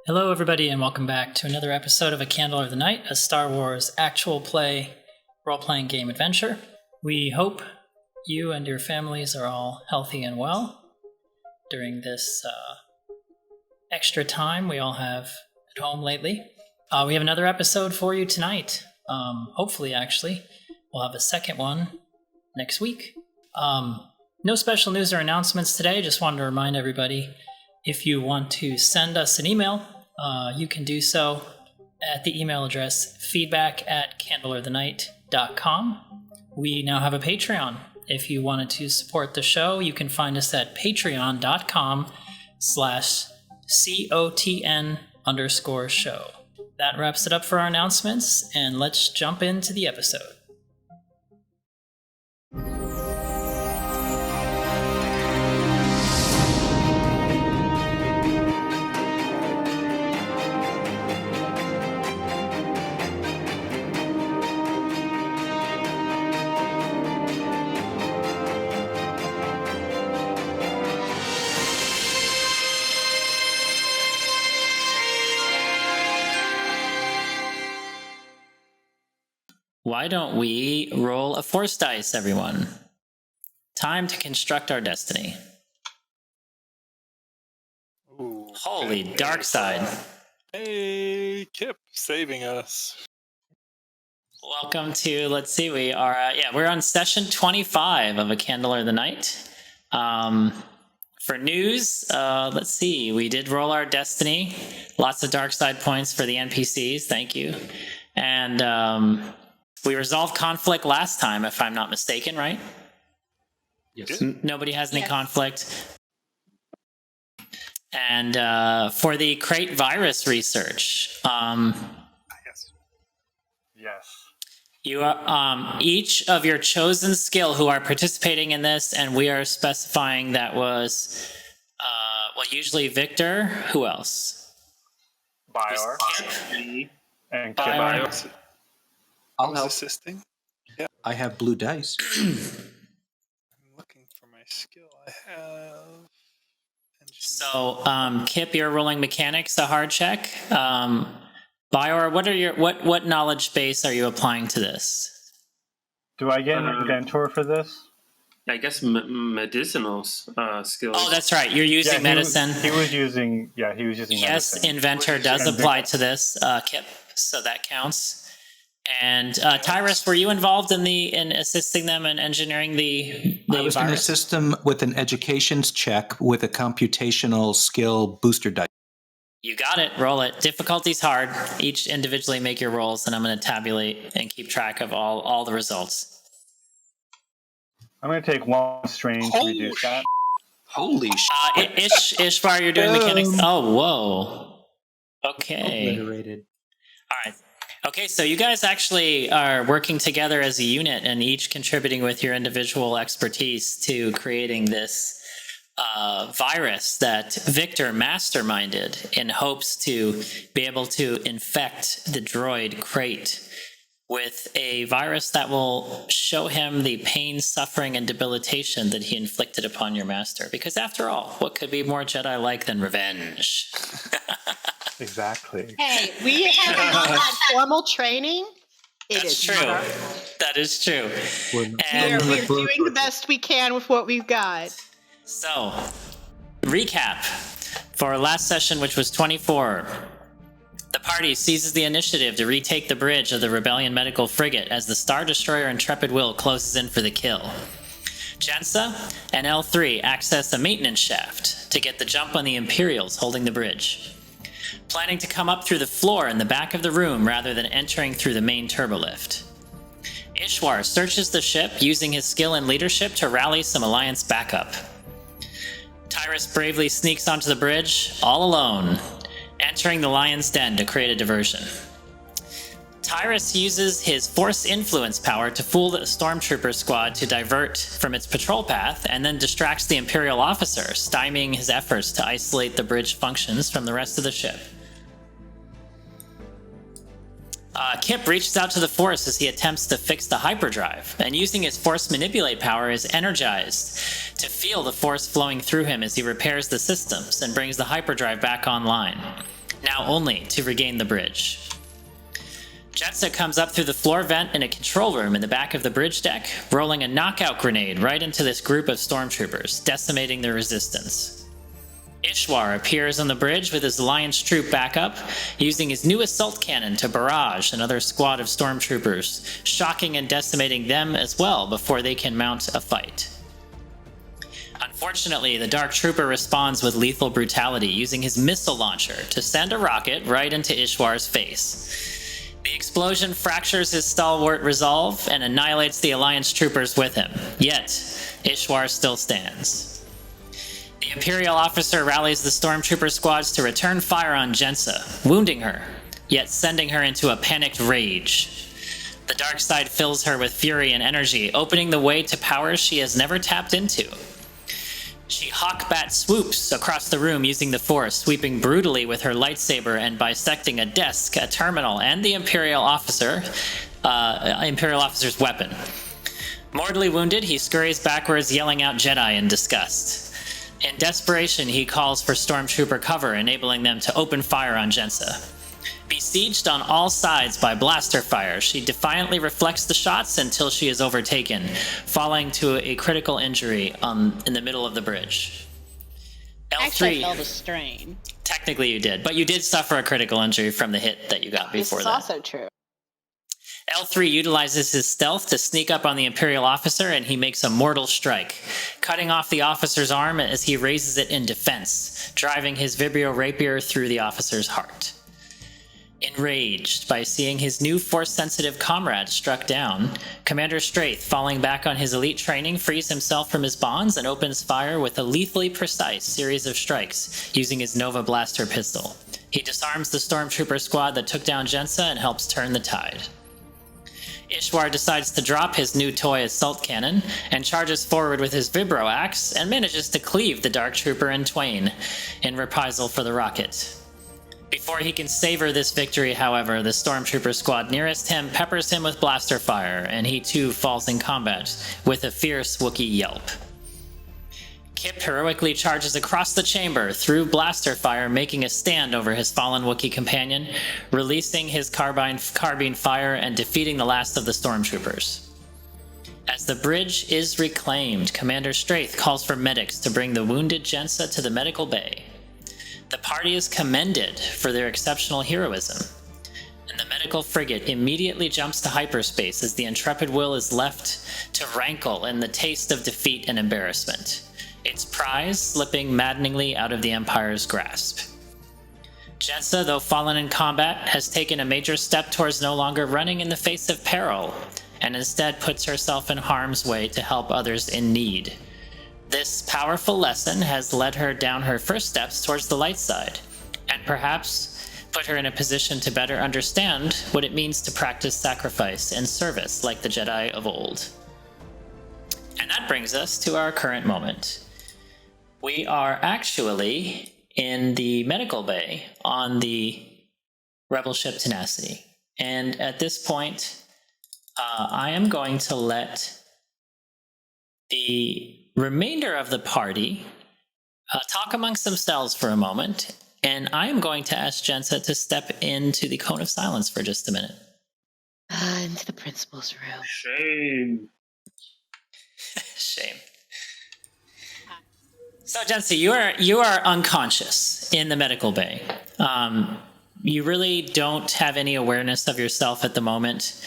Hello, everybody, and welcome back to another episode of A Candle of the Night, a Star Wars actual play role-playing game adventure. We hope you and your families are all healthy and well during this extra time we all have at home lately. We have another episode for you tonight. Hopefully, actually. We'll have a second one next week. No special news or announcements today. Just wanted to remind everybody, if you want to send us an email, you can do so at the email address feedback@candleofthenight.com. We now have a Patreon. If you wanted to support the show, you can find us at patreon.com/COTN_show. That wraps it up for our announcements, and let's jump into the episode. Why don't we roll a force dice, everyone? Time to construct our destiny. Ooh, Holy dark side. Hey, Kip, saving us. Welcome to, let's see, we are, we're on session 25 of A Candle of the Night. For news, let's see, we did roll our destiny. Lots of dark side points for the NPCs, thank you. And, we resolved conflict last time, if I'm not mistaken, right? Yes. Nobody has any conflict. And for the Krayt virus research, Yes. you are each of your chosen skill who are participating in this, and we are specifying that was usually Victor. Who else? Bior. And Kip. Bior. I'll help. Assisting. Yeah. I have blue dice. I'm looking for my skill. I have. So, Kip, you're rolling mechanics, a hard check. Bior, what knowledge base are you applying to this? Do I get an inventor for this? I guess medicinal skills. Oh, that's right. You're using medicine. He was using medicine. Yes, inventor does apply to this, Kip, so that counts. And Tyrus, were you involved in assisting them in engineering the I was going to assist them with an educations check with a computational skill booster dice. You got it. Roll it. Difficulty's hard. Each individually make your rolls, and I'm going to tabulate and keep track of all the results. I'm going to take one strain to reduce that. Holy shit. Ishvar, you're doing mechanics. Oh, whoa. Okay. Obliterated. All right. Okay, so you guys actually are working together as a unit and each contributing with your individual expertise to creating this virus that Victor masterminded in hopes to be able to infect the droid Krayt with a virus that will show him the pain, suffering, and debilitation that he inflicted upon your master. Because after all, what could be more Jedi-like than revenge? Exactly. Hey, we haven't had formal training. That's true. That is true. And we're doing the best we can with what we've got. So, recap for our last session, which was 24. The party seizes the initiative to retake the bridge of the Rebellion medical frigate as the Star Destroyer Intrepid Will closes in for the kill. Jensa and L3 access a maintenance shaft to get the jump on the Imperials holding the bridge, planning to come up through the floor in the back of the room rather than entering through the main turbolift. Ishwar searches the ship using his skill and leadership to rally some Alliance backup. Tyrus bravely sneaks onto the bridge, all alone, entering the Lion's Den to create a diversion. Tyrus uses his Force Influence power to fool the Stormtrooper squad to divert from its patrol path, and then distracts the Imperial officer, stymieing his efforts to isolate the bridge functions from the rest of the ship. Kip reaches out to the Force as he attempts to fix the hyperdrive, and using his Force Manipulate power is energized to feel the Force flowing through him as he repairs the systems and brings the hyperdrive back online. now only to regain the bridge. Jetsa comes up through the floor vent in a control room in the back of the bridge deck, rolling a knockout grenade right into this group of stormtroopers, decimating their resistance. Ishwar appears on the bridge with his Alliance troop backup, using his new assault cannon to barrage another squad of stormtroopers, shocking and decimating them as well before they can mount a fight. Unfortunately, the Dark Trooper responds with lethal brutality, using his missile launcher to send a rocket right into Ishwar's face. The explosion fractures his stalwart resolve and annihilates the Alliance troopers with him, yet Ishwar still stands. The Imperial officer rallies the stormtrooper squads to return fire on Jensa, wounding her, yet sending her into a panicked rage. The dark side fills her with fury and energy, opening the way to powers she has never tapped into. She hawk-bat swoops across the room using the Force, sweeping brutally with her lightsaber and bisecting a desk, a terminal, and the Imperial officer's weapon. Mortally wounded, he scurries backwards, yelling out Jedi in disgust. In desperation, he calls for stormtrooper cover, enabling them to open fire on Jensa. Besieged on all sides by blaster fire, she defiantly reflects the shots until she is overtaken, falling to a critical injury in the middle of the bridge. Actually, I felt a strain. Technically you did, but you did suffer a critical injury from the hit that you got before that. This is also true. L3 utilizes his stealth to sneak up on the Imperial officer, and he makes a mortal strike, cutting off the officer's arm as he raises it in defense, driving his vibrio rapier through the officer's heart. Enraged by seeing his new Force-sensitive comrade struck down, Commander Straith, falling back on his elite training, frees himself from his bonds and opens fire with a lethally precise series of strikes using his Nova Blaster pistol. He disarms the stormtrooper squad that took down Jensa and helps turn the tide. Ishwar decides to drop his new toy assault cannon and charges forward with his vibro axe and manages to cleave the Dark Trooper in twain in reprisal for the rocket. Before he can savor this victory, however, the stormtrooper squad nearest him peppers him with blaster fire, and he too falls in combat with a fierce Wookiee yelp. Kip heroically charges across the chamber through blaster fire, making a stand over his fallen Wookiee companion, releasing his carbine fire and defeating the last of the stormtroopers. As the bridge is reclaimed, Commander Straith calls for medics to bring the wounded Jensa to the medical bay. The party is commended for their exceptional heroism, and the medical frigate immediately jumps to hyperspace as the intrepid Will is left to rankle in the taste of defeat and embarrassment, its prize slipping maddeningly out of the Empire's grasp. Jensa, though fallen in combat, has taken a major step towards no longer running in the face of peril, and instead puts herself in harm's way to help others in need. This powerful lesson has led her down her first steps towards the light side, and perhaps put her in a position to better understand what it means to practice sacrifice and service like the Jedi of old. And that brings us to our current moment. We are actually in the medical bay on the rebel ship Tenacity. And at this point, I am going to let the remainder of the party talk amongst themselves for a moment, and I am going to ask Jensa to step into the Cone of Silence for just a minute. Into the principal's room. Shame. Shame. So, Jensa, you are unconscious in the medical bay. You really don't have any awareness of yourself at the moment.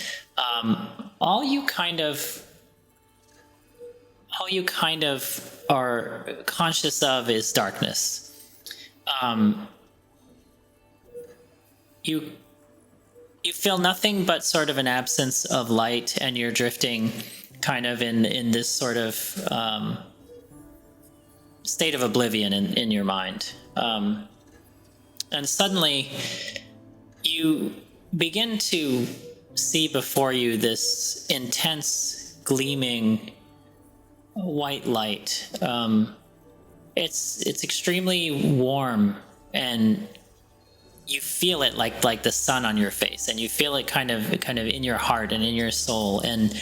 All you kind of are conscious of is darkness. You feel nothing but sort of an absence of light, and you're drifting kind of in this sort of state of oblivion in your mind. And suddenly you begin to see before you this intense, gleaming white light. It's extremely warm, and you feel it like the sun on your face, and you feel it kind of in your heart and in your soul, and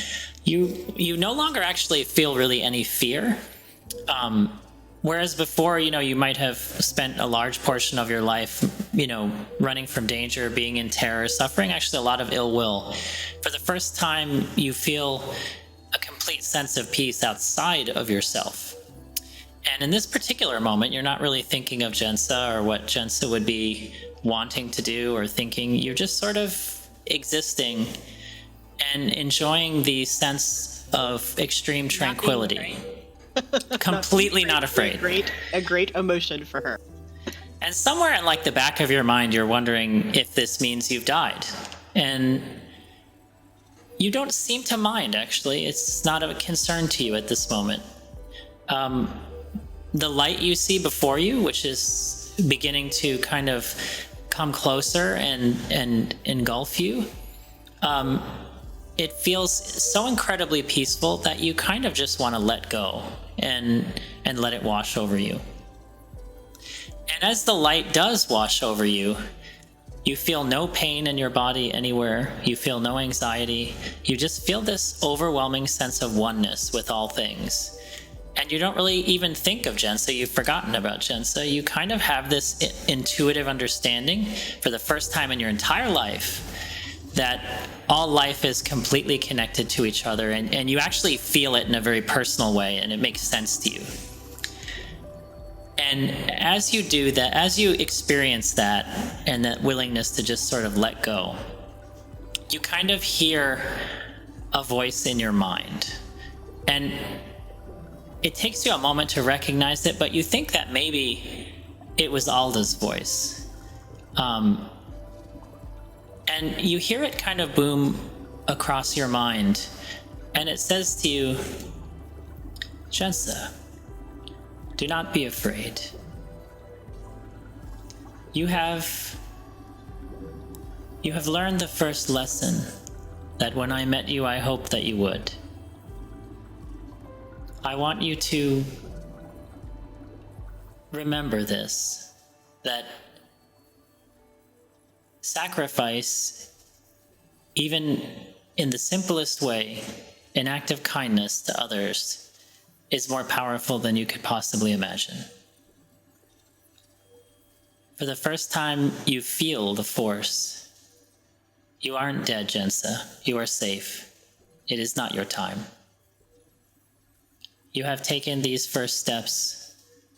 you no longer actually feel really any fear. Whereas before, you might have spent a large portion of your life running from danger, being in terror, suffering actually a lot of ill will. For the first time, you feel a complete sense of peace outside of yourself. And in this particular moment, you're not really thinking of Jensa or what Jensa would be wanting to do or thinking. You're just sort of existing and enjoying the sense of extreme tranquility. Completely not afraid. A great emotion for her. And somewhere in like the back of your mind, you're wondering if this means you've died. And you don't seem to mind, actually. It's not a concern to you at this moment. The light you see before you, which is beginning to kind of come closer and engulf you, it feels so incredibly peaceful that you kind of just want to let go and let it wash over you. And as the light does wash over you, you feel no pain in your body anywhere. You feel no anxiety. You just feel this overwhelming sense of oneness with all things. And you don't really even think of Jensa. You've forgotten about Jensa. You kind of have this intuitive understanding for the first time in your entire life that all life is completely connected to each other, and you actually feel it in a very personal way, and it makes sense to you. And as you do that, as you experience that and that willingness to just sort of let go, you kind of hear a voice in your mind. And it takes you a moment to recognize it, but you think that maybe it was Alda's voice. And you hear it kind of boom across your mind, and it says to you, Jensa, do not be afraid. You have learned the first lesson that when I met you, I hoped that you would. I want you to remember this, that sacrifice, even in the simplest way, an act of kindness to others, is more powerful than you could possibly imagine. For the first time, you feel the Force. You aren't dead, Jensa. You are safe. It is not your time. You have taken these first steps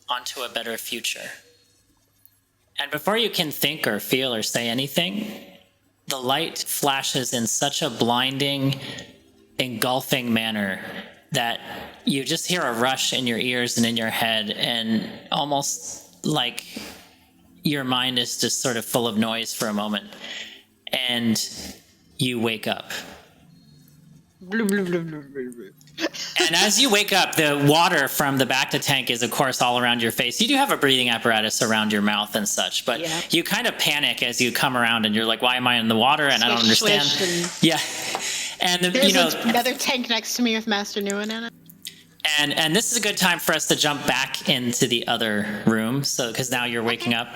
onto a better future. And before you can think or feel or say anything, the light flashes in such a blinding, engulfing manner that you just hear a rush in your ears and in your head, and almost like your mind is just sort of full of noise for a moment, and you wake up. And as you wake up, the water from the Bacta tank is, of course, all around your face. You do have a breathing apparatus around your mouth and such, but you kind of panic as you come around, and you're like, why am I in the water? And I don't understand. Yeah. And there's another tank next to me with Master Nouen in it. And this is a good time for us to jump back into the other room, so because now you're waking up.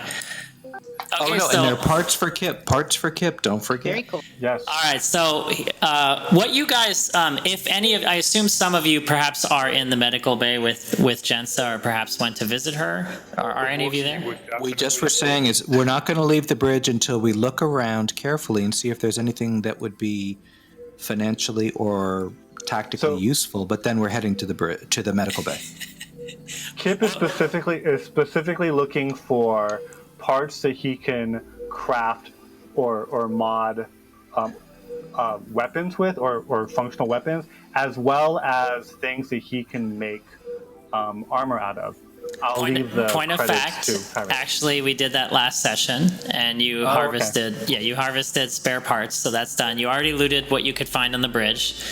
Okay, and there are parts for Kip. Don't forget. Very cool. Yes. All right. So, what you guys, if any of, I assume some of you perhaps are in the medical bay with Jensa, or perhaps went to visit her. Are any of you there? We just were saying is we're not going to leave the bridge until we look around carefully and see if there's anything that would be financially or tactically useful. But then we're heading to the medical bay. Kip is specifically looking for parts that he can craft or mod weapons with, or functional weapons, as well as things that he can make armor out of. I'll leave the point of fact, to Kyrie. actually, we did that last session, and you harvested. Okay. Yeah, you harvested spare parts, so that's done. You already looted what you could find on the bridge.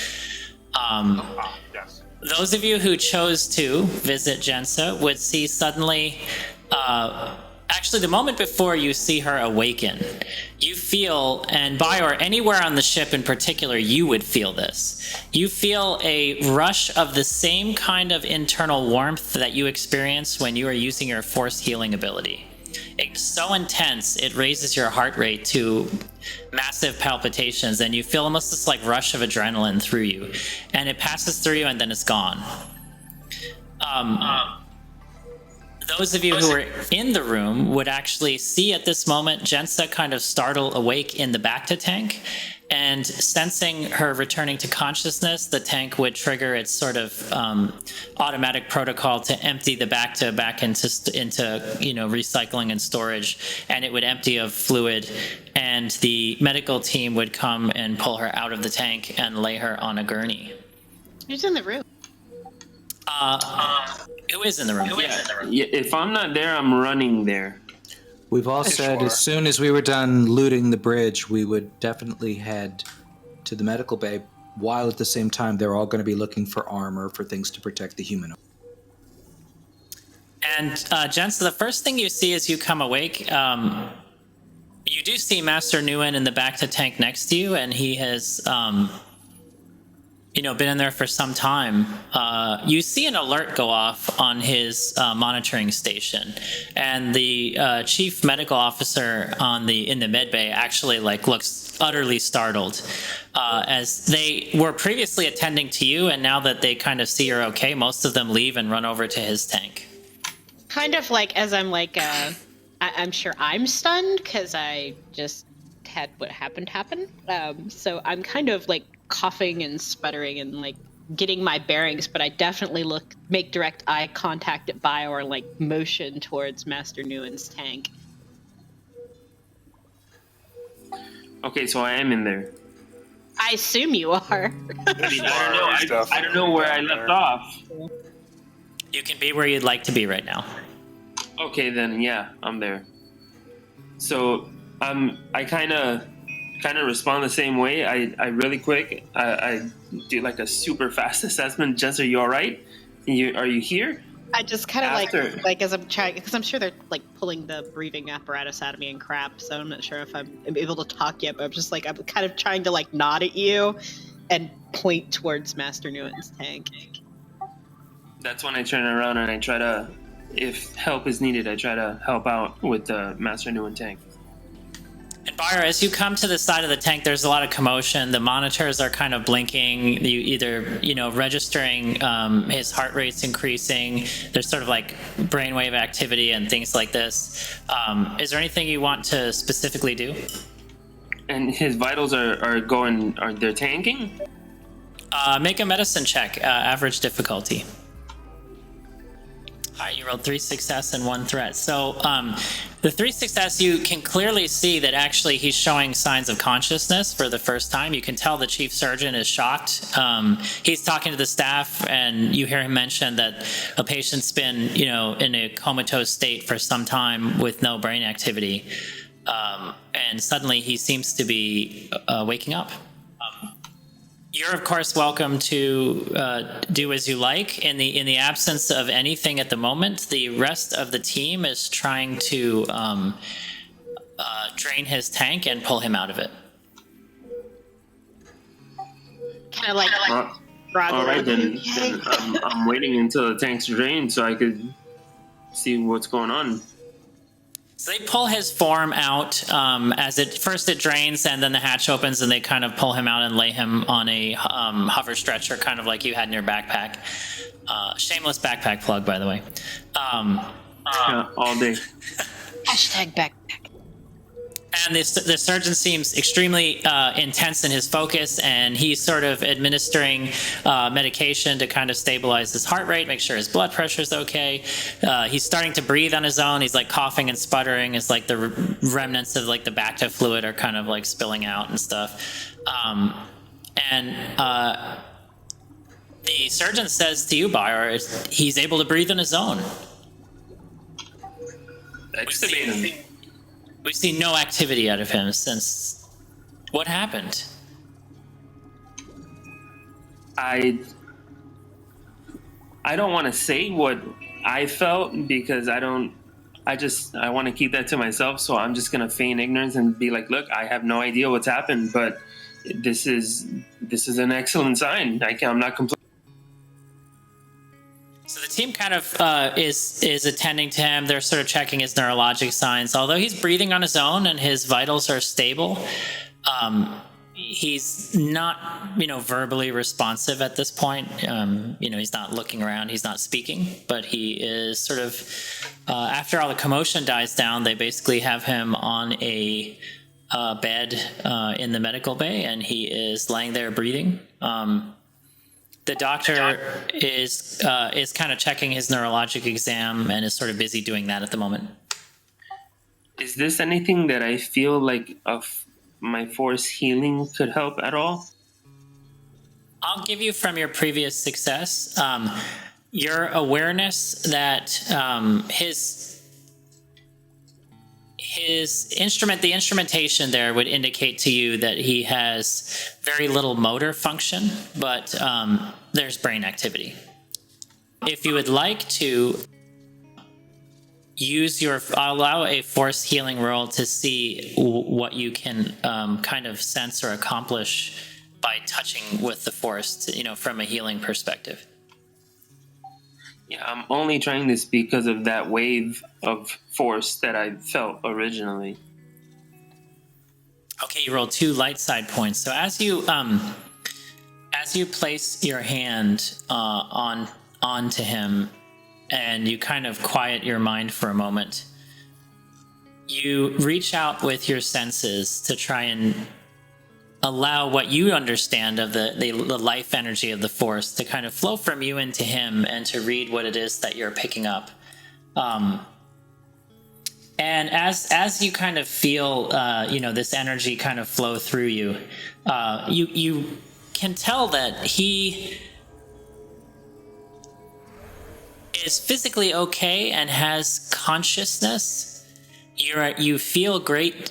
Yes. Those of you who chose to visit Jensa would see suddenly. Actually, the moment before you see her awaken, you feel, and Bior, anywhere on the ship in particular, you would feel this. You feel a rush of the same kind of internal warmth that you experience when you are using your force healing ability. It's so intense, it raises your heart rate to massive palpitations, and you feel almost this like rush of adrenaline through you. And it passes through you, and then it's gone. those of you who are in the room would actually see at this moment Jensa kind of startle awake in the Bacta tank, and sensing her returning to consciousness, the tank would trigger its sort of automatic protocol to empty the Bacta back into recycling and storage, and it would empty of fluid, and the medical team would come and pull her out of the tank and lay her on a gurney. Who's in the room? Who is in the room? Yeah, if I'm not there, I'm running there. We've all said as soon as we were done looting the bridge, we would definitely head to the medical bay, while at the same time they're all going to be looking for armor, for things to protect the humanoid. And Jensa, the first thing you see as you come awake, you do see Master Nouen in the Bacta tank next to you, and he has been in there for some time. You see an alert go off on his monitoring station, and the chief medical officer in the med bay actually looks utterly startled, as they were previously attending to you, and now that they kind of see you're okay, most of them leave and run over to his tank. Kind of as I'm I'm sure I'm stunned because I just had what happened happen. So I'm kind of coughing and sputtering and getting my bearings, but I definitely make direct eye contact at Bior and motion towards Master Nouen's tank. Okay, so I am in there. I assume you are. I don't know where I left off. You can be where you'd like to be right now. Okay, then yeah, I'm there. So I kind of respond the same way. I really quick. I do a super fast assessment. Jess, are you all right? Are you here? I just kind of as I'm trying, because I'm sure they're pulling the breathing apparatus out of me and crap. So I'm not sure if I'm able to talk yet. But I'm just I'm kind of trying to nod at you and point towards Master Nouen's tank. That's when I turn around and I try to, if help is needed, I try to help out with the Master Nouen tank. And Bior, as you come to the side of the tank, there's a lot of commotion. The monitors are kind of blinking. You either, registering his heart rate's increasing. There's sort of brainwave activity and things like this. Is there anything you want to specifically do? And his vitals are they're tanking? Make a medicine check, average difficulty. All right, you rolled 3 success and 1 threat. So the 3 success, you can clearly see that actually he's showing signs of consciousness for the first time. You can tell the chief surgeon is shocked. He's talking to the staff, and you hear him mention that a patient's been, in a comatose state for some time with no brain activity. And suddenly he seems to be waking up. You're of course welcome to do as you like. In the absence of anything at the moment, the rest of the team is trying to drain his tank and pull him out of it. Kind of all right, then I'm waiting until the tank's drained so I could see what's going on. So they pull his form out as it drains, and then the hatch opens, and they kind of pull him out and lay him on a hover stretcher, kind of like you had in your backpack. Shameless backpack plug, by the way. Yeah, all day. Hashtag backpack. And the surgeon seems extremely intense in his focus, and he's sort of administering medication to kind of stabilize his heart rate, make sure his blood pressure is okay. He's starting to breathe on his own. He's coughing and sputtering as the remnants of the Bacta fluid are kind of spilling out and stuff. And the surgeon says to you, Bior, he's able to breathe on his own. Extubating. We've seen no activity out of him since. What happened? I don't want to say what I felt because I want to keep that to myself. So I'm just gonna feign ignorance and be look, I have no idea what's happened, but this is an excellent sign. I'm not complaining. So the team kind of is attending to him. They're sort of checking his neurologic signs. Although he's breathing on his own and his vitals are stable, he's not, verbally responsive at this point. He's not looking around, he's not speaking, but he is sort of, after all the commotion dies down, they basically have him on a bed in the medical bay, and he is laying there breathing. The doctor is kind of checking his neurologic exam and is sort of busy doing that at the moment. Is this anything that I feel like my force healing could help at all? I'll give you from your previous success your awareness that his instrument, the instrumentation there would indicate to you that he has very little motor function, but there's brain activity. If you would like to allow a force healing roll to see what you can kind of sense or accomplish by touching with the force, from a healing perspective. Yeah, I'm only trying this because of that wave of force that I felt originally. Okay, you roll 2 light side points. So as you place your hand onto him, and you kind of quiet your mind for a moment, you reach out with your senses to try and allow what you understand of the life energy of the force to kind of flow from you into him, and to read what it is that you're picking up. And as you kind of feel, this energy kind of flow through you, you can tell that he is physically okay and has consciousness. You feel great.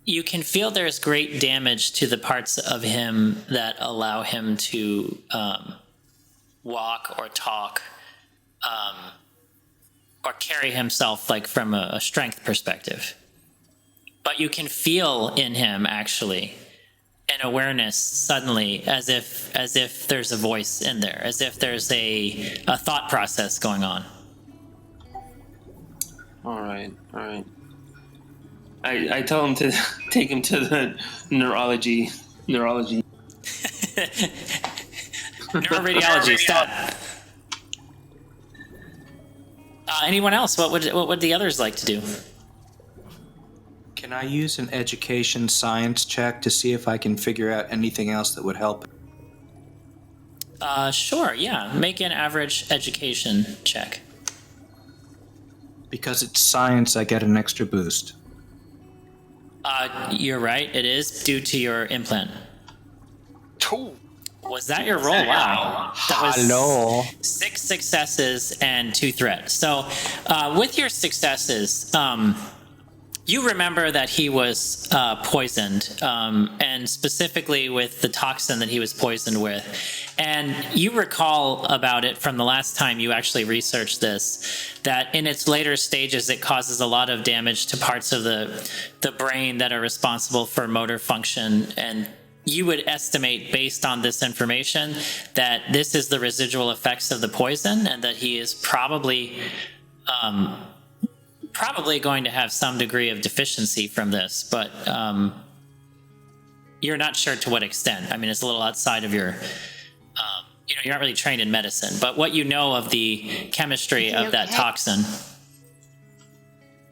You can feel there's great damage to the parts of him that allow him to walk or talk or carry himself, like from a strength perspective. But you can feel in him actually an awareness suddenly, as if there's a voice in there, as if there's a thought process going on. All right. I tell him to take him to the neurology. Neuroradiology, stop. Anyone else? What would the others like to do? Can I use an education science check to see if I can figure out anything else that would help? Sure, yeah. Make an average education check. Because it's science, I get an extra boost. You're right, it is due to your implant. Ooh. Was that your roll? Wow. That was Hello. 6 successes and 2 threats. So, with your successes, you remember that he was poisoned, and specifically with the toxin that he was poisoned with. And you recall about it from the last time you actually researched this, that in its later stages it causes a lot of damage to parts of the brain that are responsible for motor function. And you would estimate, based on this information, that this is the residual effects of the poison, and that he is probably going to have some degree of deficiency from this, but you're not sure to what extent. I mean, it's a little outside of your, you're not really trained in medicine, but what you know of the chemistry of that toxin.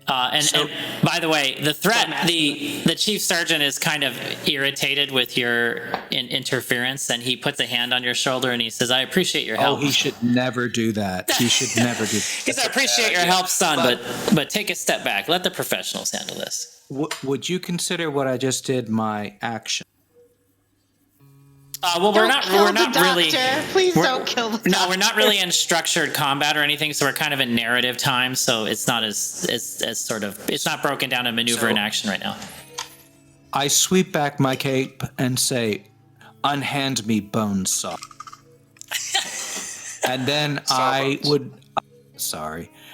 And by the way, the threat, the chief surgeon is kind of irritated with your interference, and he puts a hand on your shoulder and he says, "I appreciate your help." Oh, he should never do that. He should never do that. He says, "I appreciate your help, son, but take a step back. Let the professionals handle this." Would you consider what I just did my action? Well, we're not really. Please don't kill the doctor. No, we're not really in structured combat or anything, so we're kind of in narrative time. So it's not as sort of, it's not broken down in maneuver and action right now. I sweep back my cape and say, "Unhand me, bonesaw." And then I would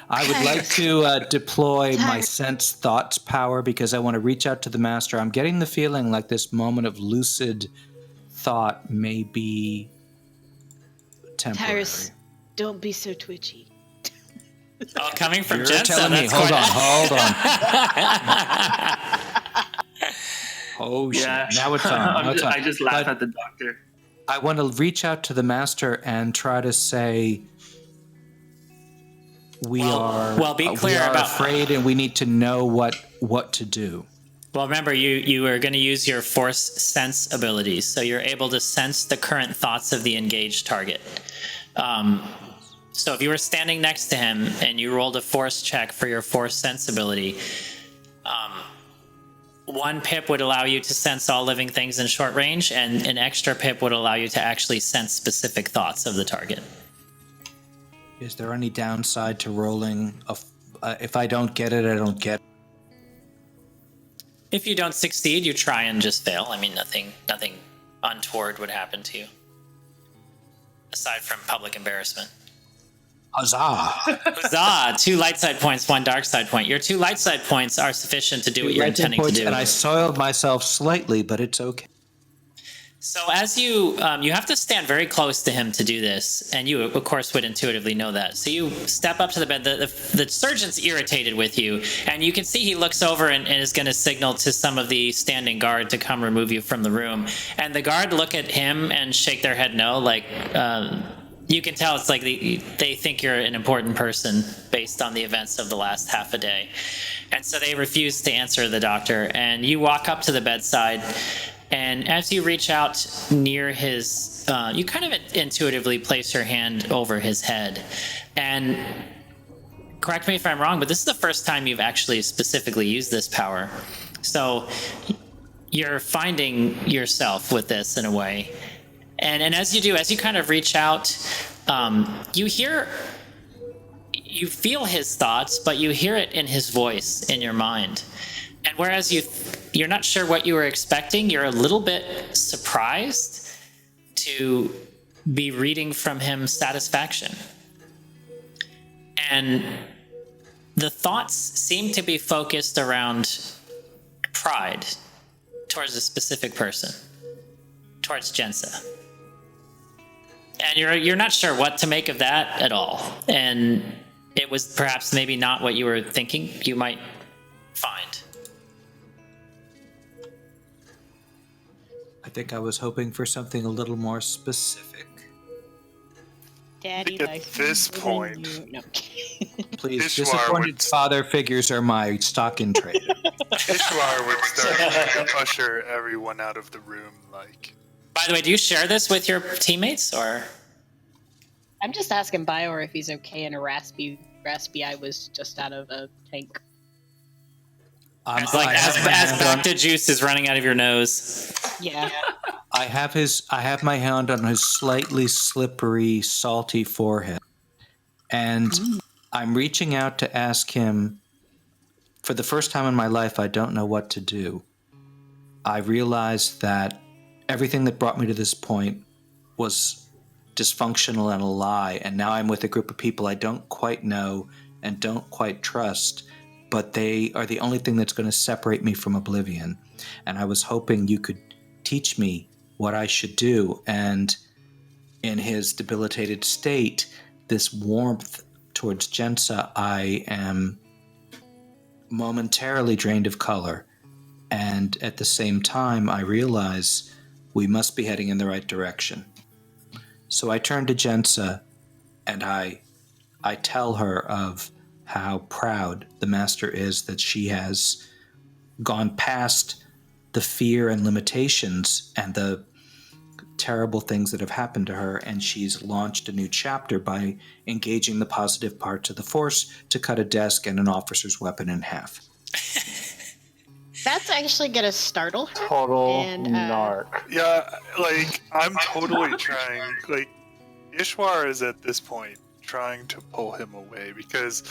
like to deploy my sense thoughts power, because I want to reach out to the master. I'm getting the feeling like this moment of lucid thought may be temporary. Tyrus, don't be so twitchy. Oh, coming from You're Jensen, telling me. that's Hold quite on. Oh shit! Yeah. Now it's on. Now it's on. I just laugh But at the doctor. I want to reach out to the master and try to say, we Well, be clear about afraid, and we need to know what to do. Well, remember, you are going to use your force sense abilities, so you're able to sense the current thoughts of the engaged target. So if you were standing next to him and you rolled a force check for your force sense ability, 1 pip would allow you to sense all living things in short range, and an extra pip would allow you to actually sense specific thoughts of the target. Is there any downside to rolling? If I don't get it, I don't get it. If you don't succeed, you try and just fail. I mean, nothing untoward would happen to you, aside from public embarrassment. Huzzah! Huzzah! 2 light side points, 1 dark side point. Your 2 light side points are sufficient to do what you're intending to do. And I soiled myself slightly, but it's okay. So as you have to stand very close to him to do this, and you of course would intuitively know that. So you step up to the bed. The surgeon's irritated with you, and you can see he looks over and is going to signal to some of the standing guard to come remove you from the room. And the guard look at him and shake their head no, like you can tell it's like they think you're an important person based on the events of the last half a day. And so they refuse to answer the doctor. And you walk up to the bedside. And as you reach out near his, you kind of intuitively place your hand over his head. And correct me if I'm wrong, but this is the first time you've actually specifically used this power. So you're finding yourself with this in a way. And as you do, as you kind of reach out, you feel his thoughts, but you hear it in his voice in your mind. And whereas you're not sure what you were expecting, you're a little bit surprised to be reading from him satisfaction. And the thoughts seem to be focused around pride towards a specific person, towards Jensa. And you're not sure what to make of that at all. And it was perhaps maybe not what you were thinking you might find. I think I was hoping for something a little more specific. Daddy, At this point, No. Please, Ishwar disappointed would- father figures are my stock in trade. Ishwar would start to usher everyone out of the room, like. By the way, do you share this with your teammates, or? I'm just asking Bior if he's okay and a raspy I was just out of a tank. It's like as Bacta juice is running out of your nose. Yeah. I have my hand on his slightly slippery, salty forehead. And I'm reaching out to ask him, for the first time in my life, I don't know what to do. I realized that everything that brought me to this point was dysfunctional and a lie. And now I'm with a group of people I don't quite know and don't quite trust. But they are the only thing that's going to separate me from oblivion. And I was hoping you could teach me what I should do. And in his debilitated state, this warmth towards Jensa, I am momentarily drained of color. And at the same time, I realize we must be heading in the right direction. So I turn to Jensa and I tell her of how proud the master is that she has gone past the fear and limitations and the terrible things that have happened to her, and she's launched a new chapter by engaging the positive parts of the Force to cut a desk and an officer's weapon in half. That's actually gonna startle her. Total And, narc. Yeah, like, I'm totally trying. Like, Ishwar is at this point trying to pull him away because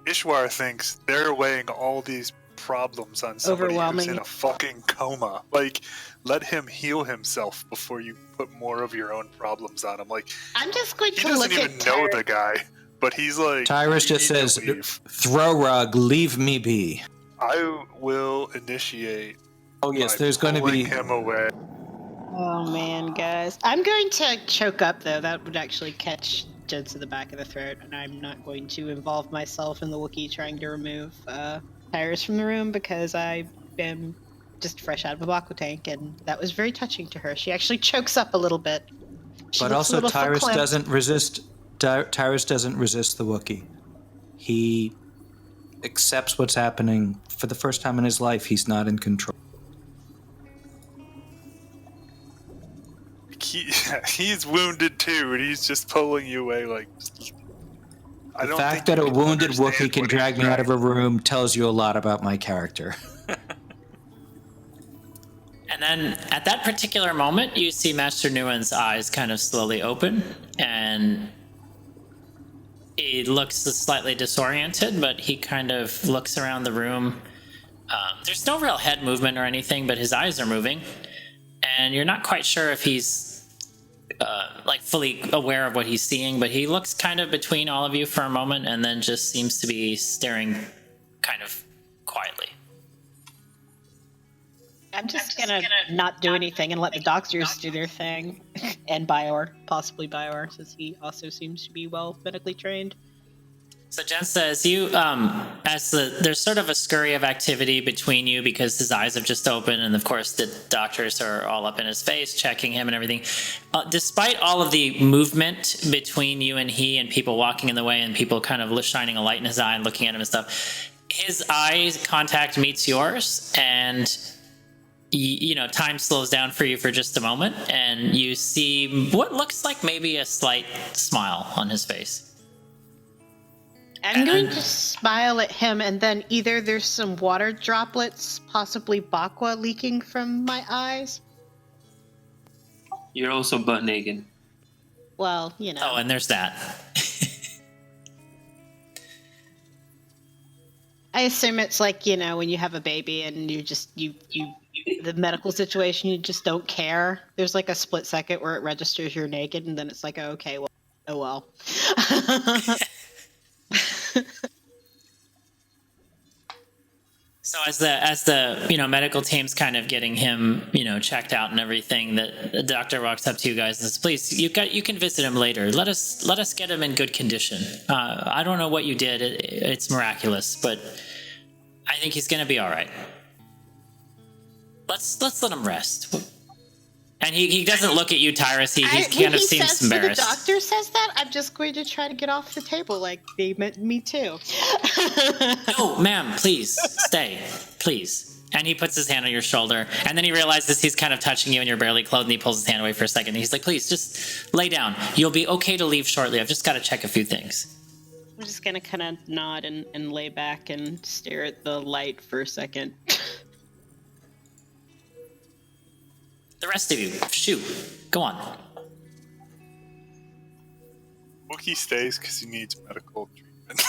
Ishwar thinks they're weighing all these problems on somebody who's Overwhelming. in a fucking coma. Like, let him heal himself before you put more of your own problems on him. Like, I'm just going he to doesn't look even at know Tyra. the guy, but he's like, Tyrus "You just need to says, leave." throw rug, leave me be. I will initiate. Oh yes, by there's going to pulling be... him away. Oh man, guys. I'm going to choke up though. That would actually catch Jed to the back of the throat, and I'm not going to involve myself in the Wookiee trying to remove Tyrus from the room because I am just fresh out of a Baku tank, and that was very touching to her. She actually chokes up a little bit. She But looks a also, little Tyrus verklempt. doesn't resist. Tyrus doesn't resist the Wookiee. He accepts what's happening. For the first time in his life, he's not in control. He's wounded too, and he's just pulling you away like. The fact that a wounded Wookiee can drag me out of a room tells you a lot about my character. And then at that particular moment, you see Master Nouen's eyes kind of slowly open, and he looks slightly disoriented, but he kind of looks around the room. There's no real head movement or anything, but his eyes are moving, and you're not quite sure if he's like fully aware of what he's seeing, but he looks kind of between all of you for a moment, and then just seems to be staring kind of quietly. I'm just gonna not do anything and let the doctors do their thing. And Bior, possibly Bior, since he also seems to be well medically trained. So Jen says, there's sort of a scurry of activity between you because his eyes have just opened, and of course the doctors are all up in his face, checking him and everything. Despite all of the movement between you and he, and people walking in the way, and people kind of shining a light in his eye and looking at him and stuff, his eye contact meets yours, and time slows down for you for just a moment, and you see what looks like maybe a slight smile on his face. I'm going to smile at him, and then either there's some water droplets, possibly Bakwa, leaking from my eyes. You're also butt naked. Well, Oh, and there's that. I assume it's like, when you have a baby and you just, the medical situation, you just don't care. There's like a split second where it registers you're naked, and then it's like, oh, okay, well, oh well. So as the medical team's kind of getting him checked out and everything, the doctor walks up to you guys and says, "Please, you can visit him later. Let us get him in good condition. I don't know what you did. It's miraculous, but I think he's gonna be all right. Let's let him rest." And he doesn't look at you, Tyrus. He kind of seems embarrassed. When the doctor says that, I'm just going to try to get off the table like they meant me too. No, ma'am, please stay, please. And he puts his hand on your shoulder, and then he realizes he's kind of touching you and you're barely clothed, and he pulls his hand away for a second. And he's like, "Please, just lay down. You'll be okay to leave shortly. I've just got to check a few things." I'm just going to kind of nod and lay back and stare at the light for a second. The rest of you, shoot, go on. Wookiee stays because he needs medical treatment.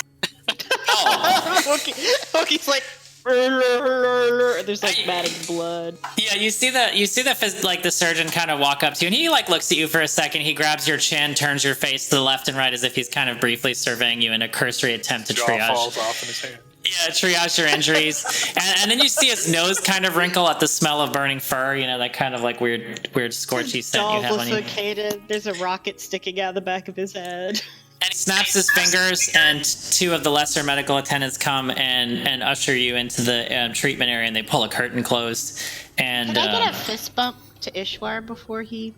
Wookiee's like, there's like matted blood. Yeah, you see the surgeon kind of walk up to you, and he looks at you for a second. He grabs your chin, turns your face to the left and right as if he's kind of briefly surveying you in a cursory attempt to Jaw triage. falls off in his hand. Yeah, triage your injuries. and then you see his nose kind of wrinkle at the smell of burning fur, that kind of weird scorchy scent you have on you. Dislocated. There's a rocket sticking out the back of his head. And he snaps his fingers, and two of the lesser medical attendants come and usher you into the treatment area, and they pull a curtain closed. And Can I get a fist bump to Ishwar before he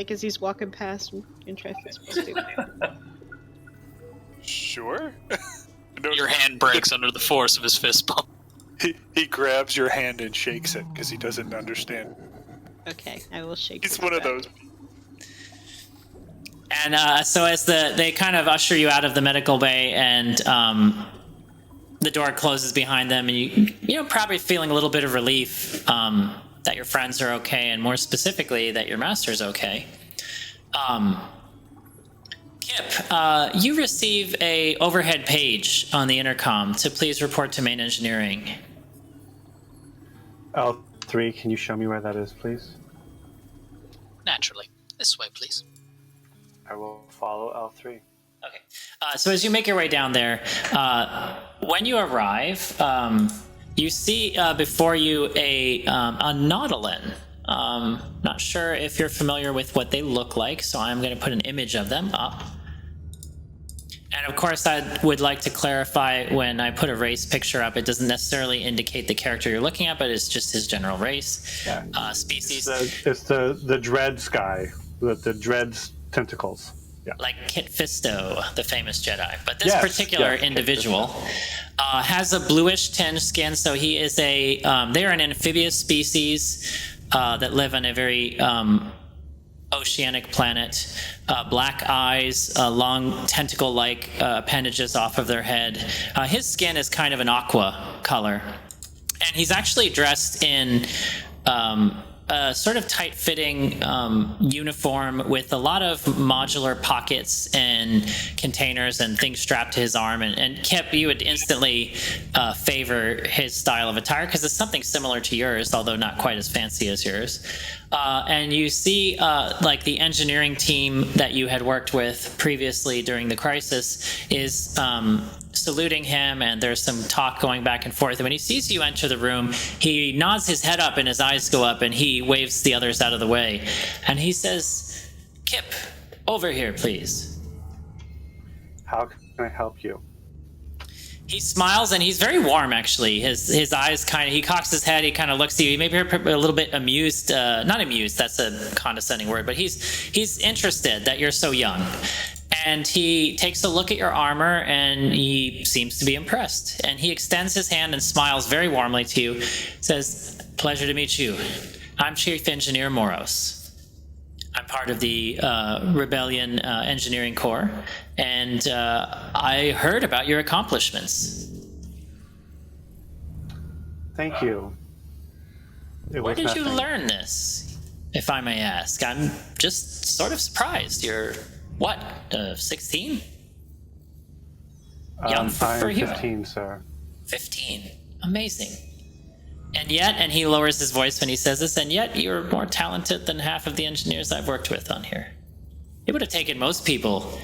as he's walking past and try fist bump too? Sure. Your hand breaks under the force of his fist bump. He grabs your hand and shakes it because he doesn't understand. Okay, I will shake. He's one of those. And so as they kind of usher you out of the medical bay, and the door closes behind them, and you probably feeling a little bit of relief that your friends are okay, and more specifically that your master's okay. Kip, you receive a overhead page on the intercom to please report to main engineering. L3, can you show me where that is, please? Naturally. This way, please. I will follow L3. Okay. So as you make your way down there, when you arrive, you see before you a Nautilin. Not sure if you're familiar with what they look like, so I'm going to put an image of them up. And of course, I would like to clarify, when I put a race picture up, it doesn't necessarily indicate the character you're looking at, but it's just his general race, species. It's the Dread's guy, the Dread's tentacles. Yeah. Like Kit Fisto, the famous Jedi. But this particular individual has a bluish tinge skin, so he is they're an amphibious species that live on a very oceanic planet. Black eyes, long tentacle-like appendages off of their head. His skin is kind of an aqua color. And he's actually dressed in a sort of tight-fitting uniform with a lot of modular pockets and containers and things strapped to his arm. And Kip, you would instantly favor his style of attire because it's something similar to yours, although not quite as fancy as yours. And you see like the engineering team that you had worked with previously during the crisis is saluting him, and there's some talk going back and forth. And when he sees you enter the room, he nods his head up and his eyes go up, and he waves the others out of the way. And he says, "Kip, over here, please." How can I help you? He smiles, and he's very warm, actually. His eyes he cocks his head, he kind of looks at you. Maybe a little bit amused, not amused, that's a condescending word, but he's interested that you're so young. And he takes a look at your armor, and he seems to be impressed. And he extends his hand and smiles very warmly to you, says, "Pleasure to meet you. I'm Chief Engineer Moros. I'm part of the Rebellion Engineering Corps, and I heard about your accomplishments." Thank you. Where did you learn this, if I may ask? I'm just sort of surprised. You're, what, 16? Young for a hero. 15, sir. 15. Amazing. And yet, and he lowers his voice when he says this, and yet you're more talented than half of the engineers I've worked with on here. It would have taken most people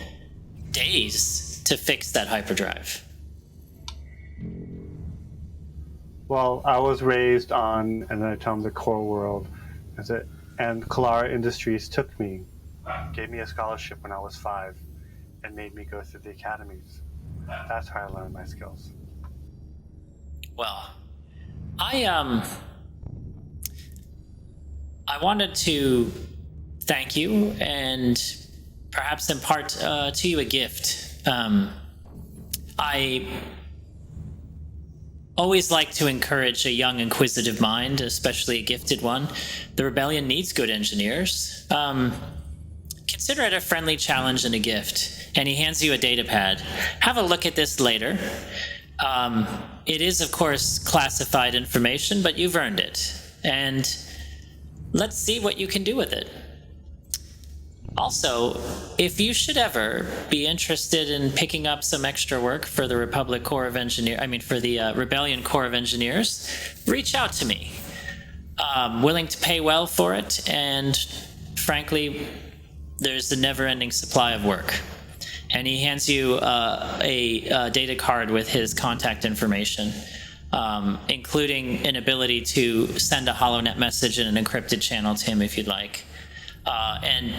days to fix that hyperdrive. Well, I was raised on, and then I tell him the core world, and Kalara Industries took me, gave me a scholarship when I was 5, and made me go through the academies. That's how I learned my skills. Well, I wanted to thank you and perhaps impart to you a gift. I always like to encourage a young, inquisitive mind, especially a gifted one. The Rebellion needs good engineers. Consider it a friendly challenge and a gift. And he hands you a data pad. Have a look at this later. It is, of course, classified information, but you've earned it. And let's see what you can do with it. Also, if you should ever be interested in picking up some extra work for the Republic Corps of Engineers, for the Rebellion Corps of Engineers, reach out to me. I'm willing to pay well for it, and frankly, there's a never-ending supply of work. And he hands you a data card with his contact information, including an ability to send a HoloNet message in an encrypted channel to him if you'd like. And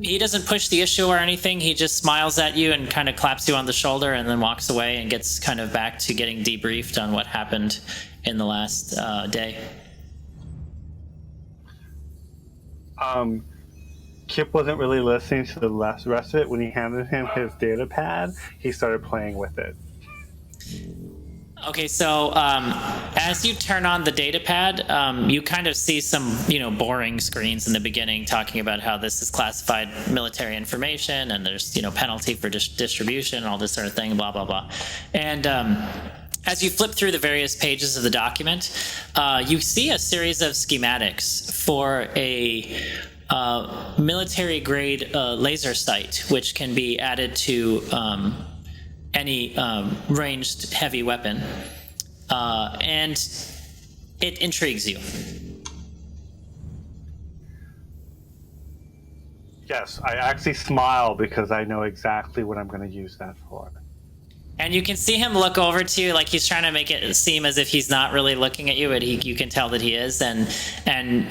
he doesn't push the issue or anything. He just smiles at you and kind of claps you on the shoulder and then walks away and gets kind of back to getting debriefed on what happened in the last day. Kip wasn't really listening to the rest of it. When he handed him his data pad, he started playing with it. Okay, so as you turn on the data pad, you kind of see some, boring screens in the beginning talking about how this is classified military information and there's, penalty for distribution and all this sort of thing, blah, blah, blah. And as you flip through the various pages of the document, you see a series of schematics for a military-grade laser sight, which can be added to any ranged heavy weapon, and it intrigues you. Yes, I actually smile because I know exactly what I'm going to use that for. And you can see him look over to you like he's trying to make it seem as if he's not really looking at you, but you can tell that he is, and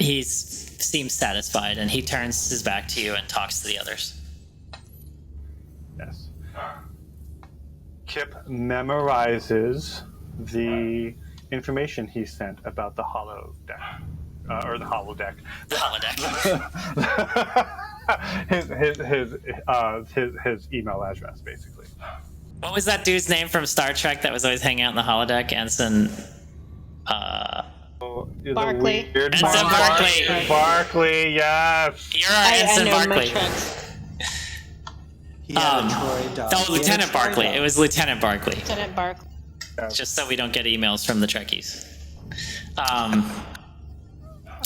he seems satisfied, and he turns his back to you and talks to the others. Yes. Kip memorizes the information he sent about the holodeck, or the holodeck. The holodeck. his email address, basically. What was that dude's name from Star Trek that was always hanging out in the holodeck? Ensign. Barkley. Ensign Barkley. Barkley, yes. You're our Ensign know my Barkley. tricks. He had a droid. Oh, Lieutenant Barkley. It was Lieutenant Barkley. Lieutenant Barkley. Just so we don't get emails from the Trekkies. Oh,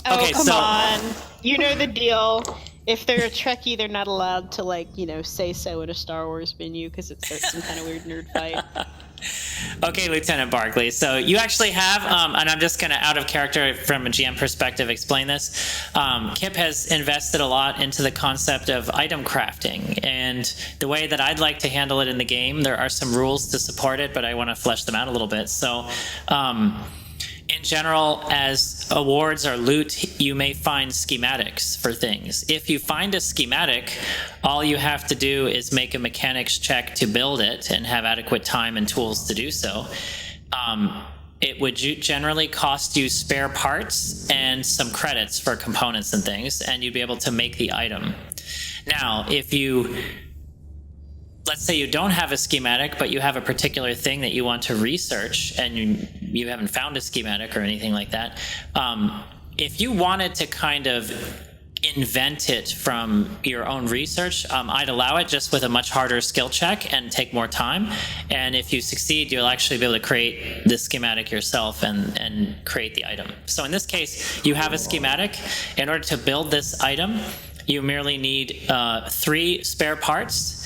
Okay, come so- on. You know the deal. If they're a Trekkie, they're not allowed to, say so in a Star Wars menu because it starts some kind of weird nerd fight. Okay, Lieutenant Barkley. So you actually have, and I'm just going to, out of character from a GM perspective, explain this. Kip has invested a lot into the concept of item crafting. And the way that I'd like to handle it in the game, there are some rules to support it, but I want to flesh them out a little bit. So in general, as awards or loot, you may find schematics for things. If you find a schematic, all you have to do is make a mechanics check to build it and have adequate time and tools to do so. It would generally cost you spare parts and some credits for components and things, and you'd be able to make the item. Now, if you... let's say you don't have a schematic, but you have a particular thing that you want to research and you haven't found a schematic or anything like that. If you wanted to kind of invent it from your own research, I'd allow it just with a much harder skill check and take more time. And if you succeed, you'll actually be able to create the schematic yourself and create the item. So in this case, you have a schematic. In order to build this item, you merely need 3 spare parts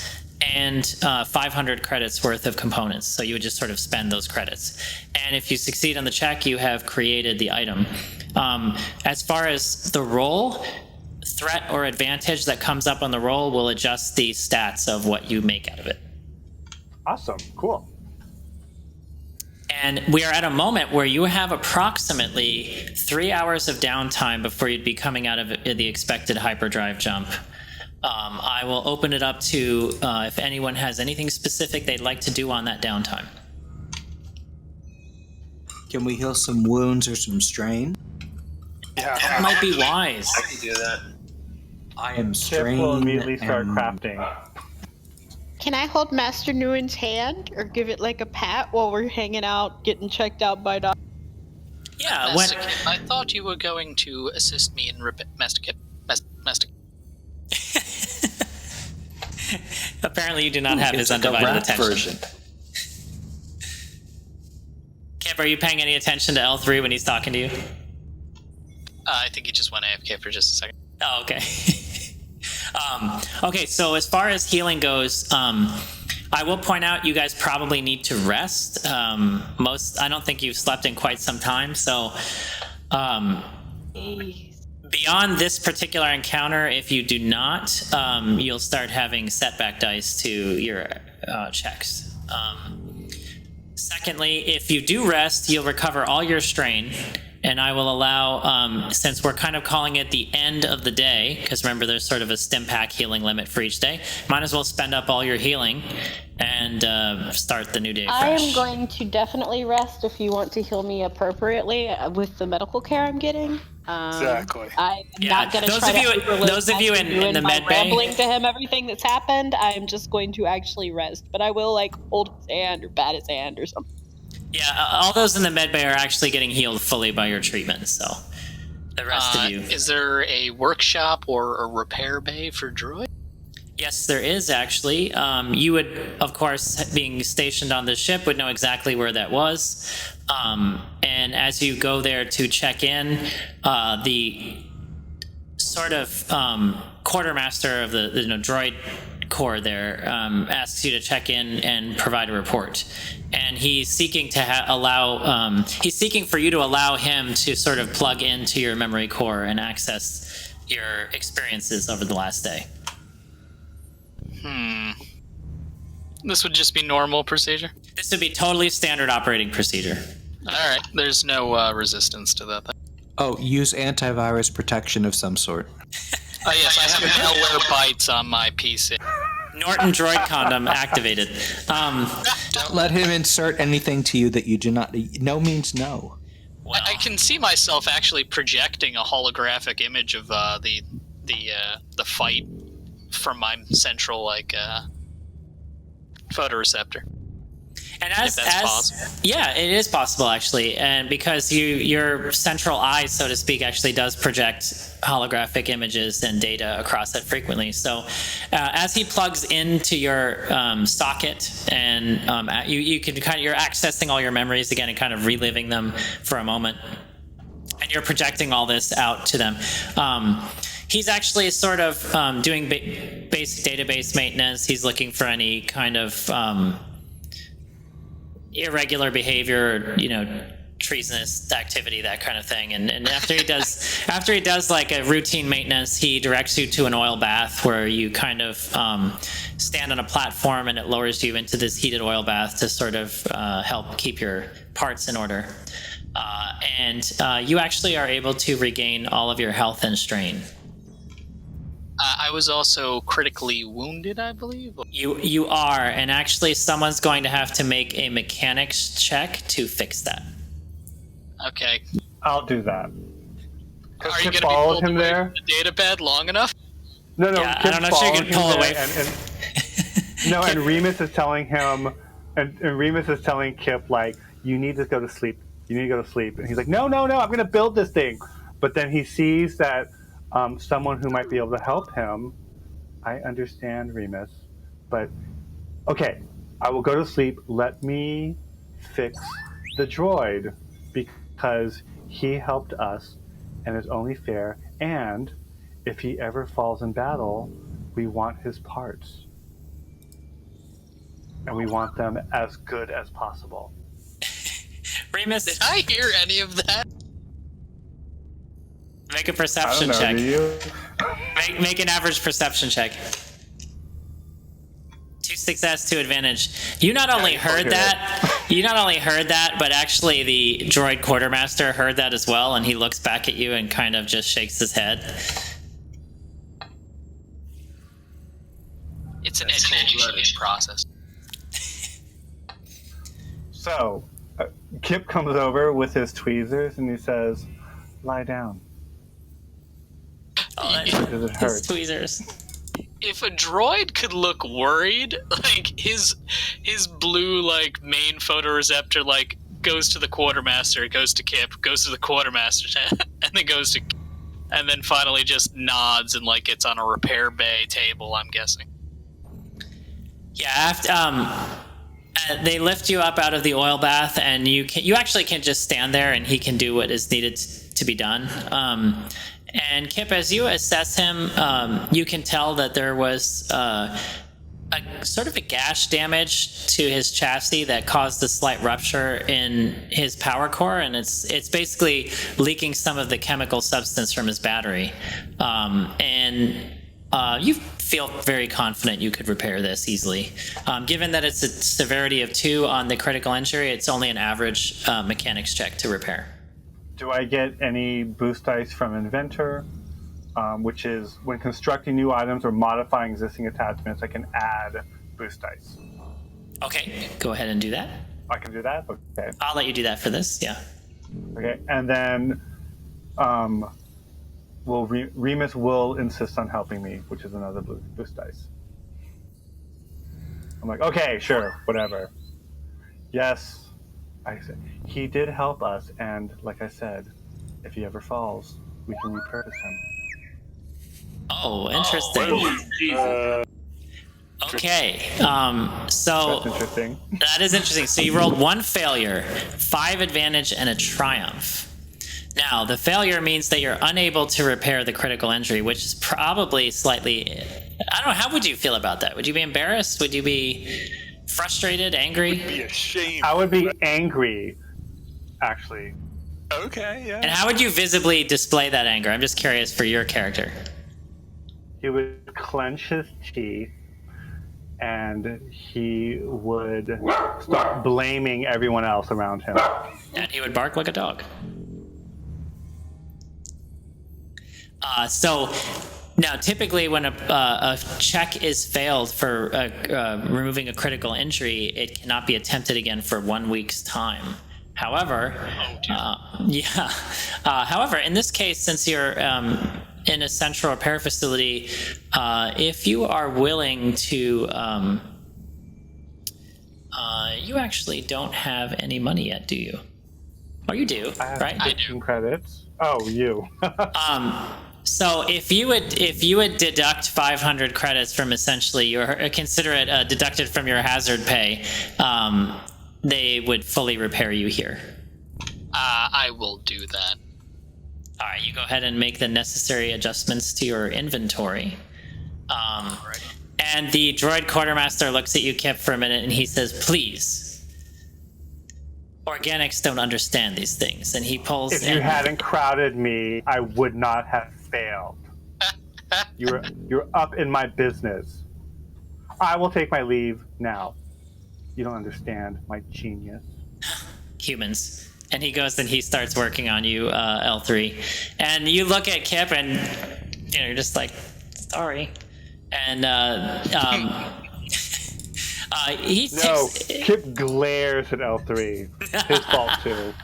and 500 credits worth of components. So you would just sort of spend those credits. And if you succeed on the check, you have created the item. As far as the roll, threat or advantage that comes up on the roll will adjust the stats of what you make out of it. Awesome. Cool. And we are at a moment where you have approximately 3 hours of downtime before you'd be coming out of the expected hyperdrive jump. I will open it up to if anyone has anything specific they'd like to do on that downtime. Can we heal some wounds or some strain? Yeah. That might be wise. I can do that. I am Kip strained. will immediately start and- crafting. Can I hold Master Nouen's hand or give it like a pat while we're hanging out, getting checked out by Doc? Yeah, when, Master Kip, I thought you were going to assist me in Master Kip. Master apparently you do not have his It's like a undivided rap attention. version. Kip, are you paying any attention to L3 when he's talking to you? I think he just went AFK for just a second. Oh, okay. Okay, so as far as healing goes, I will point out you guys probably need to rest. I don't think you've slept in quite some time, so beyond this particular encounter, if you do not, you'll start having setback dice to your checks. Secondly, if you do rest, you'll recover all your strain. And I will allow, since we're kind of calling it the end of the day, because remember there's sort of a stim pack healing limit for each day, might as well spend up all your healing and start the new day fresh. I am going to definitely rest if you want to heal me appropriately with the medical care I'm getting. Exactly. I'm Yeah, not going to those try of to you- overload those of you in Master the Nouen by med bay- rambling to him everything that's happened. I'm just going to actually rest, but I will hold his hand or bat his hand or something. Yeah, all those in the med bay are actually getting healed fully by your treatment, so the rest of you. Is there a workshop or a repair bay for droid? Yes, there is actually. You would, of course, being stationed on the ship, would know exactly where that was. And as you go there to check in, the sort of quartermaster of the droid corps there asks you to check in and provide a report. And he's seeking to he's seeking for you to allow him to sort of plug into your memory core and access your experiences over the last day. This would just be normal procedure? This would be totally standard operating procedure. Alright, there's no resistance to that then. Oh, use antivirus protection of some sort. Oh yes, I have malware bytes on my PC. Norton droid condom activated. Don't let him insert anything to you that you do not. No means no. Well, I can see myself actually projecting a holographic image of the fight from my central photoreceptor. and if that's possible. yeah, it is possible actually, and because your central eye, so to speak, actually does project holographic images and data across it frequently. So as he plugs into your socket, and you can you're accessing all your memories again and kind of reliving them for a moment, and you're projecting all this out to them. He's actually sort of doing basic database maintenance. He's looking for any kind of irregular behavior, treasonous activity, that kind of thing. And after he does like a routine maintenance, he directs you to an oil bath where you kind of stand on a platform, and it lowers you into this heated oil bath to sort of help keep your parts in order. And you actually are able to regain all of your health and strain. I was also critically wounded, I believe. You are, and actually someone's going to have to make a mechanics check to fix that. Okay. I'll do that. Are you Kip going to be followed pulled him away there. from the data pad long enough? No, Yeah, I Kip don't know if you followed can pull him away. there, and Remus is telling him, and Remus is telling Kip, like, you need to go to sleep. You need to go to sleep. And he's like, no, I'm going to build this thing. But then he sees that someone who might be able to help him. I understand, Remus, but okay, I will go to sleep. Let me fix the droid because he helped us, and it's only fair. And if he ever falls in battle, we want his parts, and we want them as good as possible. Remus, Did I hear any of that? make a I perception don't know, check. do you? Make an average perception check. 2 success, 2 advantage. You not only heard that, but actually the droid quartermaster heard that as well, and he looks back at you and kind of just shakes his head. It's an education in process. So, Kip comes over with his tweezers and he says, "Lie down. Oh, Does it his hurt?" tweezers. If a droid could look worried, like his blue main photoreceptor goes to the quartermaster, goes to Kip, goes to the quartermaster, and then goes to, and then finally just nods and it's on a repair bay table, I'm guessing. Yeah, after they lift you up out of the oil bath, and you actually can just stand there, and he can do what is needed to be done. And Kip, as you assess him, you can tell that there was a sort of a gash damage to his chassis that caused a slight rupture in his power core, and it's basically leaking some of the chemical substance from his battery. You feel very confident you could repair this easily. Given that it's a severity of 2 on the critical injury, it's only an average mechanics check to repair. Do I get any boost dice from Inventor, which is when constructing new items or modifying existing attachments, I can add boost dice? Okay, go ahead and do that. I can do that? Okay. I'll let you do that for this, yeah. Okay, and then Remus will insist on helping me, which is another boost dice. I'm like, okay, sure, whatever. Yes, I said, he did help us, and like I said, if he ever falls, we can repurpose him. Oh, interesting. Jesus. Okay, so That's interesting. that is interesting. So you rolled 1 failure, 5 advantage, and a triumph. Now, the failure means that you're unable to repair the critical injury, which is probably slightly... I don't know, how would you feel about that? Would you be embarrassed? Would you be frustrated, angry? Be ashamed. I would be angry, actually. Okay, yeah. And how would you visibly display that anger? I'm just curious for your character. He would clench his teeth, and he would start blaming everyone else around him. And he would bark like a dog. So Now, typically when a check is failed for removing a critical injury, it cannot be attempted again for 1 week's time. However, however, in this case, since you're in a central repair facility, if you are willing to, you actually don't have any money yet, do you? Or you do, I have right? 15 credits. Oh, you. So if you would deduct 500 credits from essentially consider it deducted from your hazard pay, they would fully repair you here. I will do that. All right, you go ahead and make the necessary adjustments to your inventory. And the droid quartermaster looks at you, Kip, for a minute, and he says, "Please, organics don't understand these things." And he pulls. If you hadn't crowded me, I would not have failed. You're up in my business. I will take my leave now. You don't understand my genius. Humans. And he goes and he starts working on you, L3. And you look at Kip and you're just like, sorry. And he Kip glares at L3. His fault too.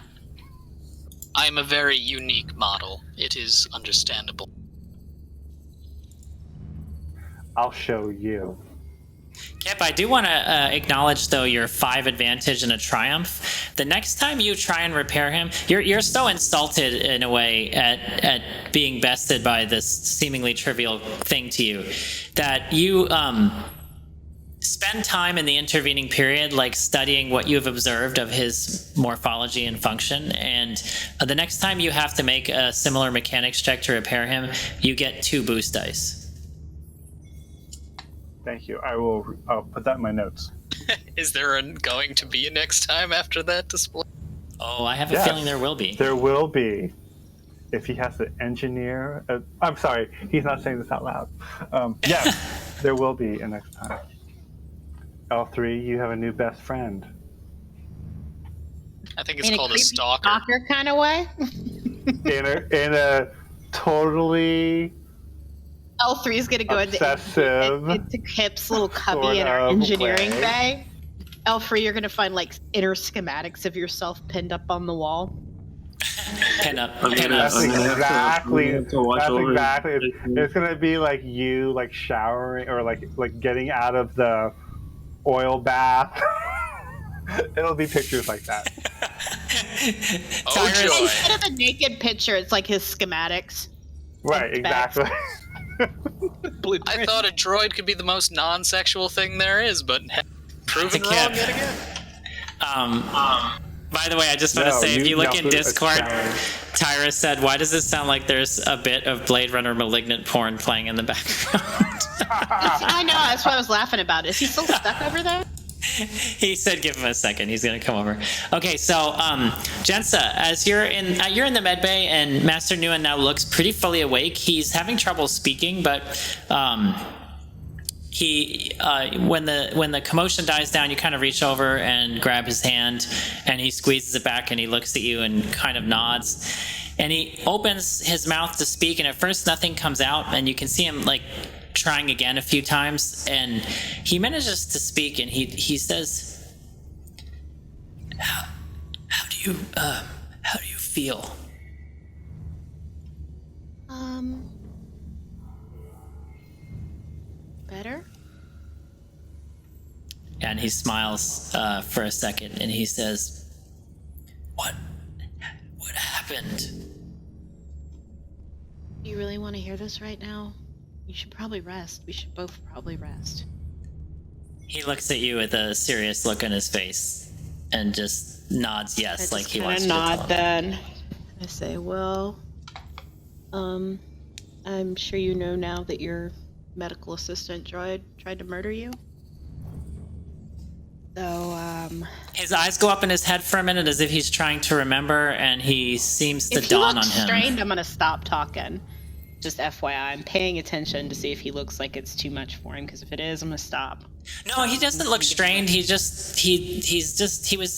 I am a very unique model. It is understandable. I'll show you. Kip, I do want to acknowledge, though, your 5 advantage and a triumph. The next time you try and repair him, you're so insulted in a way at being bested by this seemingly trivial thing to you that you spend time in the intervening period like studying what you've observed of his morphology and function, and the next time you have to make a similar mechanics check to repair him, you get 2 boost dice. Thank you. I'll put that in my notes. Is there going to be a next time after that display? Oh, I have a feeling there will be. There will be. If he has to engineer... I'm sorry, he's not saying this out loud. Yes, there will be a next time. L3, you have a new best friend. I think it's in called a creepy stalker. kind of way. in a totally... L3 is going to go into Kip's little cubby in our engineering bay. L3, you're going to find like inner schematics of yourself pinned up on the wall. That's exactly. It's going to be like you like showering or like getting out of the oil bath. It'll be pictures like that. Oh, joy. Instead of the naked picture, it's like his schematics. Right, exactly. I thought a droid could be the most non-sexual thing there is, but proven wrong yet again. By the way, I just want to say, if you look in Discord, Tyra said, "Why does it sound like there's a bit of Blade Runner Malignant porn playing in the background?" I know, that's what I was laughing about. Is he still stuck over there? He said, "Give him a second. He's gonna come over." Okay, so Jensa, as you're in the med bay, and Master Nouen now looks pretty fully awake. He's having trouble speaking, but he when the commotion dies down, you kind of reach over and grab his hand, and he squeezes it back, and he looks at you and kind of nods, and he opens his mouth to speak, and at first nothing comes out, and you can see him like trying again a few times, and he manages to speak, and he says, how do you feel? Better? And he smiles for a second, and he says, what happened? Do you really want to hear this right now? You should probably rest. We should both probably rest. He looks at you with a serious look on his face and just nods yes, like he wants to tell him. Then I say, well, I'm sure you know now that your medical assistant droid tried to murder you. So, his eyes go up in his head for a minute as if he's trying to remember, and he seems to dawn on him. If he looks strained, I'm gonna stop talking. Just FYI, I'm paying attention to see if he looks like it's too much for him, because if it is, I'm gonna stop. No, he doesn't look strained. He was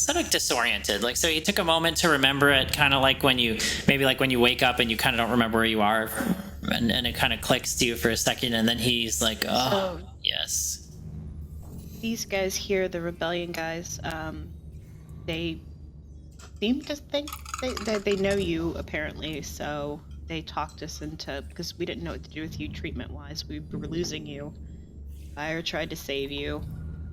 sort of disoriented. Like, so he took a moment to remember it, kind of like when you wake up and you kind of don't remember where you are and it kind of clicks to you for a second, and then he's like, oh, So- yes. These guys here, the rebellion guys, they seem to think they know you, apparently, so they talked us into, because we didn't know what to do with you treatment-wise. We were losing you. Bior tried to save you.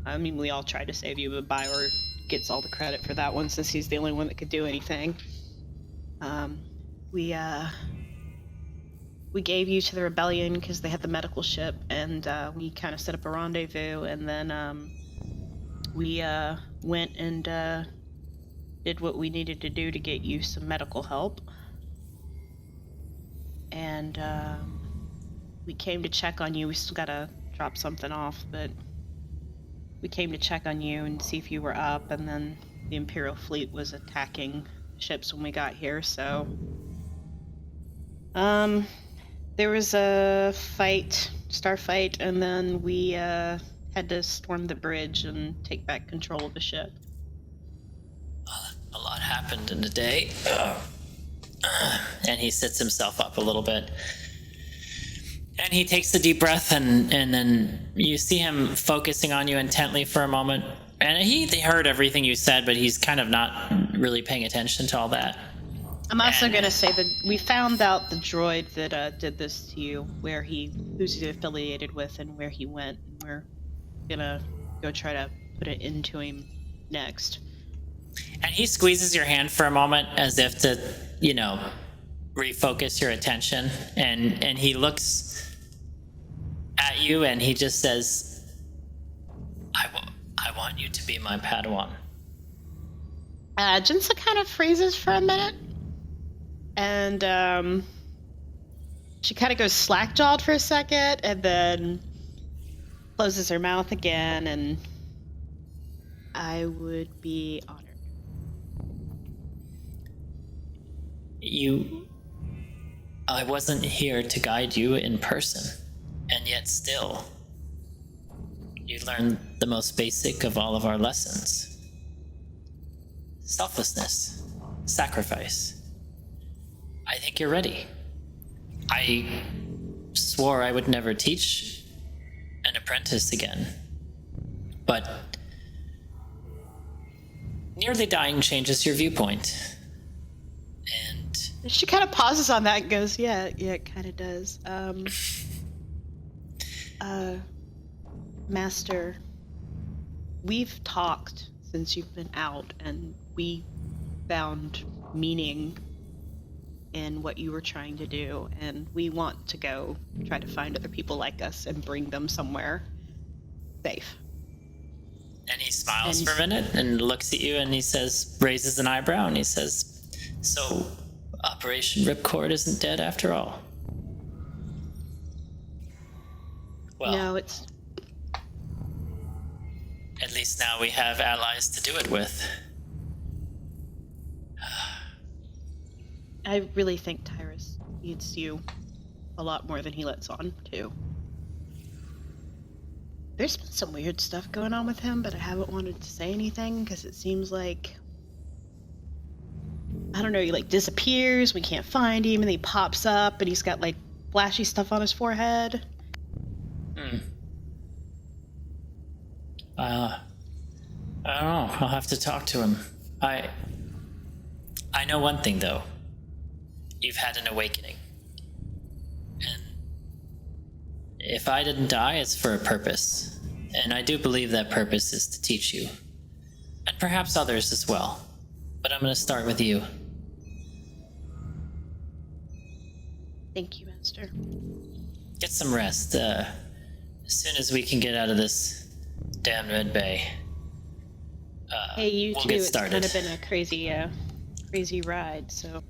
I mean, we all tried to save you, but Bior gets all the credit for that one since he's the only one that could do anything. We gave you to the rebellion because they had the medical ship, and we kind of set up a rendezvous, and then we went and did what we needed to do to get you some medical help. And we came to check on you. We still gotta drop something off, but we came to check on you and see if you were up, and then the Imperial fleet was attacking ships when we got here, so there was a starfight, and then we had to storm the bridge and take back control of the ship. A lot happened in a day. And he sits himself up a little bit. And he takes a deep breath, and then you see him focusing on you intently for a moment. And he heard everything you said, but he's kind of not really paying attention to all that. I'm also gonna say that we found out the droid that did this to you, who's he affiliated with, and where he went. And we're gonna go try to put it into him next. And he squeezes your hand for a moment as if to, refocus your attention. And he looks at you and he just says, I want you to be my Padawan. Jinsa kind of freezes for a minute. And she kind of goes slack-jawed for a second, and then closes her mouth again, and I would be honored. I wasn't here to guide you in person, and yet still, you learned the most basic of all of our lessons. Selflessness, sacrifice. I think you're ready. I swore I would never teach an apprentice again, but nearly dying changes your viewpoint. And She kind of pauses on that and goes, yeah, it kind of does. Master, we've talked since you've been out, and we found meaning in what you were trying to do, and we want to go try to find other people like us and bring them somewhere safe. And he smiles for a minute and looks at you, and he raises an eyebrow, and he says, so Operation Ripcord isn't dead after all? Well, No, it's... at least now we have allies to do it with. I really think Tyrus needs you a lot more than he lets on, too. There's been some weird stuff going on with him, but I haven't wanted to say anything because it seems like, I don't know, he disappears, we can't find him, and then he pops up and he's got flashy stuff on his forehead. I don't know. I'll have to talk to him. I know one thing, though. You've had an awakening. And if I didn't die, it's for a purpose. And I do believe that purpose is to teach you. And perhaps others as well. But I'm going to start with you. Thank you, Master. Get some rest. As soon as we can get out of this damn Red Bay, Hey, you we'll too. get It's started. kind of been a crazy ride, so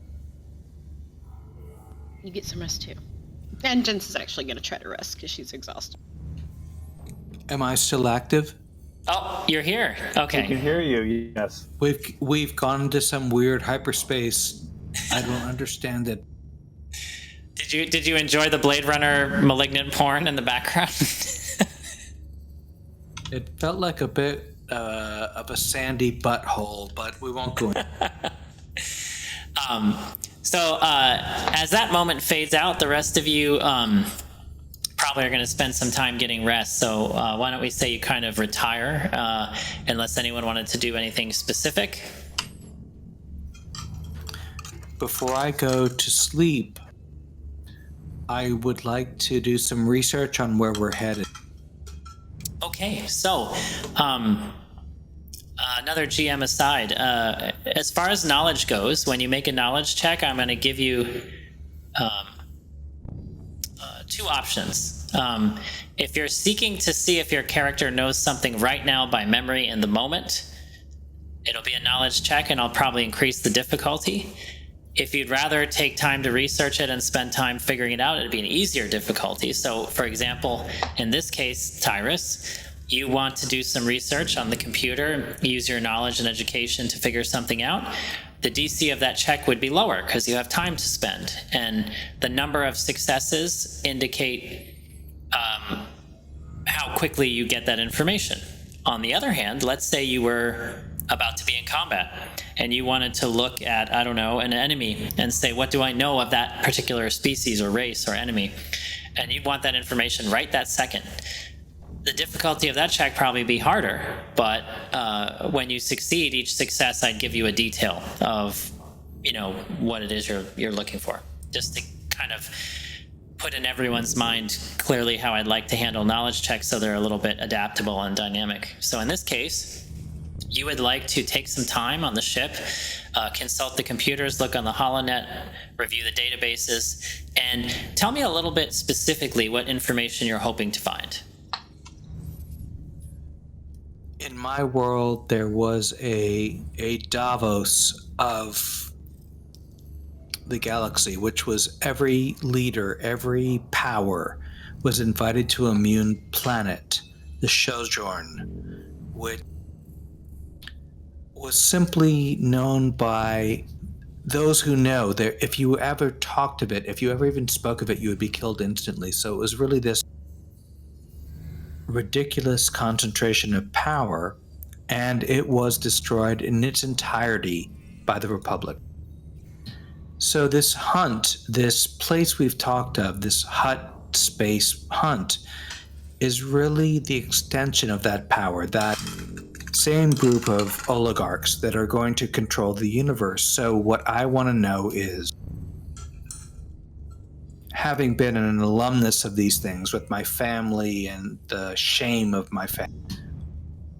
you get some rest too. And Jen's is actually going to try to rest because she's exhausted. Am I still active? Oh, you're here. I can Okay. hear you, yes. We've gone into some weird hyperspace. I don't understand it. Did you enjoy the Blade Runner malignant porn in the background? It felt like a bit of a sandy butthole, but we won't go in. So as that moment fades out, the rest of you probably are going to spend some time getting rest. So why don't we say you kind of retire, unless anyone wanted to do anything specific. Before I go to sleep, I would like to do some research on where we're headed. Okay, so another GM aside, as far as knowledge goes, when you make a knowledge check, I'm going to give you two options. If you're seeking to see if your character knows something right now by memory in the moment, it'll be a knowledge check, and I'll probably increase the difficulty. If you'd rather take time to research it and spend time figuring it out, it'd be an easier difficulty. So, for example, in this case, Tyrus, you want to do some research on the computer, use your knowledge and education to figure something out. The DC of that check would be lower because you have time to spend. And the number of successes indicate how quickly you get that information. On the other hand, let's say you were about to be in combat and you wanted to look at, I don't know, an enemy and say, what do I know of that particular species or race or enemy? And you'd want that information right that second. The difficulty of that check probably be harder, but when you succeed, each success, I'd give you a detail of, what it is you're looking for, just to kind of put in everyone's mind clearly how I'd like to handle knowledge checks so they're a little bit adaptable and dynamic. So in this case, you would like to take some time on the ship, consult the computers, look on the HoloNet, review the databases, and tell me a little bit specifically what information you're hoping to find. In my world, there was a Davos of the galaxy, which was every leader, every power was invited to a moon planet, the Sojourn, which was simply known by those who know. If you ever talked of it, if you ever even spoke of it, you would be killed instantly. So it was really this ridiculous concentration of power, and it was destroyed in its entirety by the Republic. So this hunt, this place we've talked of, this Hutt space hunt, is really the extension of that power, that same group of oligarchs that are going to control the universe. So what I want to know is, having been an alumnus of these things with my family and the shame of my family,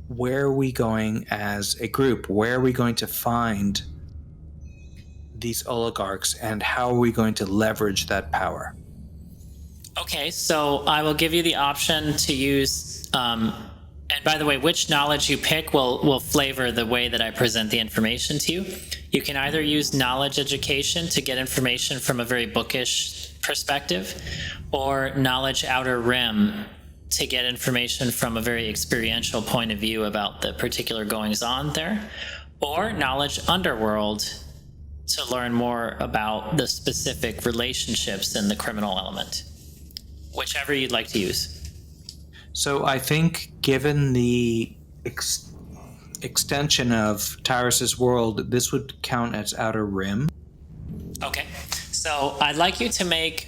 where are we going as a group? Where are we going to find these oligarchs, and how are we going to leverage that power? Okay, so I will give you the option to use, and by the way, which knowledge you pick will flavor the way that I present the information to you. You can either use knowledge education to get information from a very bookish perspective, or knowledge outer rim to get information from a very experiential point of view about the particular goings on there, or knowledge underworld to learn more about the specific relationships in the criminal element. Whichever you'd like to use. So I think, given the extension of Tyrus's world, this would count as outer rim. Okay, so I'd like you to make,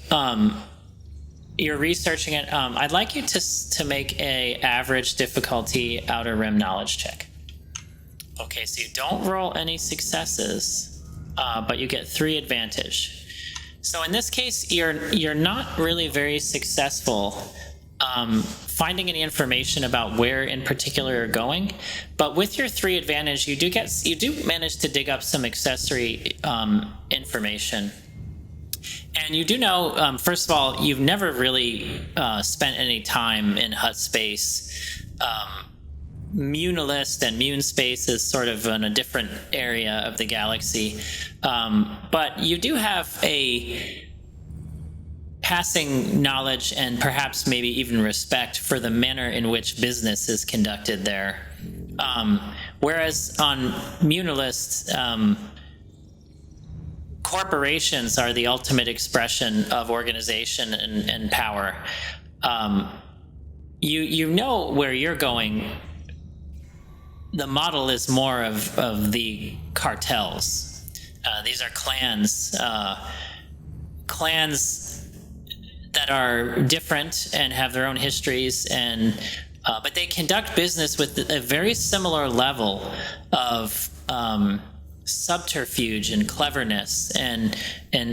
you're researching it, I'd like you to make a average difficulty outer rim knowledge check. Okay, so you don't roll any successes, but you get 3 advantage. So in this case, you're not really very successful finding any information about where in particular you're going, but with your 3 advantage, you do manage to dig up some accessory information. And you do know, first of all, you've never really spent any time in Hutt space. Munilist and Mun space is sort of in a different area of the galaxy, but you do have a passing knowledge and perhaps maybe even respect for the manner in which business is conducted there. Whereas on Munilist, corporations are the ultimate expression of organization and power. You know where you're going. The model is more of the cartels. These are clans. Clans that are different and have their own histories, and but they conduct business with a very similar level of subterfuge and cleverness, and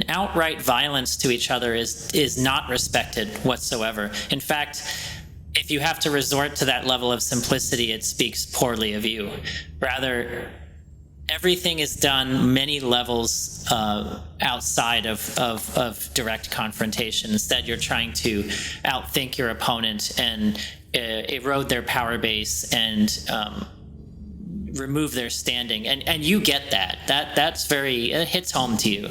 outright violence to each other is not respected whatsoever. In fact, if you have to resort to that level of simplicity, it speaks poorly of you. Rather, everything is done many levels outside of direct confrontation. Instead, you're trying to outthink your opponent and erode their power base and remove their standing. And you get that. That's very, it hits home to you.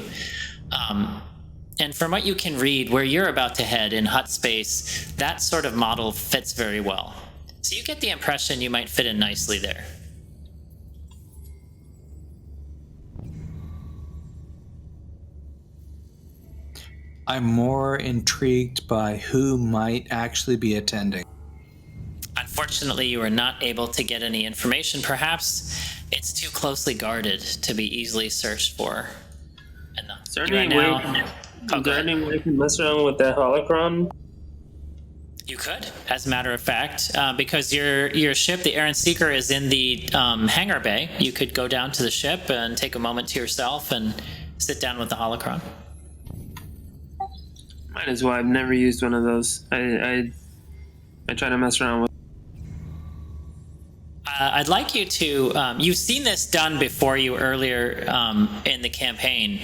And from what you can read, where you're about to head in Hutt space, that sort of model fits very well. So you get the impression you might fit in nicely there. I'm more intrigued by who might actually be attending. Unfortunately, you are not able to get any information. Perhaps it's too closely guarded to be easily searched for. And Is there any way you can mess around with that holocron? You could, as a matter of fact, because your ship, the Errant Seeker, is in the hangar bay. You could go down to the ship and take a moment to yourself and sit down with the holocron. Might as well. I've never used one of those. I try to mess around with. I'd like you to. You've seen this done before you earlier in the campaign.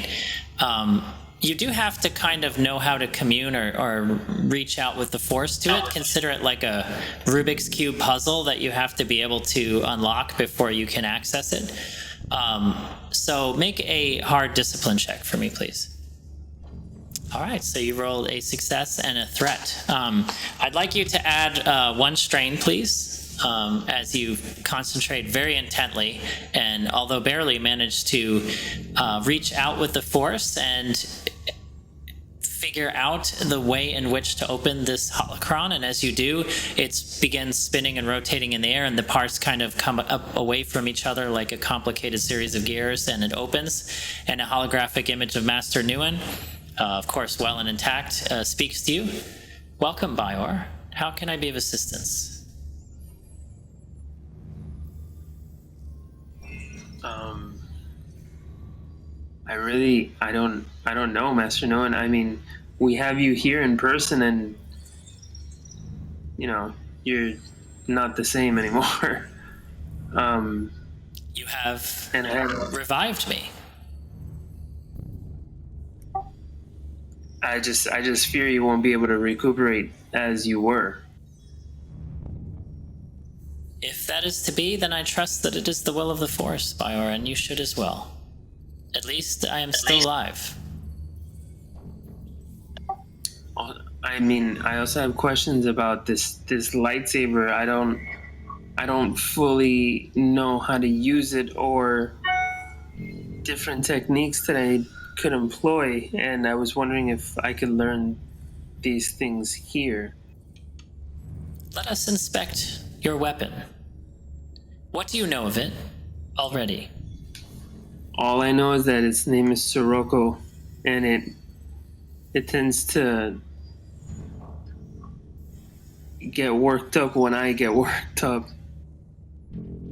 You do have to kind of know how to commune or reach out with the Force to it. Consider it like a Rubik's Cube puzzle that you have to be able to unlock before you can access it. So make a hard discipline check for me, please. All right, so you rolled a success and a threat. I'd like you to add 1 strain, please, as you concentrate very intently, and although barely manage to reach out with the Force and figure out the way in which to open this holocron. And as you do, it begins spinning and rotating in the air, and the parts kind of come up away from each other like a complicated series of gears, and it opens, and a holographic image of Master Nouen, of course, well and intact, speaks to you. Welcome, Bior. How can I be of assistance? I don't know, Master Nouen. I mean, we have you here in person, and you're not the same anymore. You have and I have revived me. I just fear you won't be able to recuperate as you were. If that is to be, then I trust that it is the will of the Force, Bior, and you should as well. At least I am still alive. I mean, I also have questions about this lightsaber. I don't fully know how to use it, or different techniques that I could employ, and I was wondering if I could learn these things here. Let us inspect your weapon. What do you know of it already? All I know is that its name is Sirocco, and it tends to get worked up when I get worked up.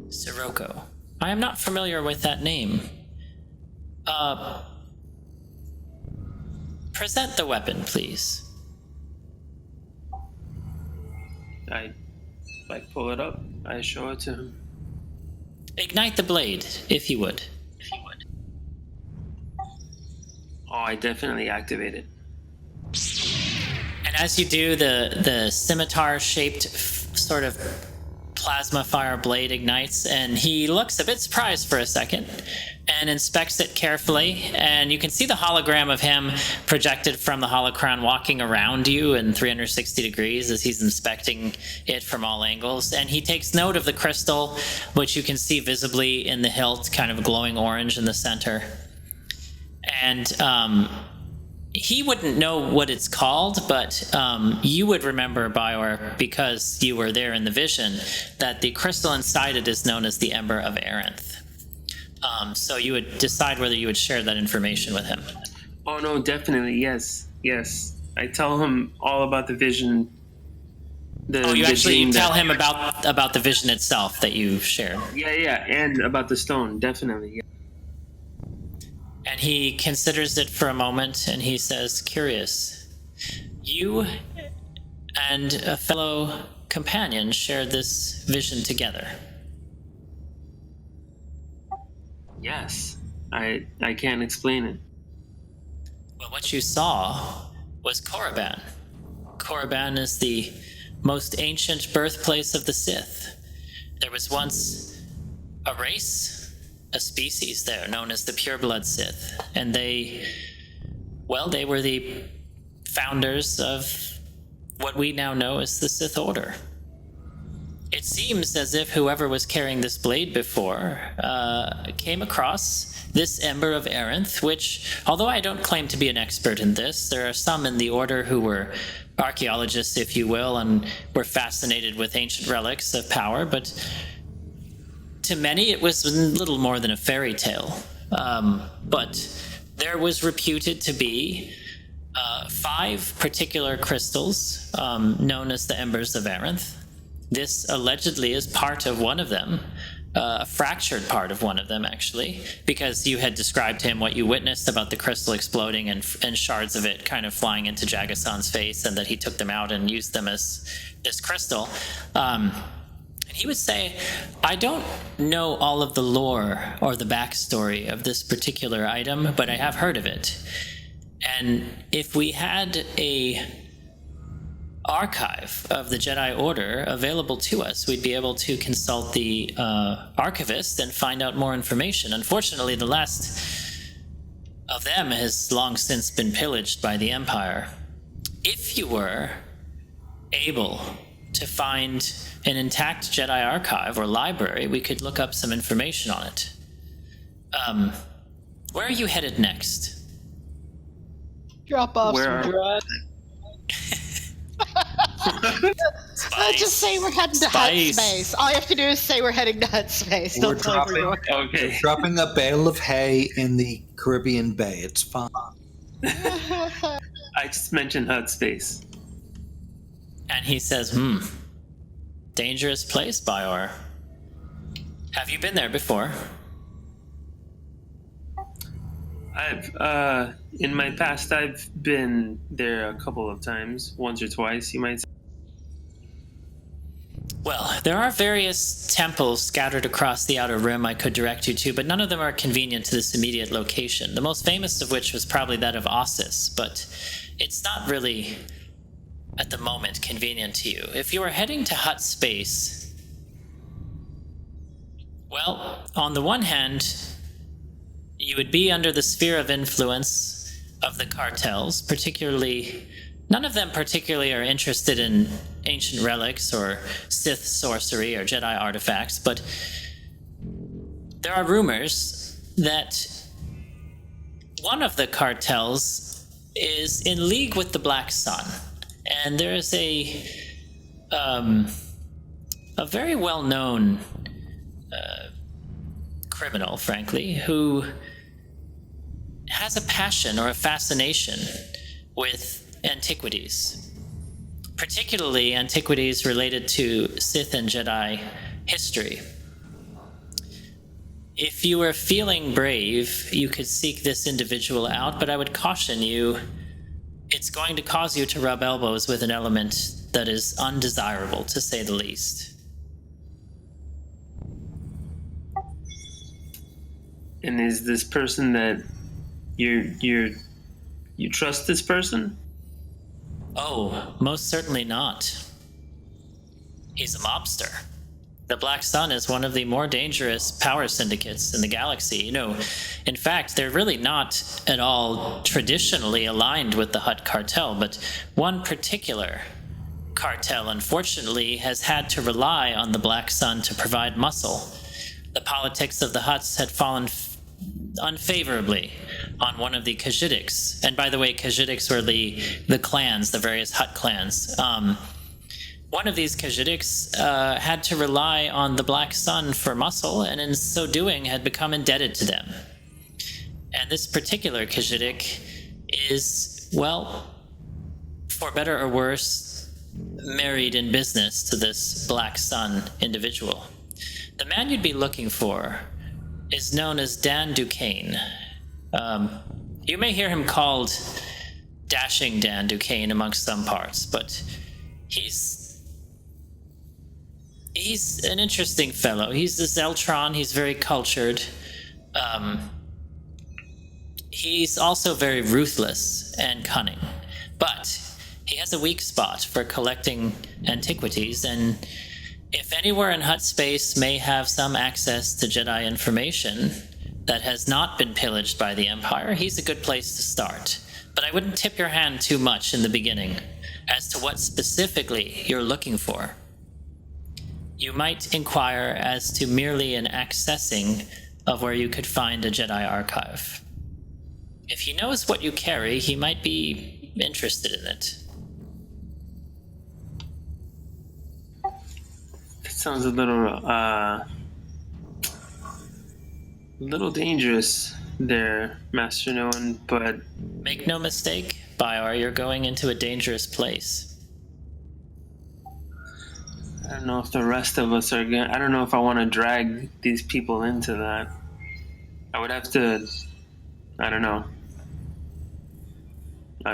Sirocco. I am not familiar with that name. Present the weapon, please. I pull it up. I show it to him. Ignite the blade, if you would. Oh, I definitely activate it. And as you do, the scimitar-shaped sort of plasma fire blade ignites, and he looks a bit surprised for a second and inspects it carefully, and you can see the hologram of him projected from the holocron walking around you in 360 degrees as he's inspecting it from all angles. And he takes note of the crystal, which you can see visibly in the hilt, kind of glowing orange in the center. And he wouldn't know what it's called, but you would remember, Bior, because you were there in the vision, that the crystal inside it is known as the Ember of Aranth. So you would decide whether you would share that information with him. Oh no, definitely, yes. I tell him all about the vision. You dream tell him about the vision itself that you shared. Yeah, and about the stone, definitely. Yeah. And he considers it for a moment, and he says, "Curious, you and a fellow companion shared this vision together." Yes, I can't explain it. Well, what you saw was Korriban. Korriban is the most ancient birthplace of the Sith. There was once a race, a species there known as the Pureblood Sith, and they were the founders of what we now know as the Sith Order. It seems as if whoever was carrying this blade before came across this Ember of Aranth, which, although I don't claim to be an expert in this, there are some in the Order who were archaeologists, if you will, and were fascinated with ancient relics of power, but to many it was little more than a fairy tale. But there was reputed to be 5 particular crystals known as the Embers of Aranth. This allegedly is part of one of them, a fractured part of one of them, actually, because you had described to him what you witnessed about the crystal exploding and shards of it kind of flying into Jagasan's face, and that he took them out and used them as this crystal. And he would say, "I don't know all of the lore or the backstory of this particular item, but I have heard of it. And if we had a archive of the Jedi Order available to us, we'd be able to consult the archivist and find out more information. Unfortunately, the last of them has long since been pillaged by the Empire. If you were able to find an intact Jedi archive or library, we could look up some information on it. Where are you headed next?" Drop off some drugs. Let's just say we're heading to Hutt Space. All you have to do is say we're heading to Hutt Space. We're dropping a bale of hay in the Caribbean Bay. It's fine. I just mentioned Hutt Space. And he says, dangerous place, Bior. Have you been there before? In my past, I've been there a couple of times, once or twice, you might say. Well, there are various temples scattered across the Outer Rim I could direct you to, but none of them are convenient to this immediate location. The most famous of which was probably that of Ossus, but it's not really, at the moment, convenient to you. If you are heading to Hutt Space, well, on the one hand, you would be under the sphere of influence of the cartels, particularly... None of them particularly are interested in ancient relics or Sith sorcery or Jedi artifacts, but there are rumors that one of the cartels is in league with the Black Sun, and there is a very well-known criminal, frankly, who has a passion or a fascination with antiquities, particularly antiquities related to Sith and Jedi history. If you are feeling brave, you could seek this individual out, but I would caution you, it's going to cause you to rub elbows with an element that is undesirable, to say the least. And is this person that you trust this person? Oh, most certainly not. He's a mobster. The Black Sun is one of the more dangerous power syndicates in the galaxy. You know, in fact, they're really not at all traditionally aligned with the Hutt Cartel, but one particular cartel, unfortunately, has had to rely on the Black Sun to provide muscle. The politics of the Hutts had fallen unfavorably on one of the Khajiitics. And by the way, Khajiitics were the clans, the various Hutt clans. One of these Khajiits had to rely on the Black Sun for muscle, and in so doing had become indebted to them. And this particular Khajiit is, well, for better or worse, married in business to this Black Sun individual. The man you'd be looking for is known as Dan Duquesne. You may hear him called Dashing Dan Duquesne amongst some parts, but he's an interesting fellow. He's a Zeltron. He's very cultured. He's also very ruthless and cunning, but he has a weak spot for collecting antiquities, and if anywhere in Hutt space may have some access to Jedi information that has not been pillaged by the Empire, he's a good place to start. But I wouldn't tip your hand too much in the beginning as to what specifically you're looking for. You might inquire as to merely an accessing of where you could find a Jedi archive. If he knows what you carry, he might be interested in it. That sounds a little dangerous there, Master Nouen, but... Make no mistake, Bior, you're going into a dangerous place. I don't know if the rest of us are I don't know if I want to drag these people into that. I would have to... I don't know.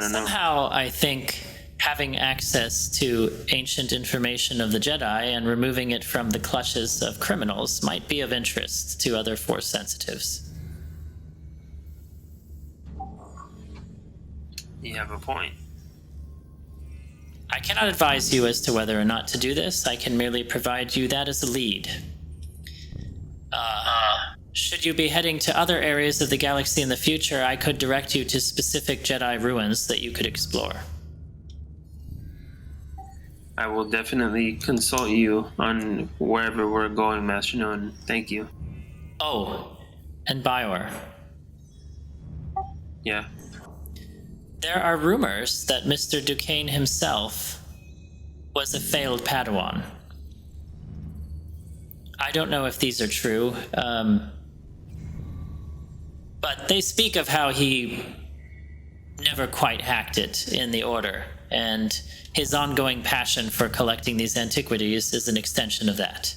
Somehow, I think having access to ancient information of the Jedi and removing it from the clutches of criminals might be of interest to other Force sensitives. You have a point. I cannot advise you as to whether or not to do this. I can merely provide you that as a lead. Should you be heading to other areas of the galaxy in the future, I could direct you to specific Jedi ruins that you could explore. I will definitely consult you on wherever we're going, Master Nouen. Thank you. Oh, and Bior. Yeah. There are rumors that Mr. Duquesne himself was a failed Padawan. I don't know if these are true, but they speak of how he never quite hacked it in the Order, and his ongoing passion for collecting these antiquities is an extension of that.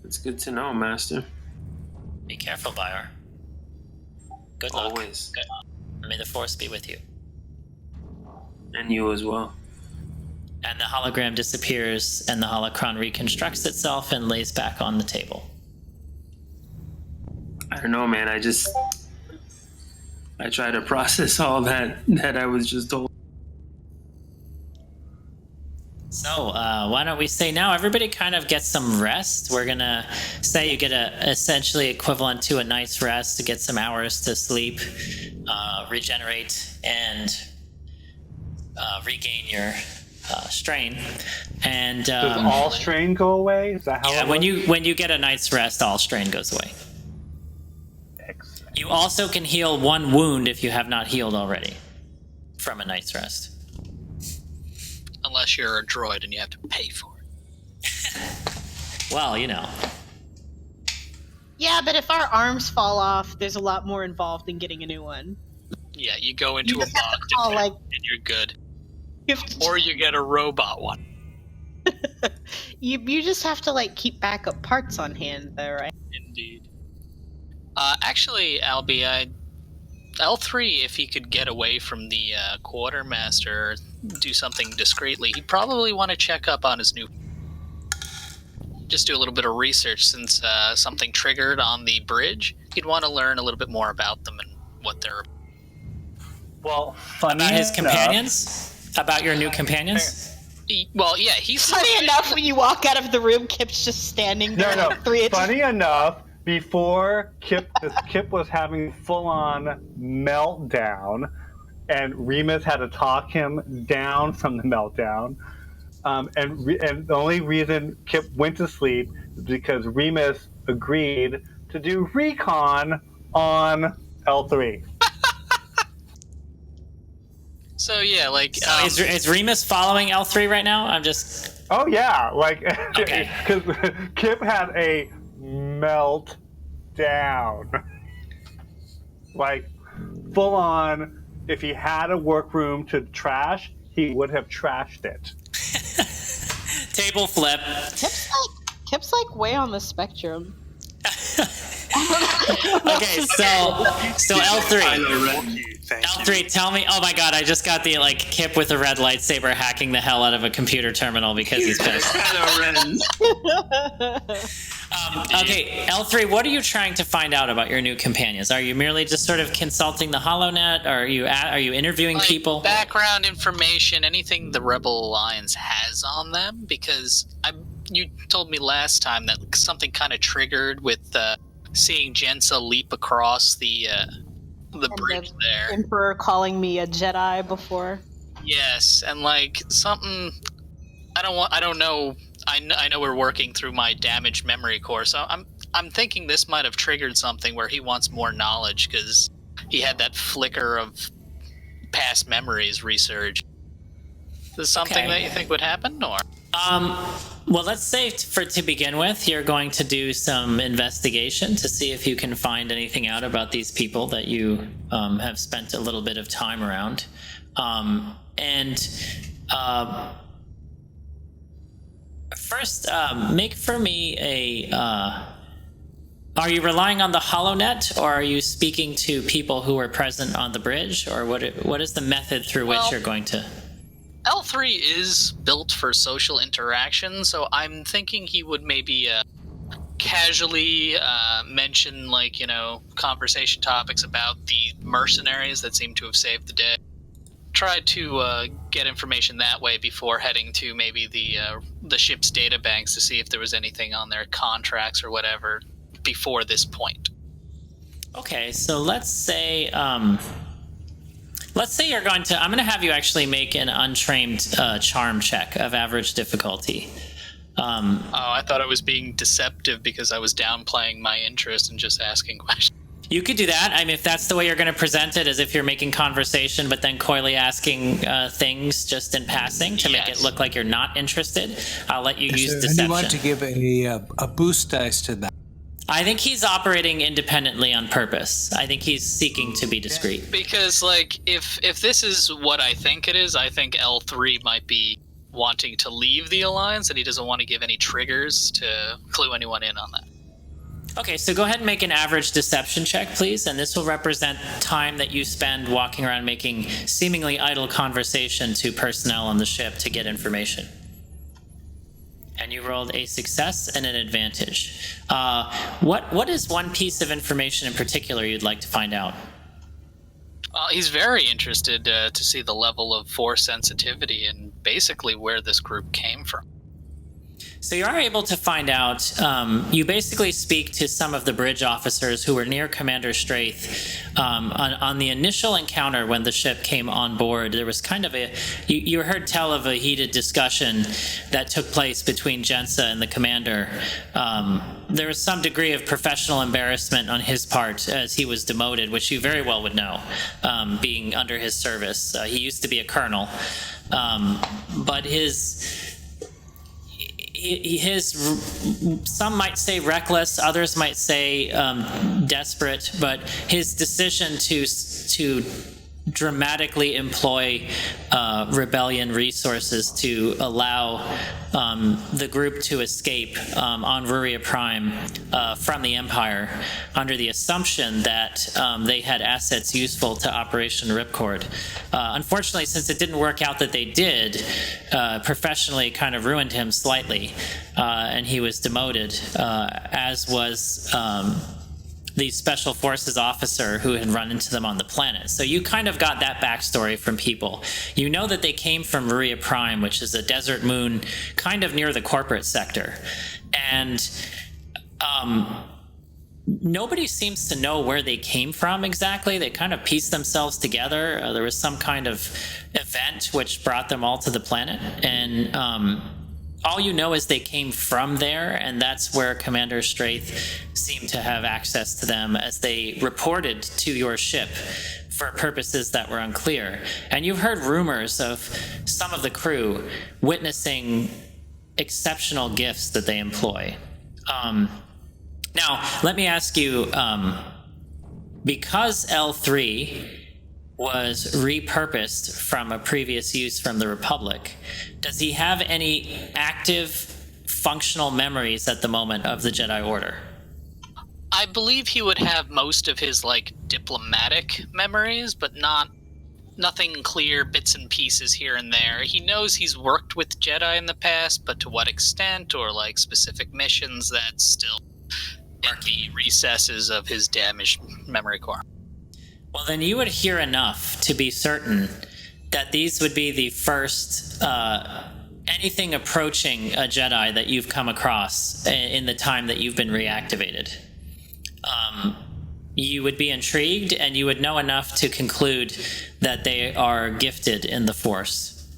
It's good to know, Master. Be careful, Bior. Good luck. Always. May the Force be with you. And you as well. And the hologram disappears, and the holocron reconstructs itself and lays back on the table. I don't know, man. I try to process all that I was just told. So, why don't we say now everybody kind of gets some rest. We're gonna say you get a essentially equivalent to a night's rest to get some hours to sleep, regenerate, and regain your strain. And does all strain go away? Is that how? Yeah, it works? when you get a night's rest, all strain goes away. Excellent. You also can heal one wound if you have not healed already from a night's rest. Unless you're a droid and you have to pay for it. Well, you know. Yeah, but if our arms fall off, there's a lot more involved in getting a new one. Yeah, you go into You a just have to mod call, like- and you're good. You, have to- Or you get a robot one. you just have to like keep backup parts on hand, though, right? Indeed. Actually, Albie, L3, if he could get away from the quartermaster, do something discreetly, he'd probably want to check up on his new... Just do a little bit of research, since something triggered on the bridge. He'd want to learn a little bit more about them and what they're... Well, funny About his enough- companions? About your new companions? Well, yeah, he's... Funny enough, when you walk out of the room, Kip's just standing there. No. like 3 inches. Funny enough, before Kip was having full-on meltdown, and Remus had to talk him down from the meltdown. And the only reason Kip went to sleep is because Remus agreed to do recon on L3. So yeah, like is Remus following L3 right now? I'm just. Oh yeah, like Okay. because Kip had a meltdown, like full on. If he had a workroom to trash, he would have trashed it. Table flip. Kip's like way on the spectrum. Okay, so L3. L3, tell me. Oh my God, I just got the like Kip with a red lightsaber hacking the hell out of a computer terminal because he's pissed. Okay, L3, what are you trying to find out about your new companions? Are you merely just sort of consulting the HoloNet? Or are you interviewing like people? background information, anything the Rebel Alliance has on them? Because you told me last time that something kind of triggered with seeing Jensa leap across the bridge there. Emperor calling me a Jedi before. Yes, and like something. I don't know. I know we're working through my damaged memory core, so I'm thinking this might have triggered something where he wants more knowledge because he had that flicker of past memories resurge. Is this something that you think would happen, or? Well, let's say to begin with, you're going to do some investigation to see if you can find anything out about these people that you have spent a little bit of time around. First, make for me a... are you relying on the HoloNet, or are you speaking to people who were present on the bridge, or what is the method through which you're going to... L3 is built for social interaction, so I'm thinking he would maybe casually mention, like, conversation topics about the mercenaries that seem to have saved the day. Try to get information that way before heading to maybe the ship's data banks to see if there was anything on their contracts or whatever before this point. Okay, so let's say you're going to... I'm going to have you actually make an untrained charm check of average difficulty. I thought I was being deceptive because I was downplaying my interest and just asking questions. You could do that. I mean, if that's the way you're going to present it, as if you're making conversation, but then coyly asking things just in passing to make it look like you're not interested, I'll let you use deception. And you want to give a boost dice to that. I think he's operating independently on purpose. I think he's seeking to be discreet. Because, like, if this is what I think it is, I think L3 might be wanting to leave the Alliance, and he doesn't want to give any triggers to clue anyone in on that. Okay, so go ahead and make an average deception check, please, and this will represent time that you spend walking around making seemingly idle conversation to personnel on the ship to get information. And you rolled a success and an advantage. What is one piece of information in particular you'd like to find out? He's very interested to see the level of force sensitivity and basically where this group came from. So you are able to find out, you basically speak to some of the bridge officers who were near Commander Straith. On the initial encounter when the ship came on board, there was kind of you heard tell of a heated discussion that took place between Jensa and the commander. There was some degree of professional embarrassment on his part as he was demoted, which you very well would know, being under his service. He used to be a colonel, but his some might say reckless, others might say desperate, but his decision to dramatically employ rebellion resources to allow the group to escape on Ruria Prime from the Empire under the assumption that they had assets useful to Operation Ripcord. Unfortunately, since it didn't work out that they did, professionally kind of ruined him slightly, and he was demoted, as was the Special Forces officer who had run into them on the planet. So you kind of got that backstory from people. You know that they came from Ruria Prime, which is a desert moon kind of near the corporate sector. And nobody seems to know where they came from exactly. They kind of pieced themselves together. There was some kind of event which brought them all to the planet. And all you know is they came from there, and that's where Commander Straith seemed to have access to them, as they reported to your ship for purposes that were unclear. And you've heard rumors of some of the crew witnessing exceptional gifts that they employ. Now, let me ask you, because L3 was repurposed from a previous use from the Republic, does he have any active functional memories at the moment of the Jedi Order? I believe he would have most of his like diplomatic memories, but nothing clear, bits and pieces here and there. He knows he's worked with Jedi in the past, but to what extent, or like specific missions, that's still in the recesses of his damaged memory core. Well, then you would hear enough to be certain that these would be the first anything approaching a Jedi that you've come across in the time that you've been reactivated. You would be intrigued, and you would know enough to conclude that they are gifted in the Force.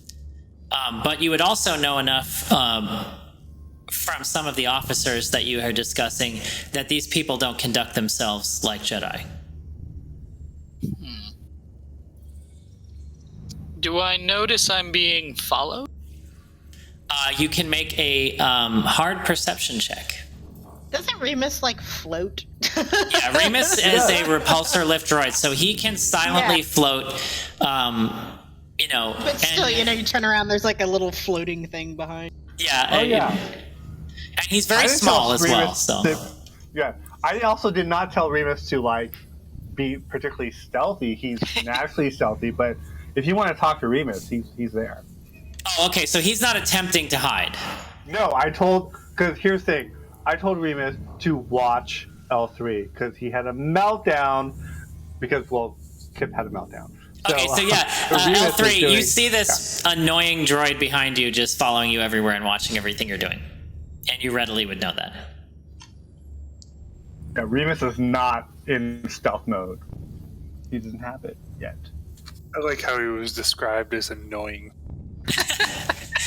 But you would also know enough from some of the officers that you are discussing that these people don't conduct themselves like Jedi. Do I notice I'm being followed? You can make a hard perception check. Doesn't Remus like float? Yeah, Remus is a repulsor lift droid, so he can silently float. But still, you turn around, there's like a little floating thing behind. Yeah. Oh, yeah. And he's very small as well. So. Yeah, I also did not tell Remus to like be particularly stealthy. He's naturally stealthy, but if you want to talk to Remus, he's there. Oh, okay. So he's not attempting to hide. No, because here's the thing. I told Remus to watch L3 because he had a meltdown because, Kip had a meltdown. Okay, so L3, you see this annoying droid behind you just following you everywhere and watching everything you're doing. And you readily would know that. Yeah, Remus is not in stealth mode. He doesn't have it yet. I like how he was described as annoying.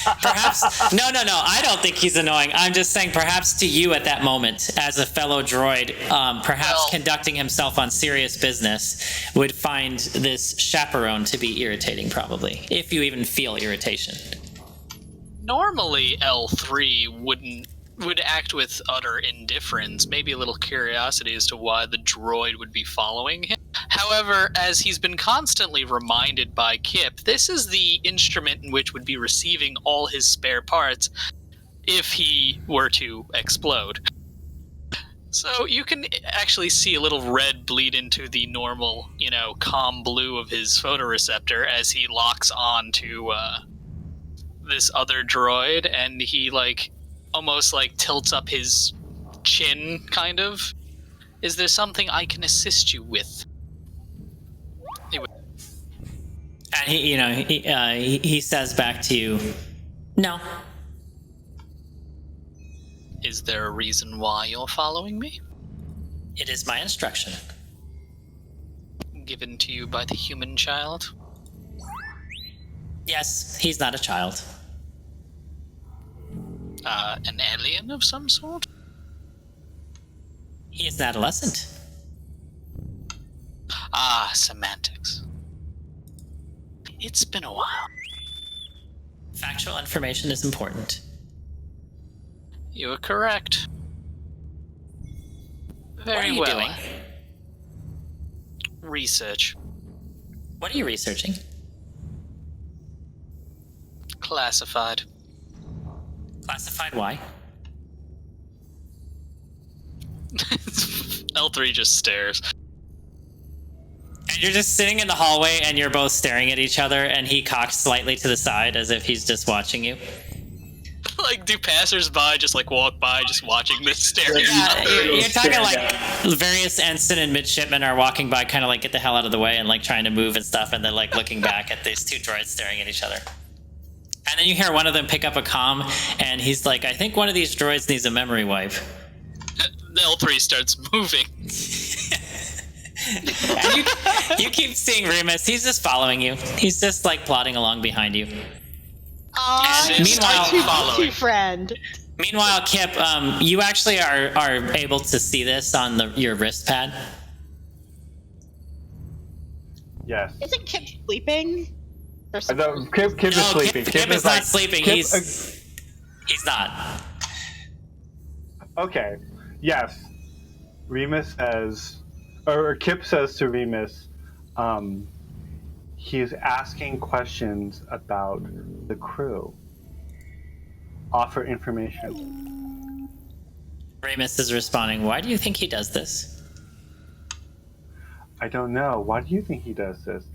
Perhaps no, I don't think he's annoying. I'm just saying perhaps to you at that moment as a fellow droid, conducting himself on serious business would find this chaperone to be irritating, probably, if you even feel irritation. Normally L3 would act with utter indifference, maybe a little curiosity as to why the droid would be following him. However, as he's been constantly reminded by Kip, this is the instrument in which would be receiving all his spare parts if he were to explode. So you can actually see a little red bleed into the normal, calm blue of his photoreceptor as he locks on to this other droid, and he almost tilts up his chin, kind of. Is there something I can assist you with? And he says back to you, no. Is there a reason why you're following me? It is my instruction. Given to you by the human child? Yes, he's not a child. An alien of some sort? He is an adolescent. Ah, semantics. It's been a while. Factual information is important. You are correct. Very what are you well. doing? Research. What are you researching? Classified. Classified why? L3 just stares. And you're just sitting in the hallway and you're both staring at each other, and he cocks slightly to the side as if he's just watching you. Do passersby just walk by just watching this staring? Yeah, you're talking various ensign and midshipmen are walking by, kind of get the hell out of the way and trying to move and stuff, and then looking back at these two droids staring at each other. And then you hear one of them pick up a comm, and he's like, I think one of these droids needs a memory wipe. L3 starts moving. And you keep seeing Remus. He's just following you. He's just plodding along behind you. Meanwhile, friend. Meanwhile, Kip, you actually are able to see this on your wrist pad. Yes. Isn't Kip sleeping? Or No, Kip is No, sleeping. Kip is not like- sleeping. Kip- He's not. Okay. Yes. Remus says, or Kip says to Remus, he's asking questions about the crew. Offer information. Remus is responding, why do you think he does this? I don't know. Why do you think he does this?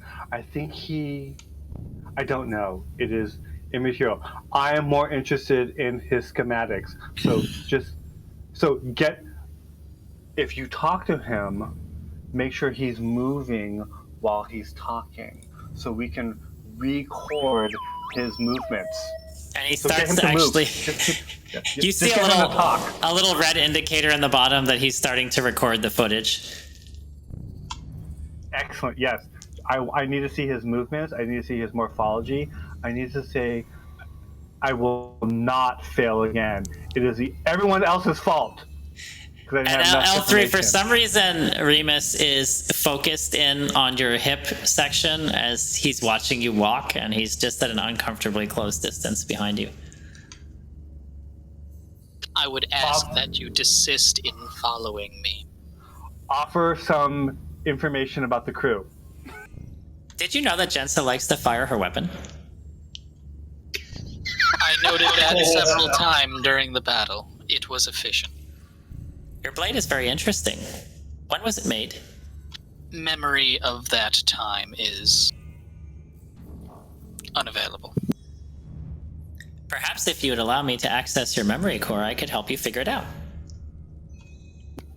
I don't know. It is immaterial. I am more interested in his schematics. If you talk to him, make sure he's moving while he's talking so we can record his movements. And he So get starts him to to move. actually... You see get him to talk. a little red indicator in the bottom that he's starting to record the footage. Excellent. Yes. I need to see his movements. I need to see his morphology. I need to say, I will not fail again. It is everyone else's fault. And L3, for some reason, Remus is focused in on your hip section as he's watching you walk, and he's just at an uncomfortably close distance behind you. I would ask that you desist in following me. Offer some information about the crew. Did you know that Jensa likes to fire her weapon? I noted that several times during the battle. It was efficient. Your blade is very interesting. When was it made? Memory of that time is unavailable. Perhaps if you would allow me to access your memory core, I could help you figure it out.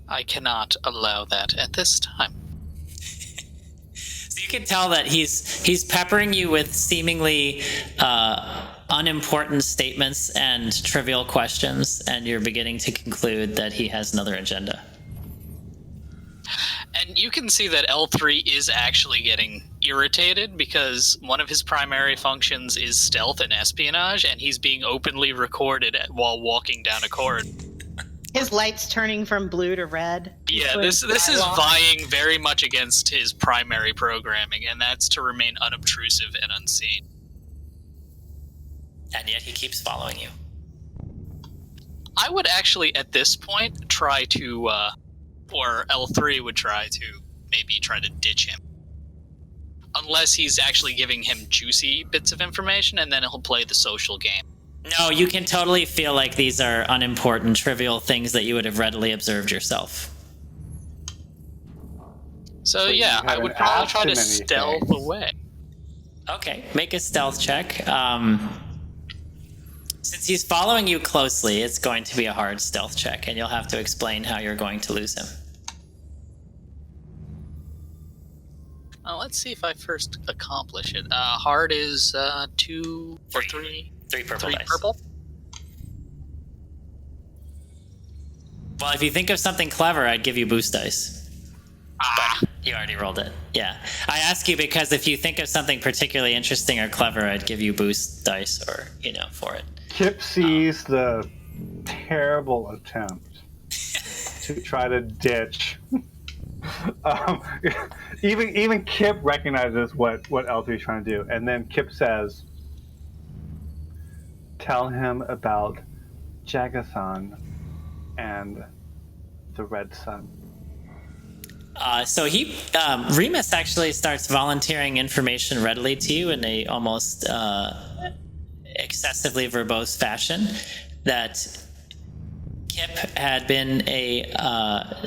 I cannot allow that at this time. So you can tell that he's peppering you with seemingly unimportant statements and trivial questions, and you're beginning to conclude that he has another agenda. And you can see that L3 is actually getting irritated because one of his primary functions is stealth and espionage, and he's being openly recorded while walking down a corridor. His light's turning from blue to red. Yeah, this is vying very much against his primary programming, and that's to remain unobtrusive and unseen. And yet he keeps following you. I would actually, at this point, try to, or L3 would try to ditch him. Unless he's actually giving him juicy bits of information, and then he'll play the social game. No, you can totally feel like these are unimportant, trivial things that you would have readily observed yourself. So But yeah, you I haven't would probably asked try to him stealth anything. away. Okay, make a stealth check. Since he's following you closely, it's going to be a hard stealth check, and you'll have to explain how you're going to lose him. Let's see if I first accomplish it. Hard is 2 or 3. 3 purple 3 dice. purple. Well, if you think of something clever, I'd give you boost dice. But you already rolled it. Yeah. I ask you because if you think of something particularly interesting or clever, I'd give you boost dice or, for it. Kip sees the terrible attempt to try to ditch. Even Kip recognizes what L3 is trying to do, and then Kip says, "Tell him about Jagathon and the Red Sun." So Remus actually starts volunteering information readily to you in a almost excessively verbose fashion that Kip had been a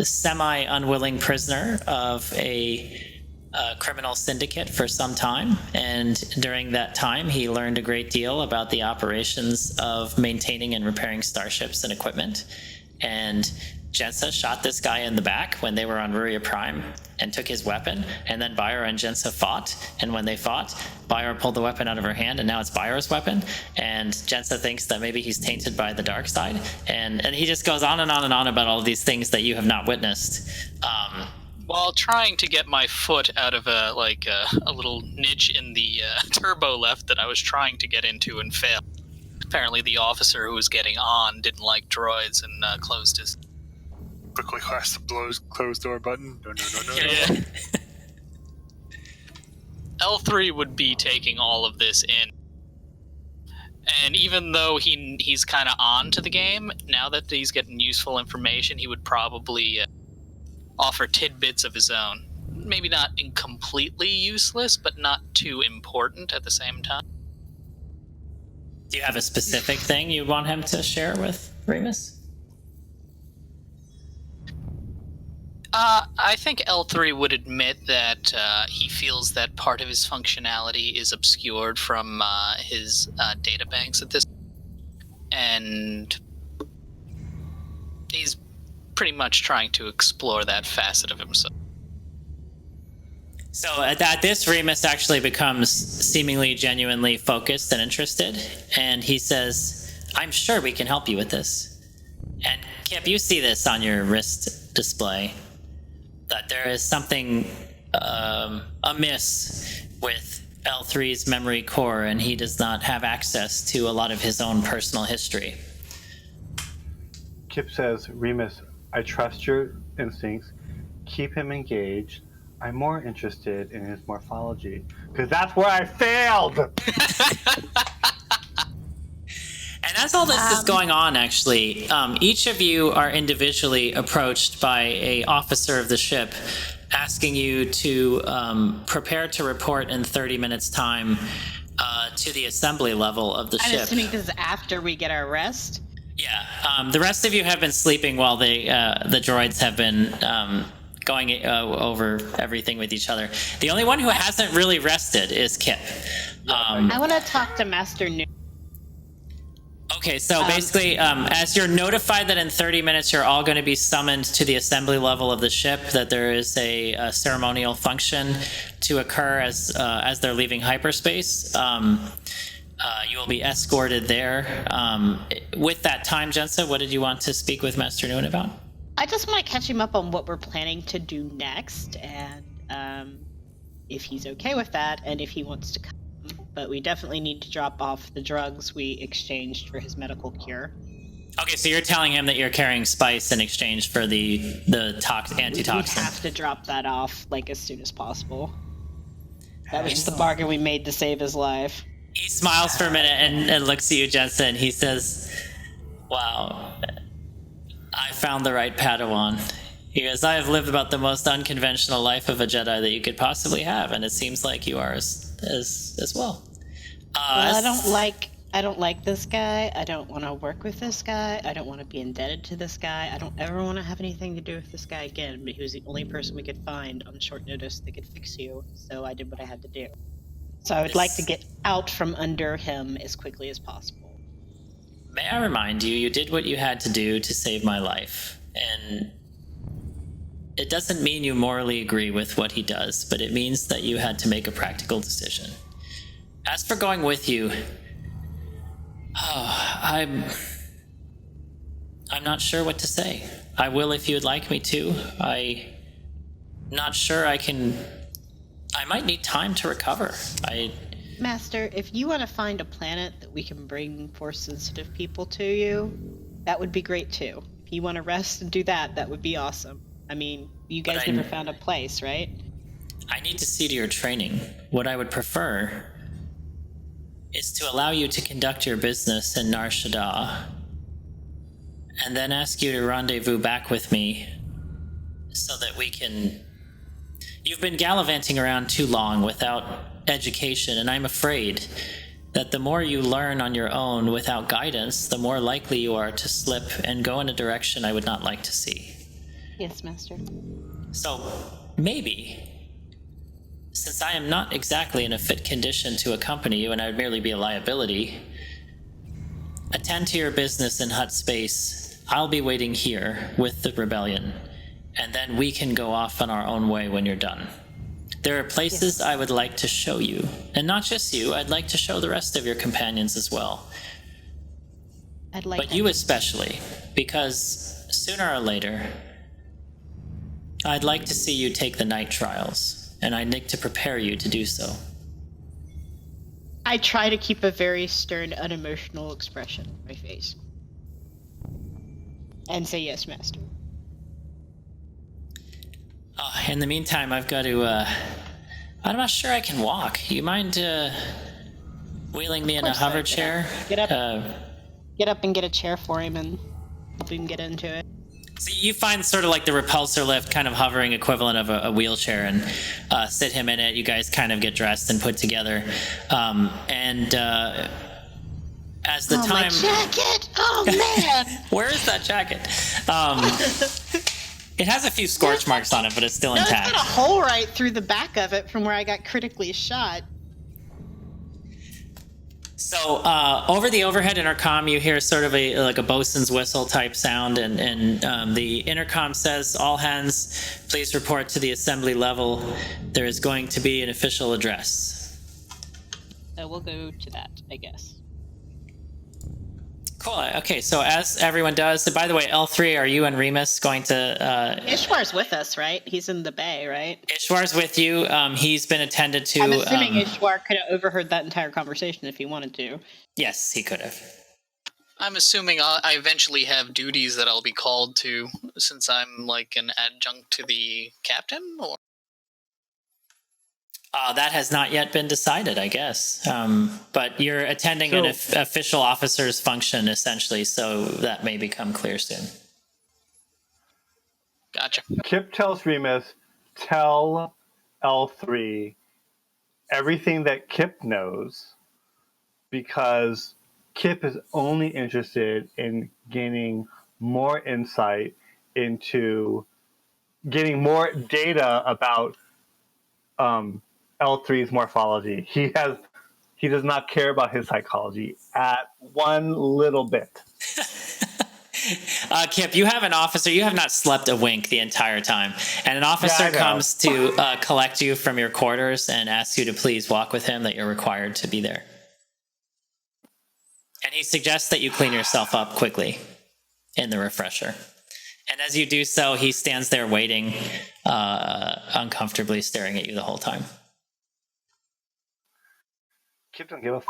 semi-unwilling prisoner of a criminal syndicate for some time, and during that time he learned a great deal about the operations of maintaining and repairing starships and equipment. And Jensa shot this guy in the back when they were on Ruria Prime and took his weapon, and then Bior and Jensa fought, and when they fought, Bior pulled the weapon out of her hand, and now it's Bior's weapon, and Jensa thinks that maybe he's tainted by the dark side, and he just goes on and on and on about all of these things that you have not witnessed. While trying to get my foot out of a little niche in the turbo lift that I was trying to get into and failed. Apparently the officer who was getting on didn't like droids and closed his... Quickly press the close door button. No. Yeah. L3 would be taking all of this in. And even though he's kind of on to the game, now that he's getting useful information, he would probably offer tidbits of his own. Maybe not completely useless, but not too important at the same time. Do you have a specific thing you want him to share with Remus? I think L3 would admit that he feels that part of his functionality is obscured from his data banks at this, and he's pretty much trying to explore that facet of himself. So at this, Remus actually becomes seemingly genuinely focused and interested, and he says, "I'm sure we can help you with this." And Kip, you see this on your wrist display, that there is something amiss with L3's memory core, and he does not have access to a lot of his own personal history. Kip says, Remus, I trust your instincts. Keep him engaged. I'm more interested in his morphology, because that's where I failed! And as all this is going on, actually, each of you are individually approached by an officer of the ship asking you to prepare to report in 30 minutes' time to the assembly level of the ship. I'm assuming this is after we get our rest? Yeah. The rest of you have been sleeping while the droids have been going over everything with each other. The only one who hasn't really rested is Kip. I want to talk to Master Nouen. Okay, so basically, as you're notified that in 30 minutes you're all going to be summoned to the assembly level of the ship, that there is a ceremonial function to occur as they're leaving hyperspace, you will be escorted there. With that time, Jensa, what did you want to speak with Master Nouen about? I just want to catch him up on what we're planning to do next, and if he's okay with that, and if he wants to come. But we definitely need to drop off the drugs we exchanged for his medical cure. Okay, so you're telling him that you're carrying spice in exchange for the antitoxin. We have to drop that off as soon as possible. That was just the bargain we made to save his life. He smiles for a minute and looks at you, Jensen, and he says, "Wow, I found the right Padawan." He goes, "I have lived about the most unconventional life of a Jedi that you could possibly have, and it seems like you are as well." I don't like this guy. I don't want to work with this guy. I don't want to be indebted to this guy. I don't ever want to have anything to do with this guy again. But he was the only person we could find on short notice that could fix you. So I did what I had to do. So I would like to get out from under him as quickly as possible. May I remind you, you did what you had to do to save my life, and it doesn't mean you morally agree with what he does, but it means that you had to make a practical decision. As for going with you, I'm not sure what to say. I will if you would like me to. I'm not sure I might need time to recover. Master, if you want to find a planet that we can bring Force-sensitive people to you, that would be great too. If you want to rest and do that, that would be awesome. I mean, you guys never found a place, right? I need to see to your training. What I would prefer is to allow you to conduct your business in Nar Shadaa, and then ask you to rendezvous back with me so that we can... You've been gallivanting around too long without education, and I'm afraid that the more you learn on your own without guidance, the more likely you are to slip and go in a direction I would not like to see. Yes, Master. So, maybe, since I am not exactly in a fit condition to accompany you and I would merely be a liability, attend to your business in Hutt space. I'll be waiting here with the rebellion, and then we can go off on our own way when you're done. There are places I would like to show you, and not just you, I'd like to show the rest of your companions as well. But you especially, because sooner or later, I'd like to see you take the night trials, and I'd like to prepare you to do so. I try to keep a very stern, unemotional expression on my face. And say yes, Master. In the meantime, I've got to I'm not sure I can walk. You mind wheeling me in a course hover I can. chair? Get up. Get up and get a chair for him and help him get into it. So you find sort of like the repulsor lift kind of hovering equivalent of a wheelchair and sit him in it. You guys kind of get dressed and put together. As the time... my jacket! Oh, man! Where is that jacket? It has a few scorch marks on it, but it's still intact. It's got a hole right through the back of it from where I got critically shot. So over the overhead intercom, you hear sort of like a bosun's whistle type sound, and the intercom says, "All hands, please report to the assembly level. There is going to be an official address." So we'll go to that, I guess. Cool. Okay, so as everyone does, by the way, L3, are you and Remus going to... Ishwar's with us, right? He's in the bay, right? Ishwar's with you. He's been attended to... I'm assuming Ishwar could have overheard that entire conversation if he wanted to. Yes, he could have. I'm assuming I eventually have duties that I'll be called to, since I'm like an adjunct to the captain, or? That has not yet been decided, I guess. But you're attending an official officer's function, essentially, so that may become clear soon. Gotcha. Kip tells Remus, tell L3 everything that Kip knows, because Kip is only interested in gaining more insight into getting more data about L3's morphology. He does not care about his psychology at one little bit. Kip, you have an officer. You have not slept a wink the entire time. And an officer comes to collect you from your quarters and asks you to please walk with him, that you're required to be there. And he suggests that you clean yourself up quickly in the refresher. And as you do so, he stands there waiting, uncomfortably staring at you the whole time. Kip don't give a f***.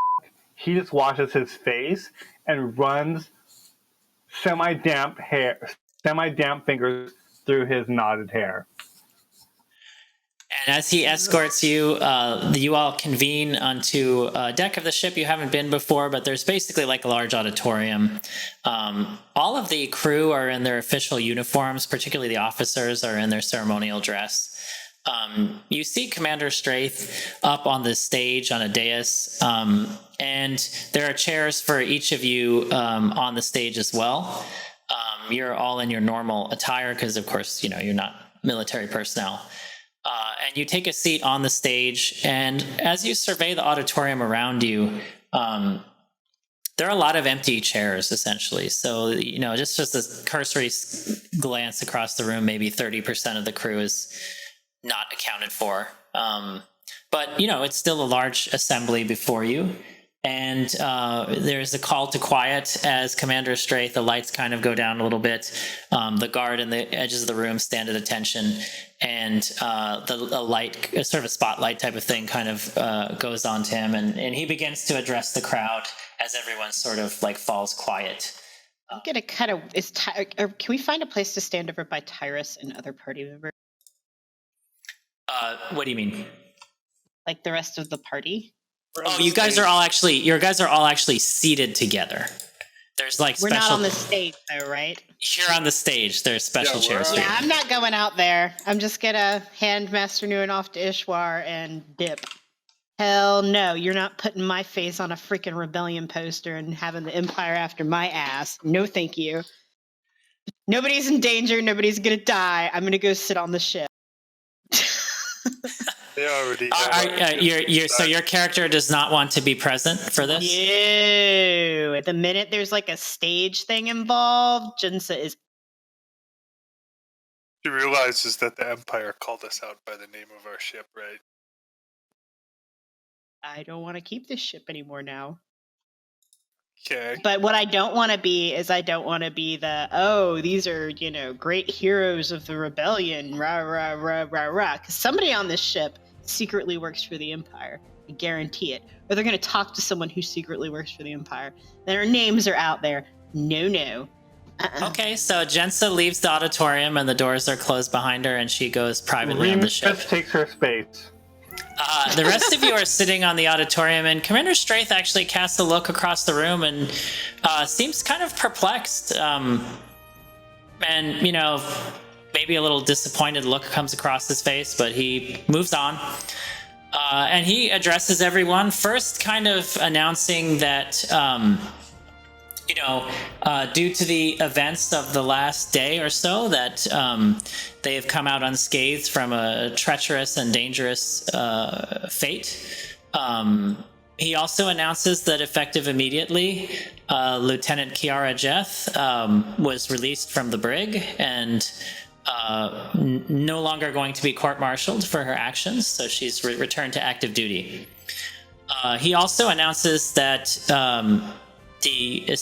He just washes his face and runs semi-damp fingers through his knotted hair. And as he escorts you, you all convene onto a deck of the ship you haven't been before, but there's basically like a large auditorium. All of the crew are in their official uniforms, particularly the officers are in their ceremonial dress. You see Commander Straith up on the stage on a dais, and there are chairs for each of you on the stage as well. You're all in your normal attire because, of course, you're not military personnel. And you take a seat on the stage, and as you survey the auditorium around you, there are a lot of empty chairs, essentially. So, just a cursory glance across the room, maybe 30% of the crew is not accounted for. But, it's still a large assembly before you. And there's a call to quiet as Commander Straith, the lights kind of go down a little bit. The guard in the edges of the room stand at attention. And the light, sort of a spotlight type of thing, kind of goes on to him. And he begins to address the crowd as everyone sort of like falls quiet. I'm going to kind of... can we find a place to stand over by Tyrus and other party members? What do you mean? Like the rest of the party? Oh, you guys are all actually seated together. There's like we're special... not on the stage though, right? You're on the stage. There's special chairs. Yeah, I'm not going out there. I'm just gonna hand Master Nouen off to Ishwar and dip. Hell no, you're not putting my face on a freaking rebellion poster and having the Empire after my ass. No, thank you. Nobody's in danger. Nobody's gonna die. I'm gonna go sit on the ship. They already. So your character does not want to be present for this? No. At the minute there's like a stage thing involved, Jinsa is... She realizes that the Empire called us out by the name of our ship, right? I don't want to keep this ship anymore now. Okay. But what I don't want to be is these are, great heroes of the rebellion, rah, rah, rah, rah, rah. Because somebody on this ship secretly works for the Empire. I guarantee it. Or they're going to talk to someone who secretly works for the Empire. Their names are out there. No. Okay, so Jensa leaves the auditorium and the doors are closed behind her and she goes privately on the ship. Remus takes her space. The rest of you are sitting on the auditorium, and Commander Straith actually casts a look across the room and seems kind of perplexed. And, maybe a little disappointed look comes across his face, but he moves on. And he addresses everyone, first kind of announcing that, due to the events of the last day or so, that they have come out unscathed from a treacherous and dangerous fate. He also announces that effective immediately, Lieutenant Kiara Jeth was released from the brig and no longer going to be court-martialed for her actions, so she's returned to active duty. He also announces that the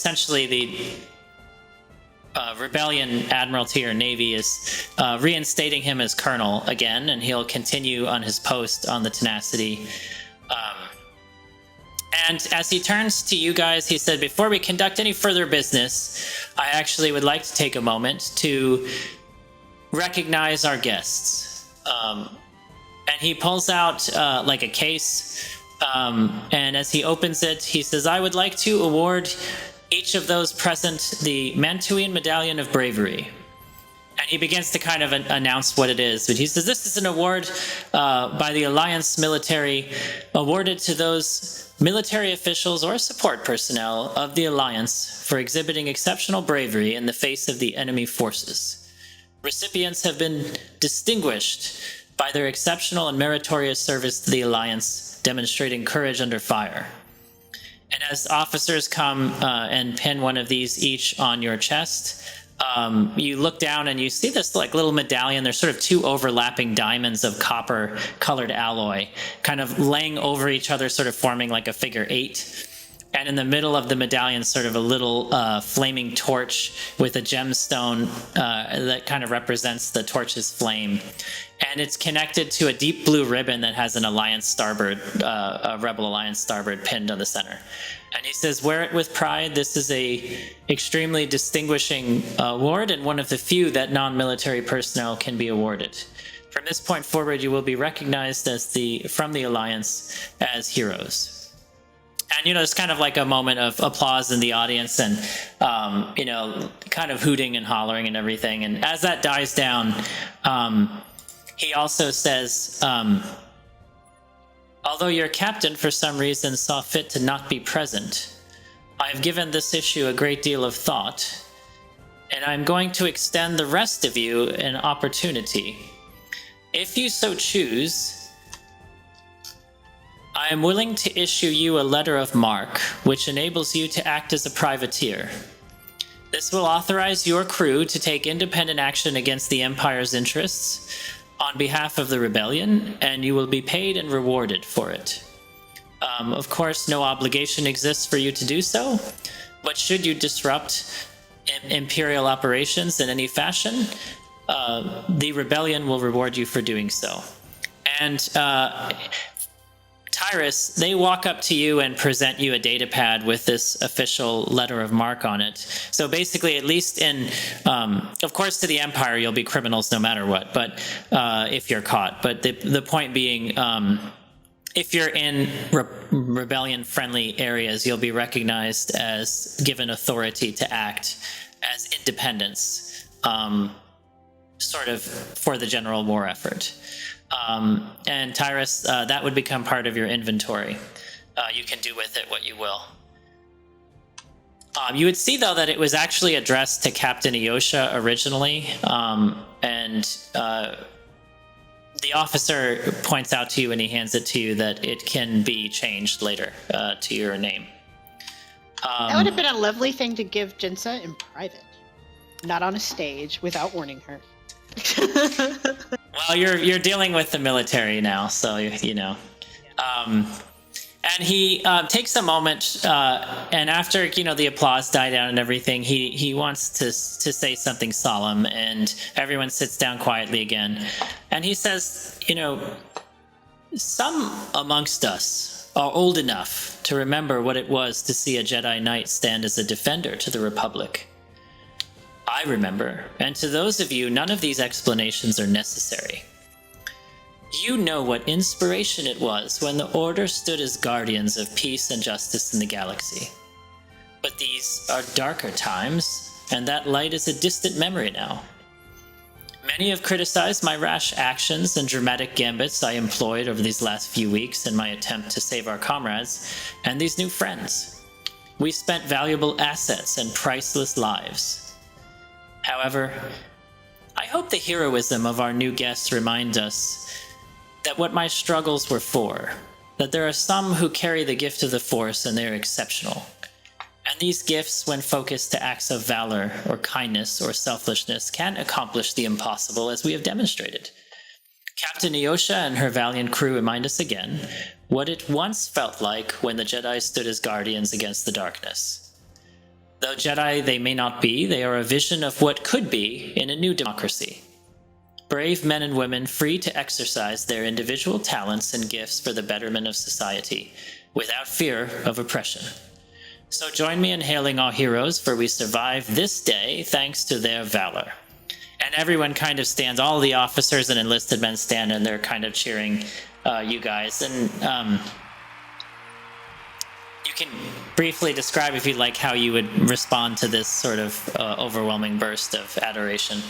Rebellion Admiralty or Navy is reinstating him as colonel again, and he'll continue on his post on the Tenacity. And as he turns to you guys, he said, before we conduct any further business, I actually would like to take a moment to recognize our guests. And he pulls out like a case, and as he opens it, he says, I would like to award each of those present the Mantuian Medallion of Bravery. And he begins to kind of announce what it is. But he says, this is an award by the Alliance military, awarded to those military officials or support personnel of the Alliance for exhibiting exceptional bravery in the face of the enemy forces. Recipients have been distinguished by their exceptional and meritorious service to the Alliance, demonstrating courage under fire. And as officers come and pin one of these each on your chest, you look down and you see this like little medallion. There's sort of two overlapping diamonds of copper colored alloy kind of laying over each other, sort of forming like a figure 8. And in the middle of the medallion, sort of a little flaming torch with a gemstone that kind of represents the torch's flame. And it's connected to a deep blue ribbon that has an Alliance Starboard, a Rebel Alliance Starboard pinned on the center. And he says, wear it with pride. This is a extremely distinguishing award and one of the few that non-military personnel can be awarded. From this point forward, you will be recognized as from the Alliance as heroes. And, it's kind of like a moment of applause in the audience and, kind of hooting and hollering and everything. And as that dies down, he also says, although your captain for some reason saw fit to not be present, I have given this issue a great deal of thought, and I'm going to extend the rest of you an opportunity. If you so choose, I am willing to issue you a letter of marque, which enables you to act as a privateer. This will authorize your crew to take independent action against the Empire's interests on behalf of the Rebellion, and you will be paid and rewarded for it. Of course, no obligation exists for you to do so, but should you disrupt Imperial operations in any fashion, the Rebellion will reward you for doing so. And Tyrus, they walk up to you and present you a data pad with this official letter of marque on it. So basically, at least in, of course, to the Empire, you'll be criminals no matter what, but if you're caught. But the point being, if you're in rebellion-friendly areas, you'll be recognized as given authority to act as independents, sort of for the general war effort. And Tyrus, that would become part of your inventory. You can do with it what you will. You would see, though, that it was actually addressed to Captain Iosha originally, and the officer points out to you when he hands it to you that it can be changed later to your name. That would have been a lovely thing to give Jinsa in private, not on a stage without warning her. Well, you're dealing with the military now, so you know. And he takes a moment, and after the applause died down and everything, he wants to say something solemn, and everyone sits down quietly again. And he says, some amongst us are old enough to remember what it was to see a Jedi Knight stand as a defender to the Republic. I remember, and to those of you, none of these explanations are necessary. You know what inspiration it was when the Order stood as guardians of peace and justice in the galaxy. But these are darker times, and that light is a distant memory now. Many have criticized my rash actions and dramatic gambits I employed over these last few weeks in my attempt to save our comrades and these new friends. We spent valuable assets and priceless lives. However, I hope the heroism of our new guests reminds us that what my struggles were for, that there are some who carry the gift of the Force and they're exceptional. And these gifts, when focused to acts of valor or kindness or selflessness, can accomplish the impossible, as we have demonstrated. Captain Eosha and her valiant crew remind us again what it once felt like when the Jedi stood as guardians against the darkness. Though Jedi they may not be, they are a vision of what could be in a new democracy. Brave men and women free to exercise their individual talents and gifts for the betterment of society, without fear of oppression. So join me in hailing our heroes, for we survived this day thanks to their valor. And everyone kind of stands, all the officers and enlisted men stand, and they're kind of cheering you guys. And you can briefly describe, if you'd like, how you would respond to this sort of overwhelming burst of adoration.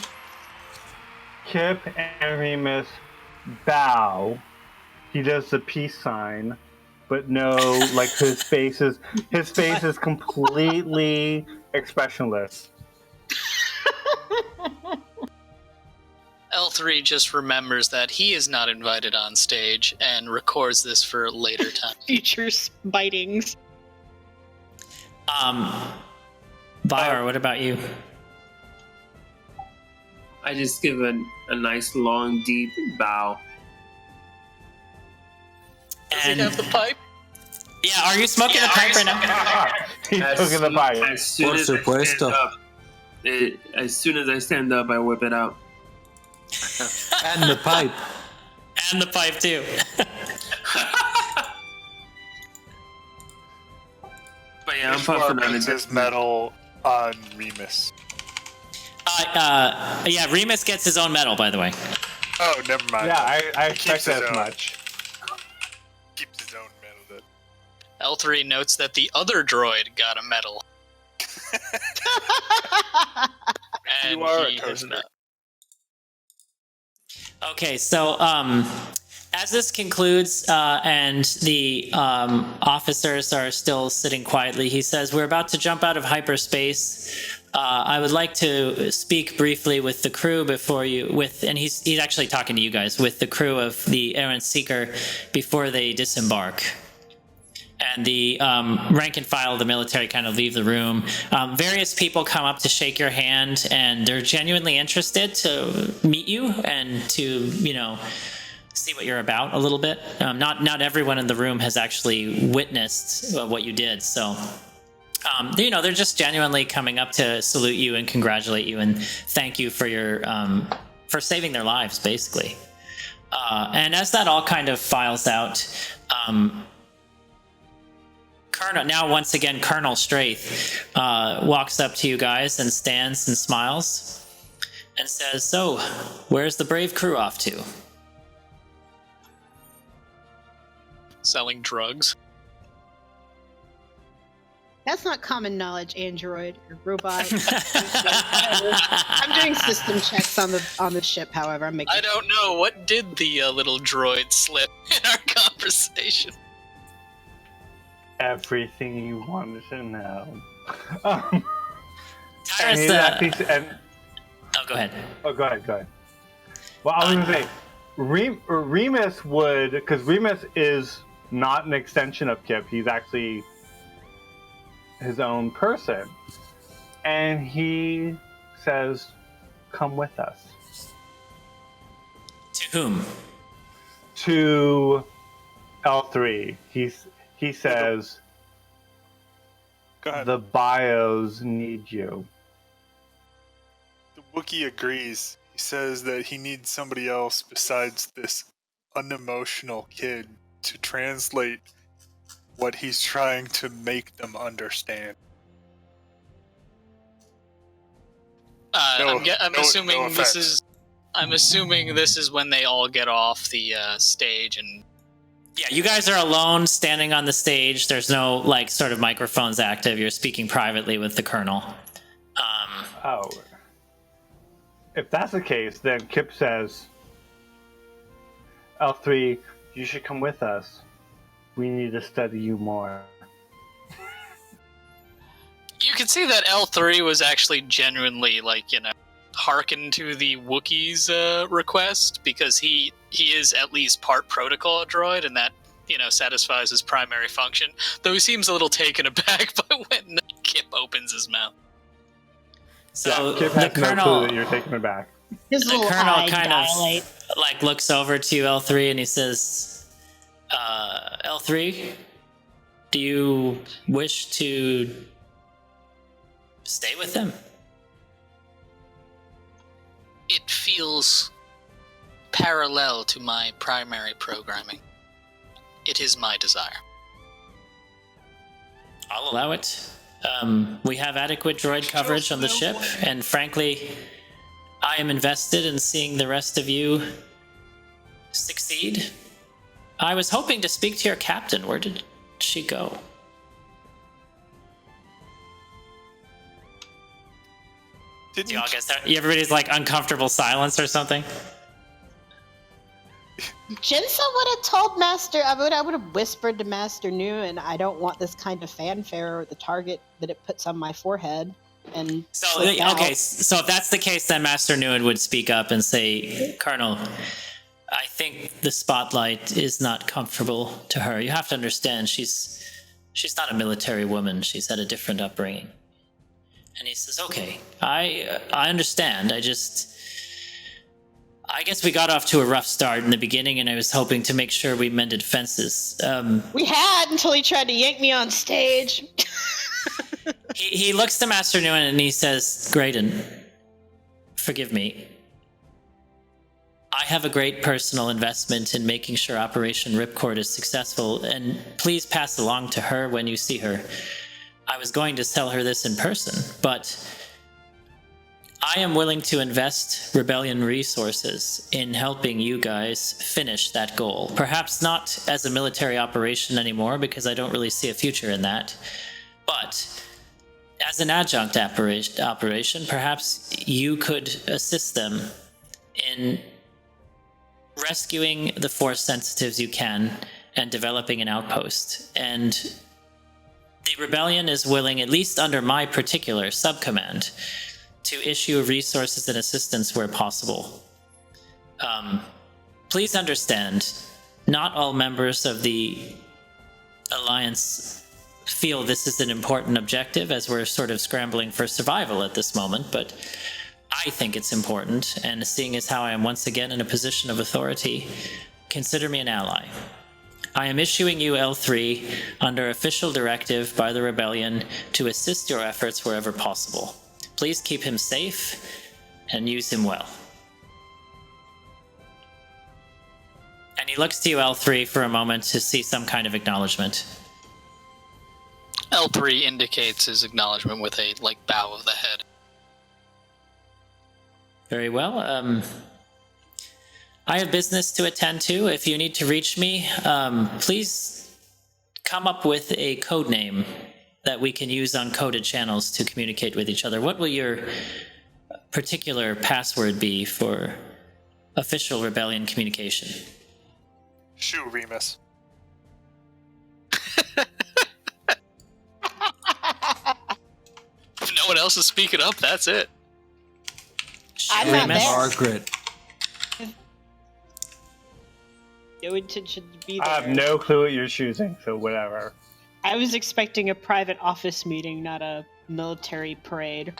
Kip and Remus bow. He does the peace sign. But no, like his face is completely expressionless. L3 just remembers that he is not invited on stage and records this for later time. Future bitings. Bior, what about you? I just give a nice, long, deep bow. Does he have the pipe? Yeah, are you smoking the pipe right now? He's smoking the pipe. As soon as I stand up, I whip it out. And the pipe. And the pipe, too. But yeah, I'm puffing on it. His medal on Remus. Yeah, Remus gets his own medal, by the way. Oh, never mind. Yeah, I He keeps expect his as own. much. Keeps his own medal. Then. L3 notes that the other droid got a medal. And You are a he has toaster. not. Okay, so as this concludes and the officers are still sitting quietly, he says, we're about to jump out of hyperspace. I would like to speak briefly with the crew before you, and he's actually talking to you guys, with the crew of the Errant Seeker before they disembark. And the rank and file of the military kind of leave the room. Various people come up to shake your hand, and they're genuinely interested to meet you and to, see what you're about a little bit. Not everyone in the room has actually witnessed what you did, so they're just genuinely coming up to salute you and congratulate you and thank you for your for saving their lives, basically. And as that all kind of files out, once again, Colonel Straith walks up to you guys and stands and smiles and says, "So, where's the brave crew off to?" Selling drugs. That's not common knowledge, android or robot. I'm doing system checks on the ship. However, I'm making. I don't know. What did the little droid slip in our conversation? Everything you wanted to know. Tyrus, go ahead. Oh, go ahead. Well, I was going to say, Remus would, because Remus is not an extension of Kip. He's actually his own person. And he says, come with us. To whom? To L3. He says, Go ahead. the bios need you. The Wookiee agrees. He says that he needs somebody else besides this unemotional kid to translate what he's trying to make them understand. I'm assuming this is I'm assuming this is when they all get off the stage and... Yeah, you guys are alone standing on the stage. There's no, like, sort of microphones active. You're speaking privately with the Colonel. Oh. If that's the case, then Kip says, L3, you should come with us. We need to study you more. You can see that L3 was actually genuinely, like, you know, hearken to the Wookiee's request, because he is at least part protocol droid, and that, you know, satisfies his primary function. Though he seems a little taken aback by when Kip opens his mouth. So Kip the has no Colonel, clue that you're taking it back. His the little Colonel eye kind dilate. of like looks over to L3 and he says, "L3, do you wish to stay with them?" It feels parallel to my primary programming. It is my desire. I'll allow it. We have adequate droid coverage on the ship, and frankly, I am invested in seeing the rest of you succeed. I was hoping to speak to your captain. Where did she go? Didn't You all get that? Everybody's like uncomfortable silence or something. Jinsa would have told Master. I would have whispered to Master Nouen, I don't want this kind of fanfare or the target that it puts on my forehead. And So slip out. okay, so if that's the case, then Master Nouen would speak up and say, "Colonel, I think the spotlight is not comfortable to her. You have to understand, she's not a military woman. She's had a different upbringing." And he says, "Okay, I understand. I guess we got off to a rough start in the beginning, and I was hoping to make sure we mended fences." We had until he tried to yank me on stage. He looks to Master Nouen and he says, "Graydon, forgive me. I have a great personal investment in making sure Operation Ripcord is successful, and please pass along to her when you see her. I was going to tell her this in person, but I am willing to invest Rebellion resources in helping you guys finish that goal. Perhaps not as a military operation anymore, because I don't really see a future in that, but as an adjunct operation, perhaps you could assist them in rescuing the Force sensitives you can and developing an outpost. And the Rebellion is willing, at least under my particular subcommand, to issue resources and assistance where possible. Please understand, not all members of the Alliance feel this is an important objective, as we're sort of scrambling for survival at this moment, but I think it's important, and seeing as how I am once again in a position of authority, consider me an ally. I am issuing you L3 under official directive by the Rebellion to assist your efforts wherever possible. Please keep him safe and use him well." And he looks to you, L3, for a moment to see some kind of acknowledgement. L3 indicates his acknowledgement with a, like, bow of the head. Very well. I have business to attend to. If you need to reach me, please come up with a code name that we can use on coded channels to communicate with each other. What will your particular password be for official Rebellion communication? Shoo, Remus. If no one else is speaking up, that's it. I'm not Remus? there. Margaret. Newington should be there. I have no clue what you're choosing, so whatever. I was expecting a private office meeting, not a military parade.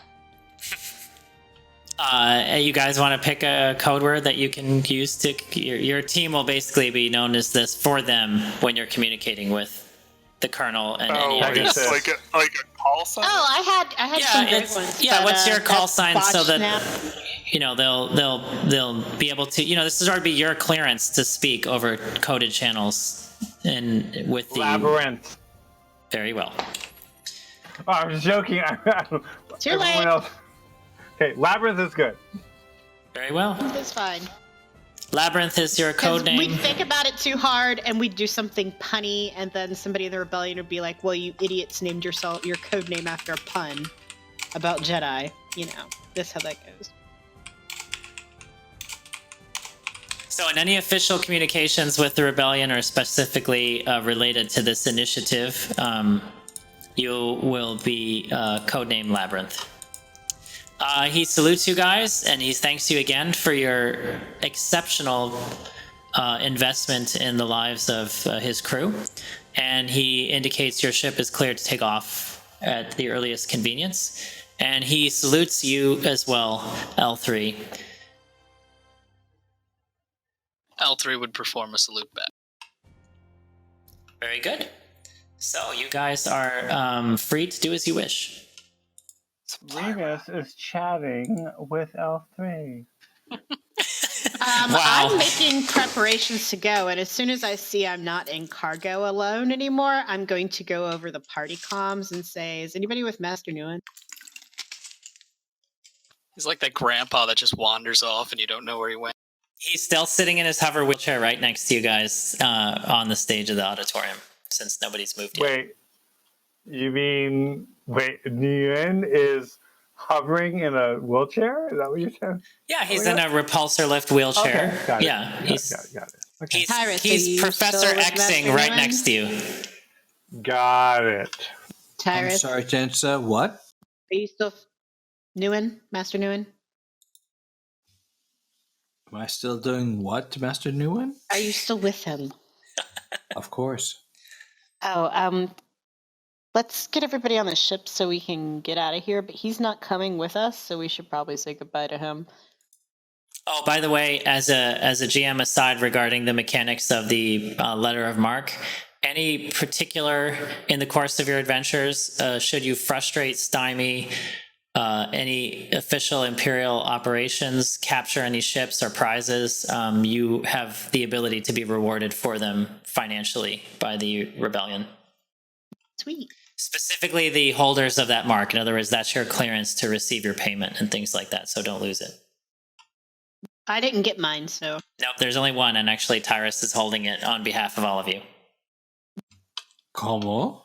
You guys want to pick a code word that you can use to... Your team will basically be known as this for them when you're communicating with the Colonel and any Oh, others. it's like a call sign? Oh, I had some great it's, ones. yeah. but, What's your call that's sign so botched that now. you know they'll be able to, you know, this is already be your clearance to speak over coded channels and with the Labyrinth. very well. Oh, I was joking. Too late. Everyone else. Okay, Labyrinth is good. Very well. It's fine. Labyrinth is your code Because we name. think about it too hard and we'd do something punny, and then somebody in the rebellion would be like, well, you idiots named your code name after a pun about Jedi. You know, that's how that goes. So in any official communications with the rebellion, or specifically related to this initiative, you will be codename Labyrinth. He salutes you guys, and he thanks you again for your exceptional investment in the lives of his crew. And he indicates your ship is cleared to take off at the earliest convenience. And he salutes you as well, L3. L3 would perform a salute back. Very good. So you guys are free to do as you wish. Remus is chatting with L3. Wow. I'm making preparations to go, and as soon as I see I'm not in cargo alone anymore, I'm going to go over the party comms and say, is anybody with Master Nouen? He's like that grandpa that just wanders off and you don't know where he went. He's still sitting in his hover wheelchair right next to you guys on the stage of the auditorium, since nobody's moved yet. Wait, you mean Nouen is hovering in a wheelchair? Is that what you're saying? Yeah, he's in a repulsor lift wheelchair. Okay, got it. Yeah, Got it. Okay. Tyrus, are he's you Professor still with Xing Master right Nouen? next to you. Got it. I'm Tyrus, sorry, Jensa, what? are you still Nouen? Master Nouen? Am I still doing what, Master Nouen? Are you still with him? Of course. Oh, let's get everybody on the ship so we can get out of here, but he's not coming with us, so we should probably say goodbye to him. Oh, by the way, as a GM aside regarding the mechanics of the letter of marque, any particular in the course of your adventures, should you frustrate, stymie any official Imperial operations, capture any ships or prizes, you have the ability to be rewarded for them financially by the rebellion. Sweet. Specifically the holders of that mark. In other words, that's your clearance to receive your payment and things like that, so don't lose it. I didn't get mine, so. Nope, there's only one, and actually Tyrus is holding it on behalf of all of you. Como?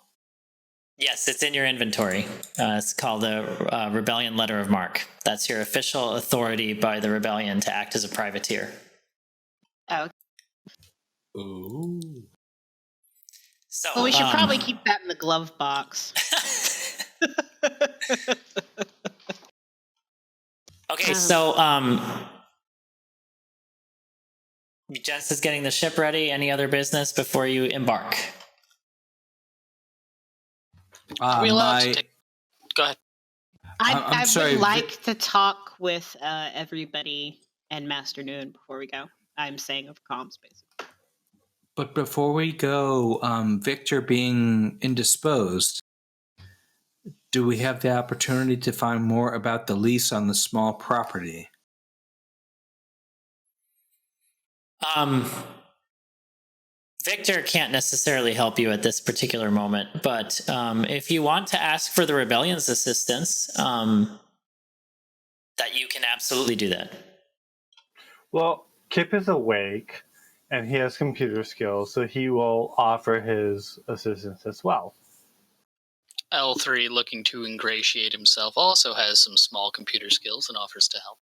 Yes, it's in your inventory. It's called a Rebellion Letter of Marque. That's your official authority by the Rebellion to act as a privateer. Oh. Ooh. So, Well, we should probably keep that in the glove box. Okay, so Jess is getting the ship ready. Any other business before you embark? Are we allowed to my- take... Go ahead. I sorry, would like to talk with everybody and Master Nouen before we go. I'm saying over comms, basically. But before we go, Victor being indisposed, do we have the opportunity to find more about the lease on the small property? Victor can't necessarily help you at this particular moment, but if you want to ask for the Rebellion's assistance, that you can absolutely do that. Well, Kip is awake, and he has computer skills, so he will offer his assistance as well. L3, looking to ingratiate himself, also has some small computer skills and offers to help.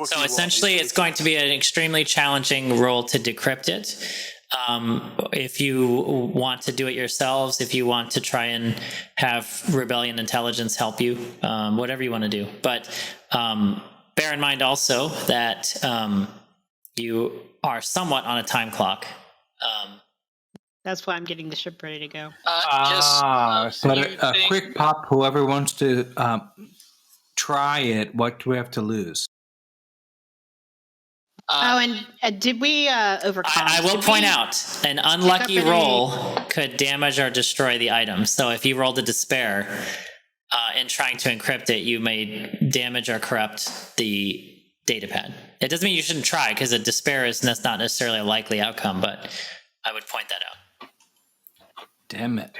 So essentially, it's going to be an extremely challenging role to decrypt it. If you want to do it yourselves, if you want to try and have Rebellion Intelligence help you, whatever you want to do. But bear in mind also that you are somewhat on a time clock. That's why I'm getting the ship ready to go. But a quick pop, whoever wants to try it, what do we have to lose? And did we overcome? I will point out, an unlucky roll could damage or destroy the item. So if you rolled a despair in trying to encrypt it, you may damage or corrupt the datapad. It doesn't mean you shouldn't try, because a despair is not necessarily a likely outcome, but I would point that out. Damn it.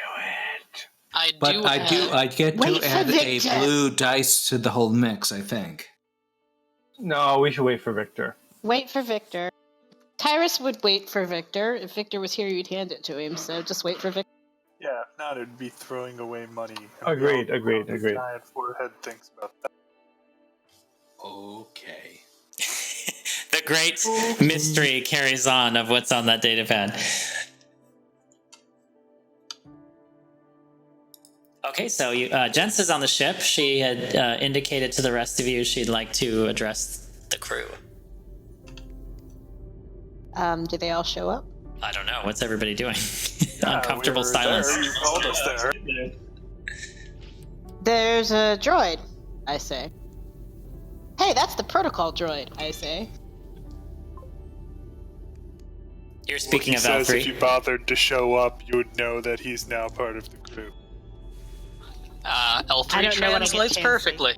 I get Wait to for add a Victor. blue dice to the whole mix, I think. No, we should wait for Victor. Wait for Victor. Tyrus would wait for Victor. If Victor was here, you'd hand it to him, so just wait for Victor. Yeah, if not, it'd be throwing away money. Agreed. Giant forehead thinks about that. Okay. The great mystery carries on of what's on that data pad. Okay, so Jens is on the ship. She had indicated to the rest of you she'd like to address the crew. Do they all show up? I don't know. What's everybody doing? Yeah, Uncomfortable we were silence. There. You called us there. There's a droid, I say. Hey, that's the protocol droid, I say. You're speaking of Says if you L3. bothered to show up, you would know that he's now part of the crew. I L3 don't know what I get translates fancy. perfectly.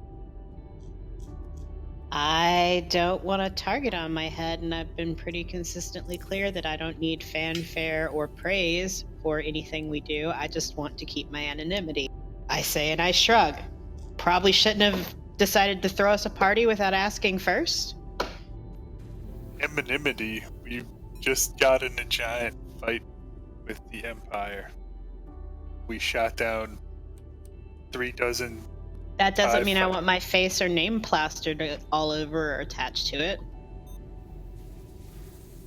I don't want a target on my head, and I've been pretty consistently clear that I don't need fanfare or praise for anything we do. I just want to keep my anonymity. I say, and I shrug. Probably shouldn't have decided to throw us a party without asking first. Anonymity. We just got in a giant fight with the Empire. We shot down 3 dozen. That doesn't I've mean I fun. want my face or name plastered all over or attached to it.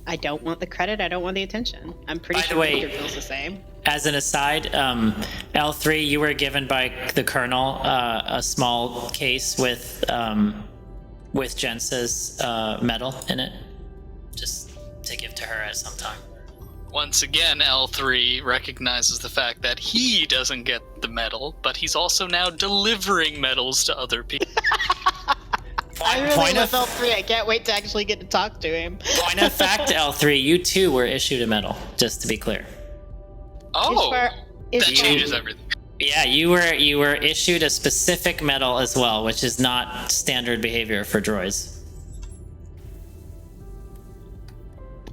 I don't want the credit. I don't want the attention. I'm pretty By the sure way- Victor feels the same. As an aside, L3, you were given by the colonel a small case with Jens's medal in it, just to give to her at some time. Once again, L3 recognizes the fact that he doesn't get the medal, but he's also now delivering medals to other people. I really Point love of, L3. I can't wait to actually get to talk to him. point of fact, L3, you too were issued a medal, just to be clear. Oh, Ishvar- that Ishvar- changes everything. Yeah, you were issued a specific medal as well, which is not standard behavior for droids.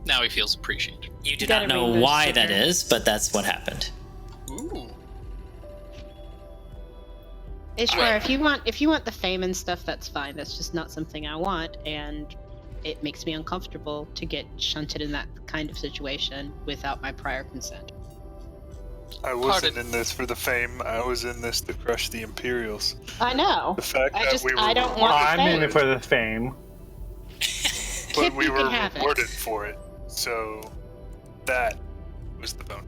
Now he feels appreciated. You do gotta not know read those why that stickers. is, but that's what happened. Ooh. Ishvar, if you want the fame and stuff, that's fine. That's just not something I want, and it makes me uncomfortable to get shunted in that kind of situation without my prior consent. I wasn't in this for the fame. I was in this to crush the Imperials. I know. The fact I that just we were I don't want the I'm in fame. it for the fame. but Kip, we you were can have it. rewarded for it. So that was the bonus.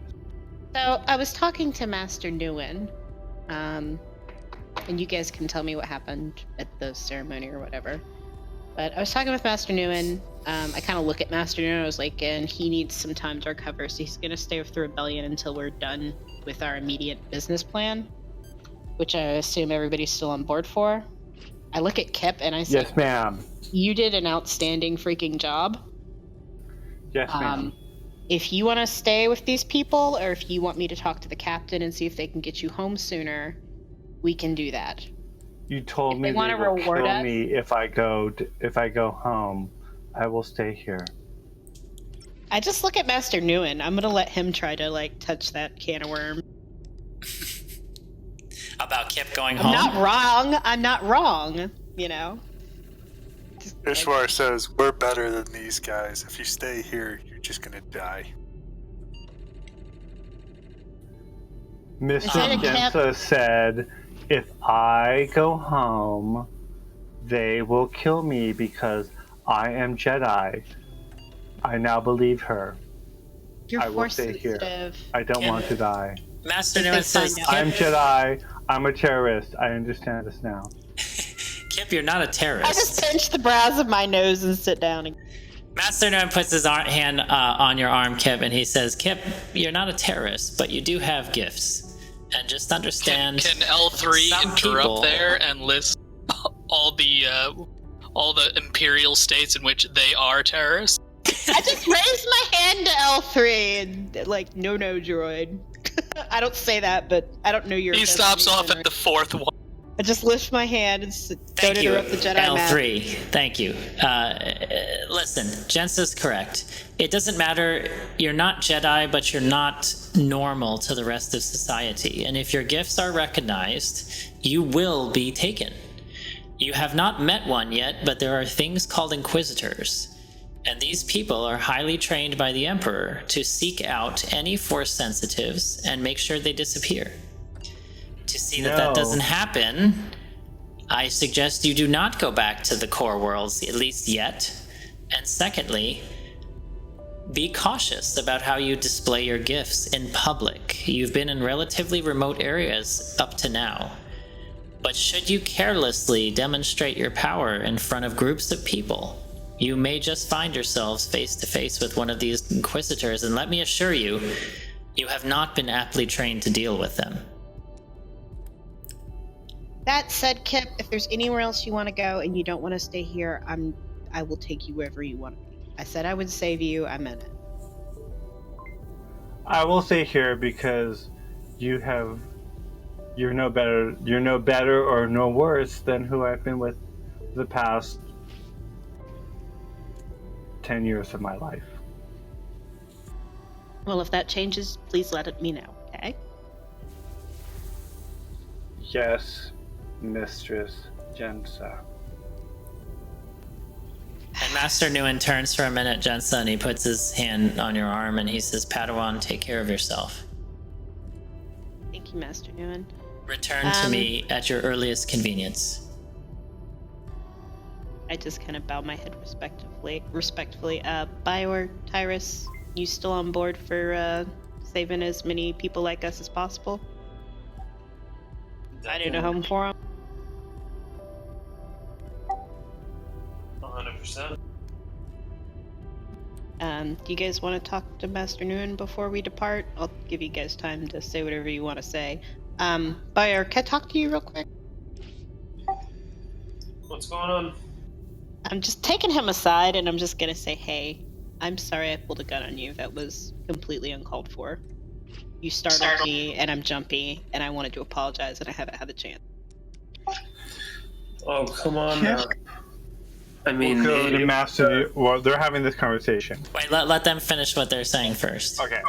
So I was talking to Master Nouen, and you guys can tell me what happened at the ceremony or whatever. But I was talking with Master Nouen. I kind of look at Master Nouen. I was like, and he needs some time to recover, so he's gonna stay with the rebellion until we're done with our immediate business plan, which I assume everybody's still on board for. I look at Kip and I say, Yes, ma'am. "You did an outstanding freaking job. Yes, ma'am. If you want to stay with these people, or if you want me to talk to the captain and see if they can get you home sooner, we can do that." You told if me they they wanna will reward kill us- me if I go home. I will stay here. I just look at Master Nouen. I'm gonna let him try to touch that can of worm. About Kip going I'm home? not wrong. I'm not wrong. You know. Ishwar says, we're better than these guys. If you stay here, you're just gonna die. Mr. Instead of camp- Gensa said, if I go home, they will kill me because I am Jedi. I now believe her. You're I will force stay here. sensitive. I don't want to die. Master If they Nouen says, find out. I'm Kip, Jedi. I'm a terrorist. I understand this now. Kip, you're not a I just terrorist. pinch the brows of my nose and sit down. Master Nouen puts his hand on your arm, Kip, and he says, Kip, you're not a terrorist, but you do have gifts. And just understand... Can L3 some interrupt people- there and list all the imperial states in which they are terrorists? I just raised my hand to L3 and no droid. I don't say that, but I don't know your. He stops off destination, at the fourth one. I just lift my hand and don't Thank you, interrupt the Jedi Master. L3. Thank you. Listen, Jens is correct. It doesn't matter. You're not Jedi, but you're not normal to the rest of society. And if your gifts are recognized, you will be taken. You have not met one yet, but there are things called Inquisitors, and these people are highly trained by the Emperor to seek out any Force sensitives and make sure they disappear. To see that that doesn't happen, I suggest you do not go back to the core worlds, at least yet. And secondly, be cautious about how you display your gifts in public. You've been in relatively remote areas up to now. But should you carelessly demonstrate your power in front of groups of people, you may just find yourselves face to face with one of these Inquisitors, and let me assure you, you have not been aptly trained to deal with them. That said, Kip, if there's anywhere else you want to go and you don't want to stay here, I will take you wherever you want to be. I said I would save you. I meant it. I will stay here because you're no better or no worse than who I've been with the past 10 years of my life. Well, if that changes, please let me know, okay? Yes, Mistress Jensa. And Master Nouen turns for a minute, Jensa, and he puts his hand on your arm and he says, Padawan, take care of yourself. Thank you, Master Nouen. Return to me at your earliest convenience. I just kind of bow my head respectfully. Bior, Tyrus, you still on board for saving as many people like us as possible? I do a home for them. 100%. Do you guys want to talk to Master Nouen before we depart? I'll give you guys time to say whatever you want to say. Bior, can I talk to you real quick? What's going on? I'm just taking him aside and I'm just gonna say, hey, I'm sorry I pulled a gun on you. That was completely uncalled for. You startled me and I'm jumpy and I wanted to apologize and I haven't had the chance. Oh, come on now. I mean, Well, they're having this conversation. Wait, let them finish what they're saying first. Okay.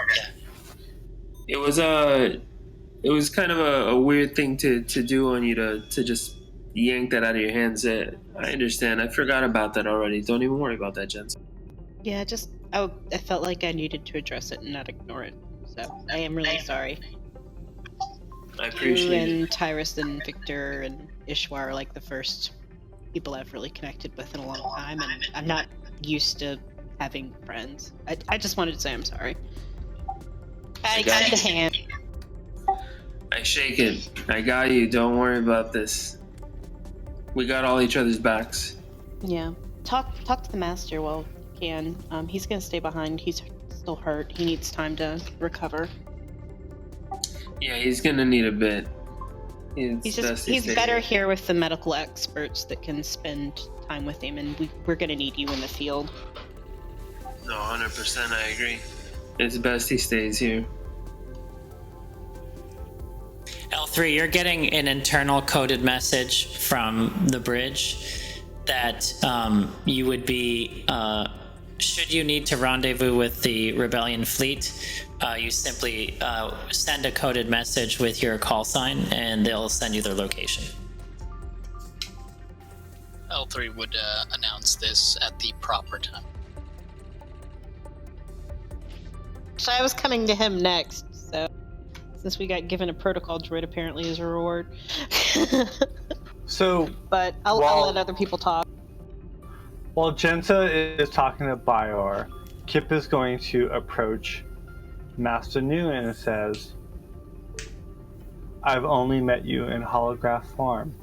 it was kind of a weird thing to do on you to just yank that out of your hands. I understand. I forgot about that already. Don't even worry about that, Jens. Yeah, I felt like I needed to address it and not ignore it. So I am really sorry. I appreciate you it. and Tyrus and Victor and Ishwar are like the first people I've really connected with in a long time, and I'm not used to having friends. I just wanted to say I'm sorry. I got the hand. I shake it. I got you. Don't worry about this. We got all each other's backs. Yeah. Talk to the master while you can. He's gonna stay behind. He's still hurt. He needs time to recover. Yeah, he's gonna need a bit. He's better here with the medical experts that can spend time with him, and we're gonna need you in the field. No, 100%. I agree. It's best he stays here. L3, you're getting an internal coded message from the bridge that you would be, should you need to rendezvous with the Rebellion fleet, you simply send a coded message with your call sign and they'll send you their location. L3 would announce this at the proper time. So I was coming to him next, so since we got given a protocol droid apparently as a reward. So, but I'll let other people talk. While Jensa is talking to Bior, Kip is going to approach Master Nouen and says, I've only met you in holograph form.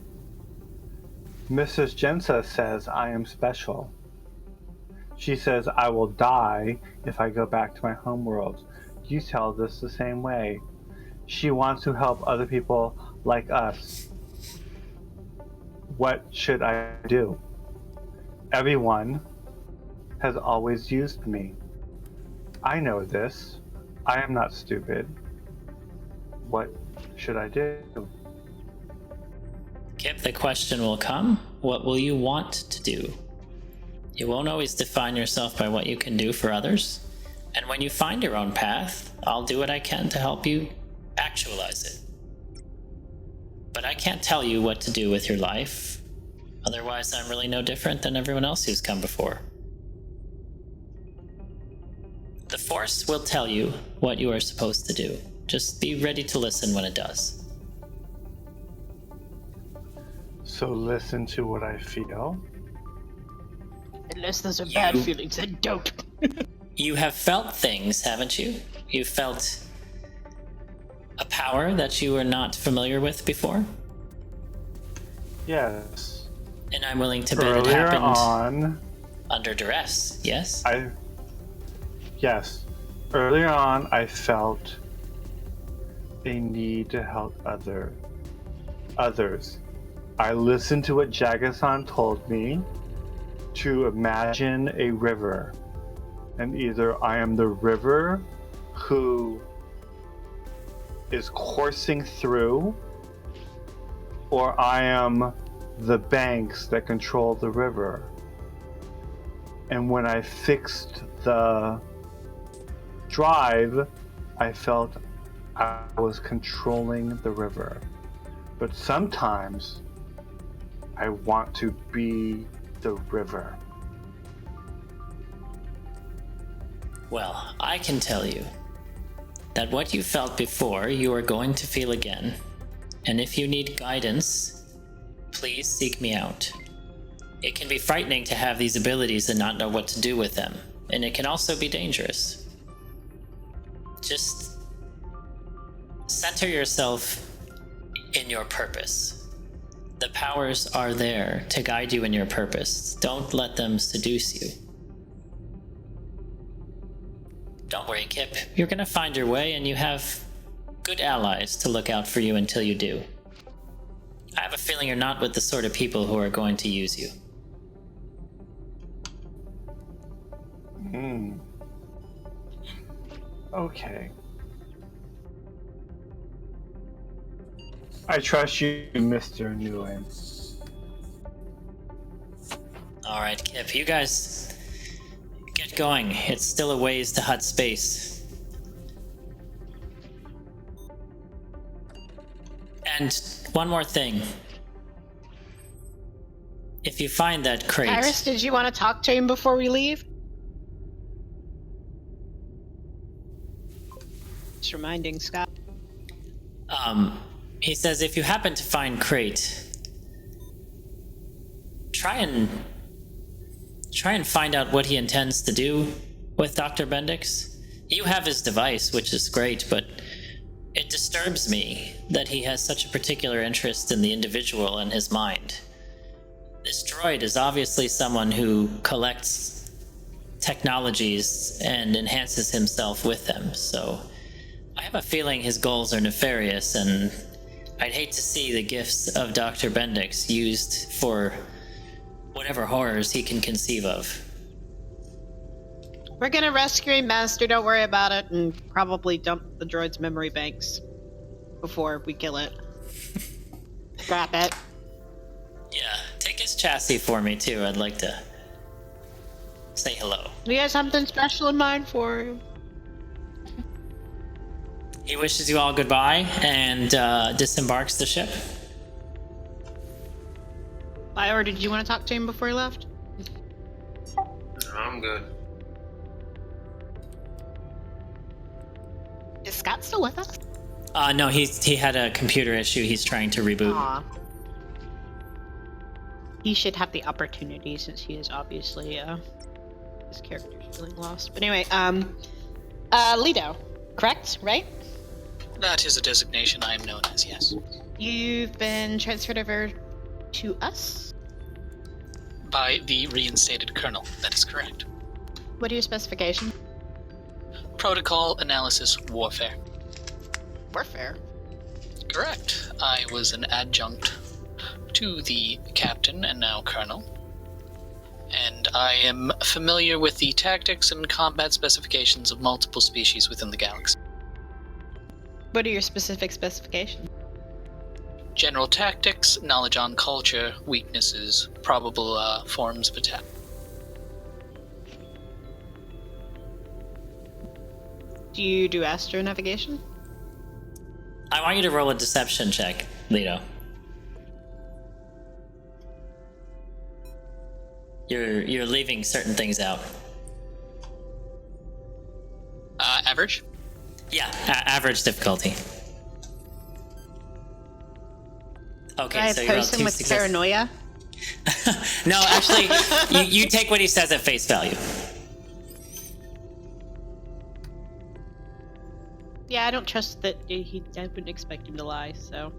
Mrs. Jensa says I am special. She says I will die if I go back to my homeworld. You tell this the same way. She wants to help other people like us. What should I do? Everyone has always used me. I know this. I am not stupid. What should I do? Kip, the question will come. What will you want to do? You won't always define yourself by what you can do for others. And when you find your own path, I'll do what I can to help you actualize it. But I can't tell you what to do with your life. Otherwise, I'm really no different than everyone else who's come before. The Force will tell you what you are supposed to do. Just be ready to listen when it does. So listen to what I feel. Unless those are bad feelings, then don't. You have felt things, haven't you? You felt a power that you were not familiar with before? Yes. And I'm willing to bet it Earlier happened on, under duress, yes? Yes. Earlier on, I felt a need to help others. I listened to what Jagasan told me to imagine a river. And either I am the river who is coursing through, or I am the banks that control the river. And when I fixed the drive, I felt I was controlling the river. But sometimes I want to be the river. Well, I can tell you that what you felt before, you are going to feel again. And if you need guidance, please seek me out. It can be frightening to have these abilities and not know what to do with them, and it can also be dangerous. Just center yourself in your purpose. The powers are there to guide you in your purpose. Don't let them seduce you. Don't worry, Kip. You're gonna find your way, and you have good allies to look out for you until you do. I have a feeling you're not with the sort of people who are going to use you. Okay. I trust you, Mr. Nouen. Alright, Kip, you guys get going. It's still a ways to Hutt space. And one more thing. If you find that Krayt... Iris, did you want to talk to him before we leave? Just reminding Scott. He says if you happen to find Krayt, try and find out what he intends to do with Dr. Bendix. You have his device, which is great, but it disturbs me that he has such a particular interest in the individual and his mind. This droid is obviously someone who collects technologies and enhances himself with them, so I have a feeling his goals are nefarious, and I'd hate to see the gifts of Dr. Bendix used for whatever horrors he can conceive of. We're gonna rescue him, Master. Don't worry about it, and probably dump the droid's memory banks before we kill it. Scrap it. Yeah, take his chassis for me too. I'd like to say hello. We have something special in mind for him. He wishes you all goodbye and disembarks the ship. Bior, did you want to talk to him before he left? I'm good. Is Scott still with us? No, he had a computer issue. He's trying to reboot. Aw. He should have the opportunity since he is obviously his character's feeling lost. But anyway, Lido, correct? Right? That is a designation I am known as, yes. You've been transferred over to us? By the reinstated colonel, that is correct. What are your specifications? Protocol, analysis, warfare. Warfare. Correct. I was an adjunct to the captain and now colonel, and I am familiar with the tactics and combat specifications of multiple species within the galaxy. What are your specific specifications? General tactics, knowledge on culture, weaknesses, probable forms of attack. Do you do astronavigation? I want you to roll a deception check, Lido. You're leaving certain things out. Average? Yeah, average difficulty. Okay, I so you're on oppose him 2 with success. paranoia. No, actually, you take what he says at face value. Yeah, I don't trust that I wouldn't expect him to lie, so.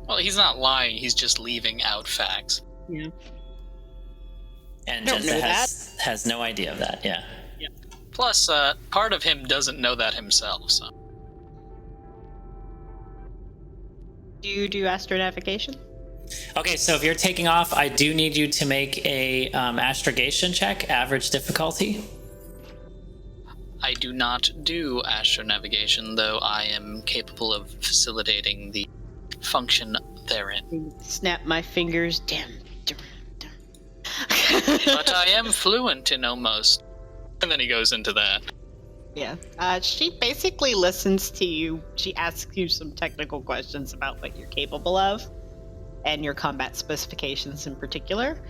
Well, he's not lying. He's just leaving out facts. Yeah. And Don't know Jensa has no idea of that, yeah. Plus, part of him doesn't know that himself, so. Do you do astronavigation? Okay, so if you're taking off, I do need you to make a astrogation check, average difficulty. I do not do astronavigation, though I am capable of facilitating the function therein. Snap my fingers. Damn. But I am fluent in almost. And then he goes into that. Yeah. She basically listens to you. She asks you some technical questions about what you're capable of and your combat specifications in particular.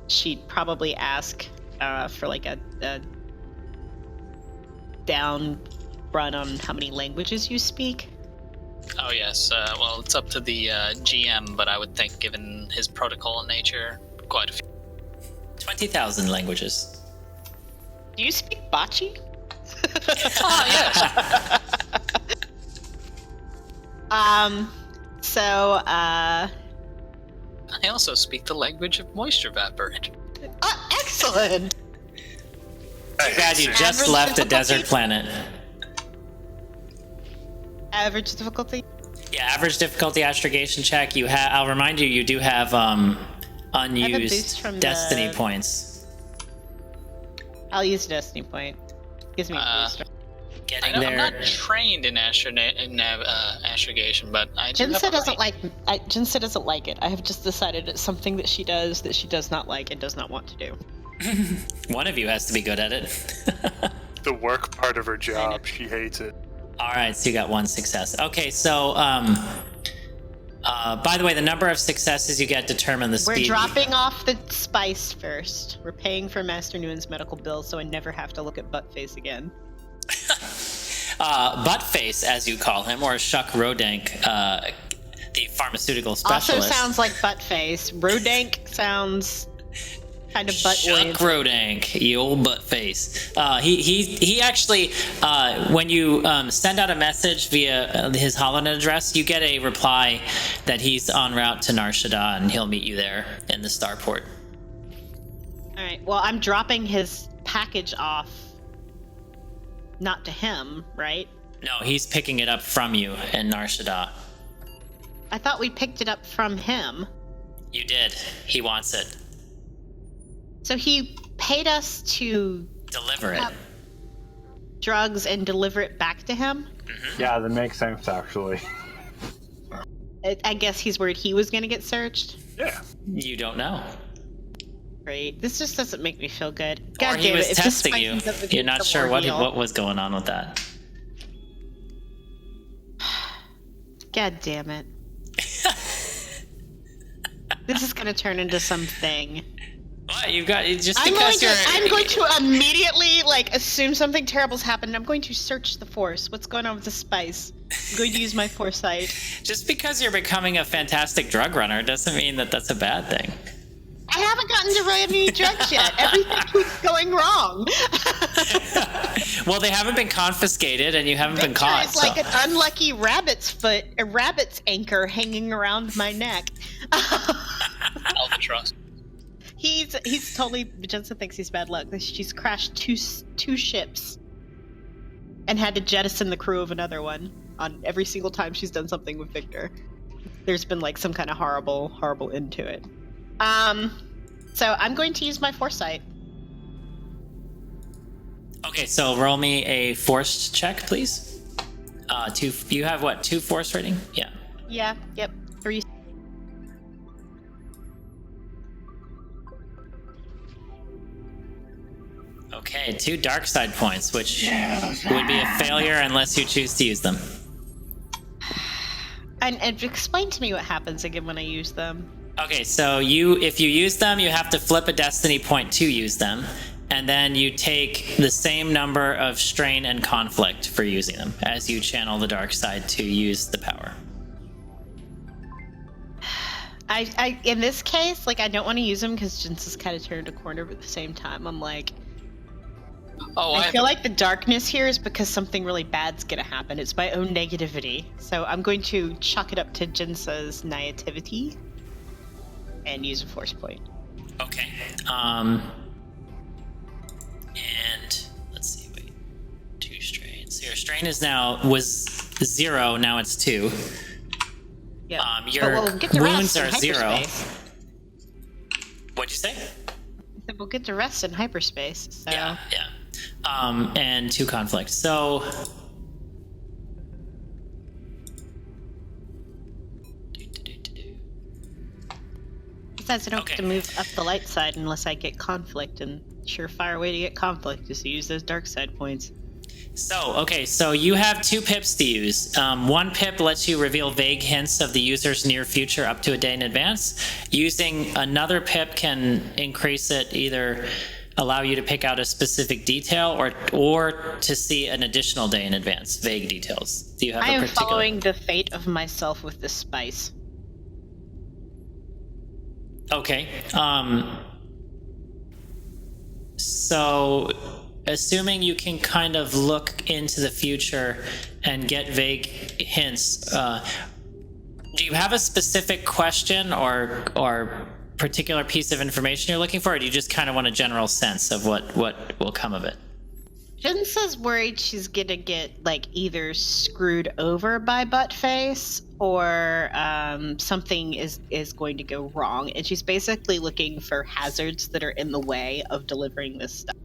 She'd probably ask for like a down run on how many languages you speak. Oh, yes. Well, it's up to the GM, but I would think, given his protocol nature, quite a few. 20,000 languages. Do you speak Bocce? Ah, yes. So, I also speak the language of moisture vaporage. excellent! Too bad you just Average left a difficulty? desert planet. Average difficulty? Yeah, average difficulty astrogation check. I'll remind you, you do have boost unused from destiny the- points. I'll use a destiny point. Gives me a boost. Getting I'm there. not trained in astrogation, but I do have Jinsa a doesn't right. Jinsa doesn't like it. I have just decided it's something that she does not like and does not want to do. One of you has to be good at it. The work part of her job, she hates it. All right, so you got 1 success. Okay, so by the way, the number of successes you get determine the We're speed. dropping off the spice first. We're paying for Master Nouen's medical bill, so I never have to look at Buttface again. Buttface, as you call him, or Shuck Rodank, the pharmaceutical specialist. Also sounds like Buttface. Rodank sounds kind of butt Shuck oriented. Rodank, you old Buttface. He actually, when you send out a message via his HoloNet address, you get a reply that he's en route to Nar Shadaa and he'll meet you there in the starport. Alright, well, I'm dropping his package off. Not to him, right? No, he's picking it up from you in Nar Shadaa. I thought we picked it up from him. You did. He wants it. So he paid us to Deliver it. drugs and deliver it back to him? Yeah, that makes sense, actually. I guess he's worried he was going to get searched. Yeah. You don't know. Great. This just doesn't make me feel good. Or God he damn was it. If this testing you. spikes up, it's You're not an sure ordeal. what was going on with that. God damn it. This is going to turn into something. What? You've got just I'm because going to immediately assume something terrible's happened. I'm going to search the force. What's going on with the spice? I'm going to use my foresight. just because you're becoming a fantastic drug runner doesn't mean that that's a bad thing. I haven't gotten to run any drugs yet. Everything keeps going wrong. Well, they haven't been confiscated and you haven't been caught. It's like so. an unlucky rabbit's foot, a rabbit's anchor hanging around my neck. Albatross. He's totally. Jensen thinks he's bad luck. She's crashed two ships and had to jettison the crew of another one on every single time she's done something with Victor. There's been some kind of horrible end to it. So I'm going to use my foresight. Okay, so roll me a forced check, please. You have what? 2 force rating? Yeah. Yeah. Yep. 3. Okay, 2 dark side points, which would be a failure unless you choose to use them. And explain to me what happens again when I use them. Okay, so if you use them, you have to flip a destiny point to use them, and then you take the same number of strain and conflict for using them as you channel the dark side to use the power. I in this case, like, I don't want to use them because Jin's kind of turned a corner, but at the same time, I'm like, I feel like the darkness here is because something really bad's gonna happen. It's my own negativity. So I'm going to chalk it up to Jinsa's naivety and use a force point. Okay. And let's see, wait. 2 strain. So your strain was 0, now it's 2. Yeah. Your we'll get to wounds rest are in 0. hyperspace. What'd you say? We'll get to rest in hyperspace. So. Yeah. And 2 conflict. So Besides, I don't get to move up the light side unless I get conflict, and surefire way to get conflict is to use those dark side points. So you have 2 pips to use. 1 pip lets you reveal vague hints of the user's near future up to a day in advance. Using another pip can increase it, either allow you to pick out a specific detail or to see an additional day in advance, vague details. Do you have I a am particular... following the fate of myself with this spice. Okay. So, assuming you can kind of look into the future and get vague hints, do you have a specific question or particular piece of information you're looking for, or do you just kind of want a general sense of what will come of it? Jinsa's worried she's gonna get, like, either screwed over by Buttface or something is going to go wrong, and she's basically looking for hazards that are in the way of delivering this stuff.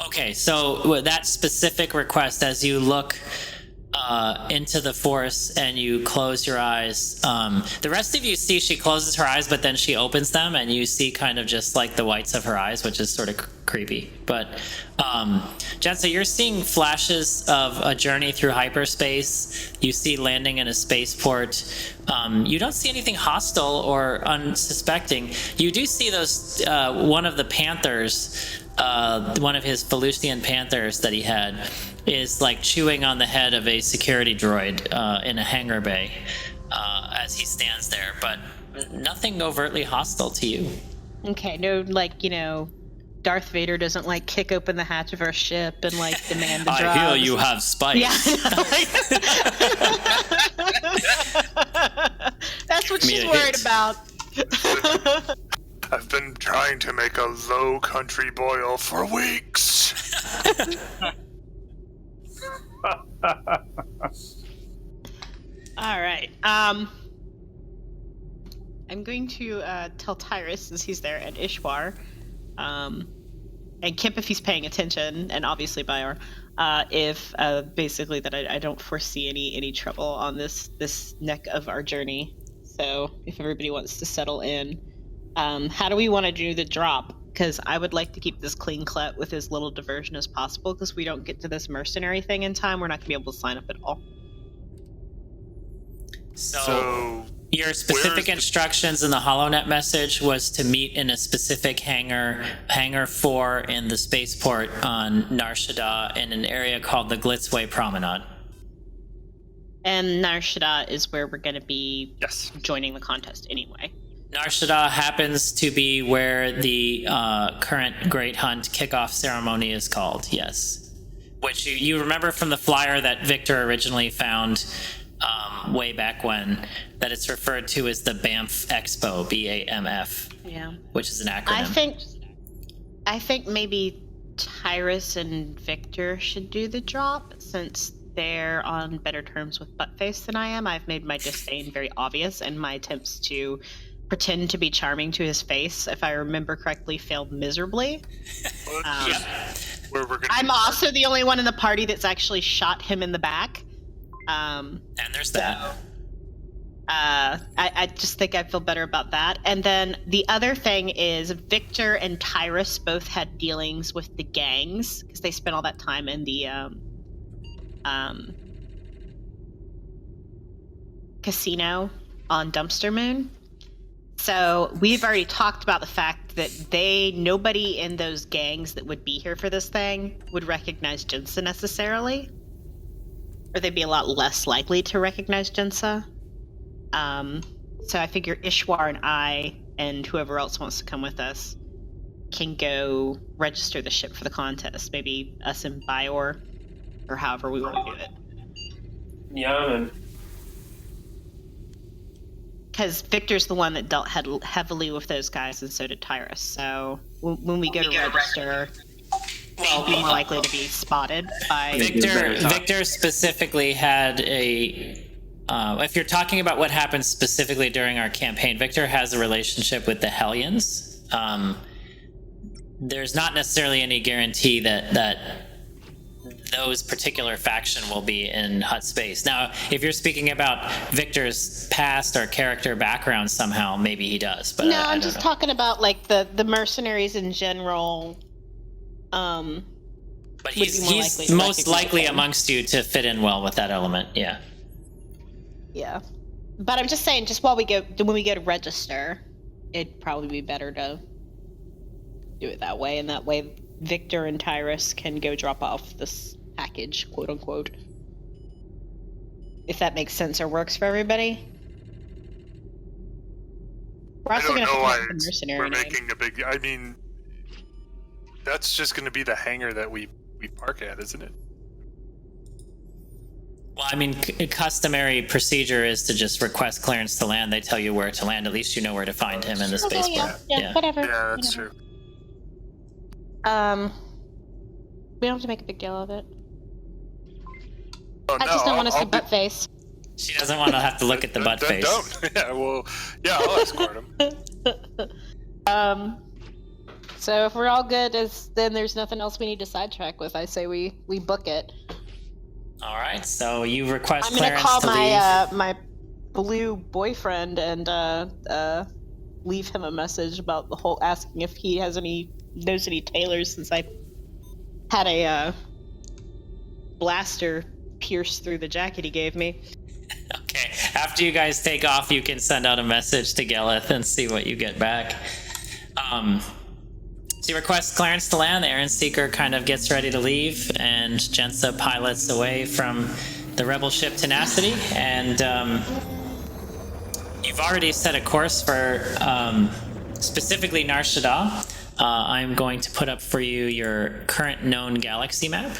Okay, so that specific request, as you look into the forest and you close your eyes, the rest of you see she closes her eyes, but then she opens them and you see kind of just like the whites of her eyes, which is sort of creepy. But Jensa, you're seeing flashes of a journey through hyperspace. You see landing in a spaceport. You don't see anything hostile or unsuspecting. You do see those one of the panthers, one of his Felucian panthers that he had, is like chewing on the head of a security droid in a hangar bay as he stands there, but nothing overtly hostile to you. Okay, no, like, Darth Vader doesn't, like, kick open the hatch of our ship and, like, demand the drugs. I hear you have spice. Yeah, that's what she's worried about. I've been trying to make a low country boil for weeks. All right. I'm going to tell Tyrus, since he's there, and Ishwar, and Kip if he's paying attention, and obviously Bior, if basically that I don't foresee any trouble on this neck of our journey. So if everybody wants to settle in, how do we want to do the drop? Because I would like to keep this clean cut with as little diversion as possible, because we don't get to this mercenary thing in time, we're not going to be able to sign up at all. So your specific instructions in the HoloNet message was to meet in a specific hangar 4 in the spaceport on Nar Shadaa in an area called the Glitzway Promenade. And Nar Shadaa is where we're going to be joining the contest anyway. Nar Shadaa happens to be where the current Great Hunt kickoff ceremony is called, yes. Which you remember from the flyer that Victor originally found way back when, that it's referred to as the BAMF Expo, BAMF, which is an acronym. I think maybe Tyrus and Victor should do the drop, since they're on better terms with Buttface than I am. I've made my disdain very obvious, and my attempts to pretend to be charming to his face, if I remember correctly, failed miserably. I'm also the only one in the party that's actually shot him in the back. And there's that. I just think I feel better about that. And then the other thing is Victor and Tyrus both had dealings with the gangs, because they spent all that time in the casino on Dumpster Moon. So we've already talked about the fact that nobody in those gangs that would be here for this thing would recognize Jinsa necessarily. Or they'd be a lot less likely to recognize Jinsa. So I figure Ishwar and I, and whoever else wants to come with us, can go register the ship for the contest. Maybe us and Bior, or however we want to do it. Yeah, man. Because Victor's the one that dealt heavily with those guys, and so did Tyrus. So when we go to register, they'd be more likely to be spotted by... Victor specifically had a... if you're talking about what happened specifically during our campaign, Victor has a relationship with the Hellions. There's not necessarily any guarantee that those particular faction will be in Hutt space. Now, if you're speaking about Victor's past or character background somehow, maybe he does. But no, I I'm don't just know. talking about like the mercenaries in general. But would he's be more likely to most recognize likely him. amongst you to fit in well with that element. Yeah. Yeah, but I'm just saying, just when we go to register, it'd probably be better to do it that way, and that way Victor and Tyrus can go drop off this package, quote unquote. If that makes sense or works for everybody. We're I also don't gonna know have why to make the mercenary we're name. making a big. I mean, that's just going to be the hangar that we park at, isn't it? Well, I mean, customary procedure is to just request clearance to land. They tell you where to land. At least you know where to find him in the Okay, spaceport. yeah, whatever. Yeah, that's whatever. true. We don't have to make a big deal of it. Oh, I just don't want to see I'll butt face. She doesn't want to have to look at the butt then face. Don't. Yeah, well, yeah, I'll escort him. So if we're all good, then there's nothing else we need to sidetrack with. I say we book it. All right, so you request I'm gonna clearance call to my leave. my blue boyfriend and leave him a message about the whole, asking if he knows any tailors, since I had a blaster pierce through the jacket he gave me. Okay, after you guys take off, you can send out a message to Geleth and see what you get back. So you request clearance to land. The Aaron Seeker kind of gets ready to leave, and Jensa pilots away from the rebel ship Tenacity, and you've already set a course for specifically Nar Shadaa. I'm going to put up for you your current known galaxy map.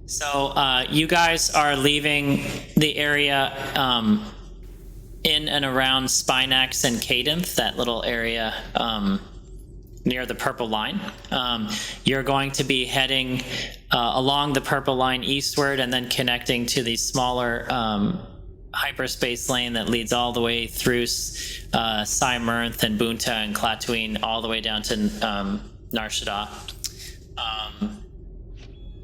So you guys are leaving the area in and around Spinax and Cadenth, that little area near the purple line. You're going to be heading along the purple line eastward and then connecting to the smaller hyperspace lane that leads all the way through Cymernth and Bunta and Klatooine all the way down to Nar Shadaa.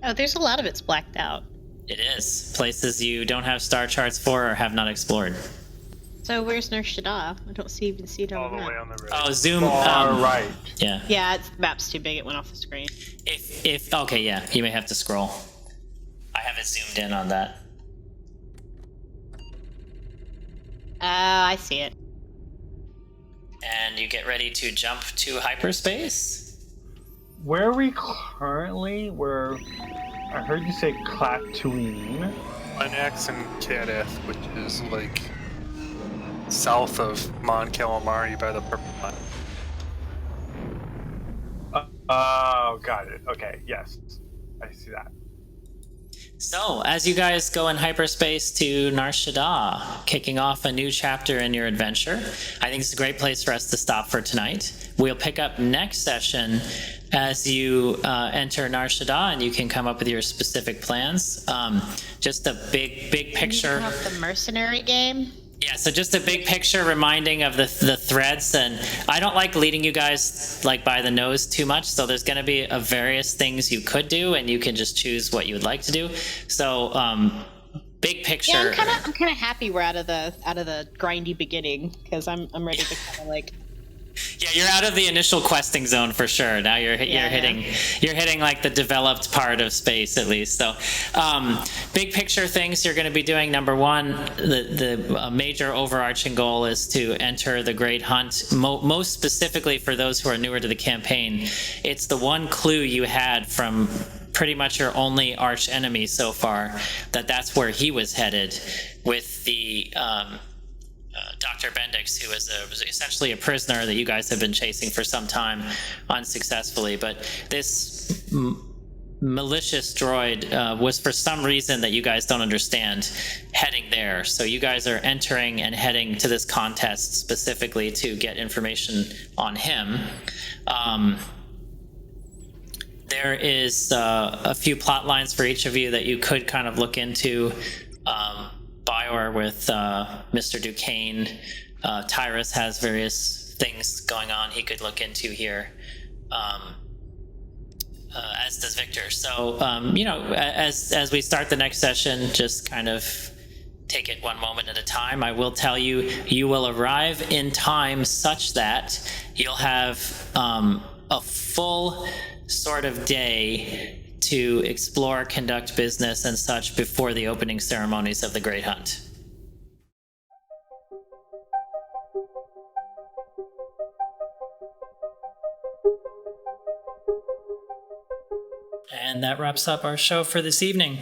Oh, there's a lot of it's blacked out. It is. Places you don't have star charts for or have not explored. So where's Nar Shadaa? I don't even see it All on the the way map. on the right. Oh, zoom. Far right. Yeah. Yeah, the map's too big. It went off the screen. If okay, yeah, you may have to scroll. I have it zoomed in on that. I see it. And you get ready to jump to hyperspace. Where are we currently? I heard you say Klatooine. Spinax and Caddith, which is like south of Mon Calamari by the purple line. Oh, got it. Okay, yes. I see that. So, as you guys go in hyperspace to Nar Shadaa, kicking off a new chapter in your adventure, I think it's a great place for us to stop for tonight. We'll pick up next session as you enter Nar Shadaa, and you can come up with your specific plans. Just a big picture. Of the mercenary game. Yeah, so just a big picture reminding of the threads, and I don't like leading you guys like by the nose too much, so there's going to be various things you could do, and you can just choose what you would like to do. So big picture. Yeah, I'm kind of happy we're out of the grindy beginning, because I'm ready to kind of like. Yeah, you're out of the initial questing zone for sure. Now you're hitting like the developed part of space at least. So, big picture things you're going to be doing. Number one, the major overarching goal is to enter the Great Hunt. Most specifically for those who are newer to the campaign, it's the one clue you had from pretty much your only arch enemy so far that's where he was headed with the. Dr. Bendix, who was essentially a prisoner that you guys have been chasing for some time unsuccessfully. But this malicious droid was, for some reason that you guys don't understand, heading there. So you guys are entering and heading to this contest specifically to get information on him. There is a few plot lines for each of you that you could kind of look into. Bior with Mr. Duquesne. Tyrus has various things going on he could look into here, as does Victor. So, as we start the next session, just kind of take it one moment at a time. I will tell you, you will arrive in time such that you'll have a full sort of day to explore, conduct business, and such before the opening ceremonies of the Great Hunt. And that wraps up our show for this evening.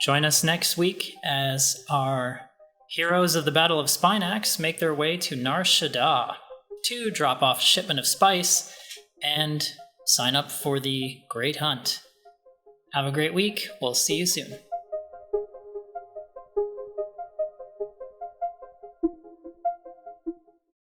Join us next week as our heroes of the Battle of Spinax make their way to Nar Shadaa to drop off a shipment of spice and sign up for the Great Hunt. Have a great week. We'll see you soon.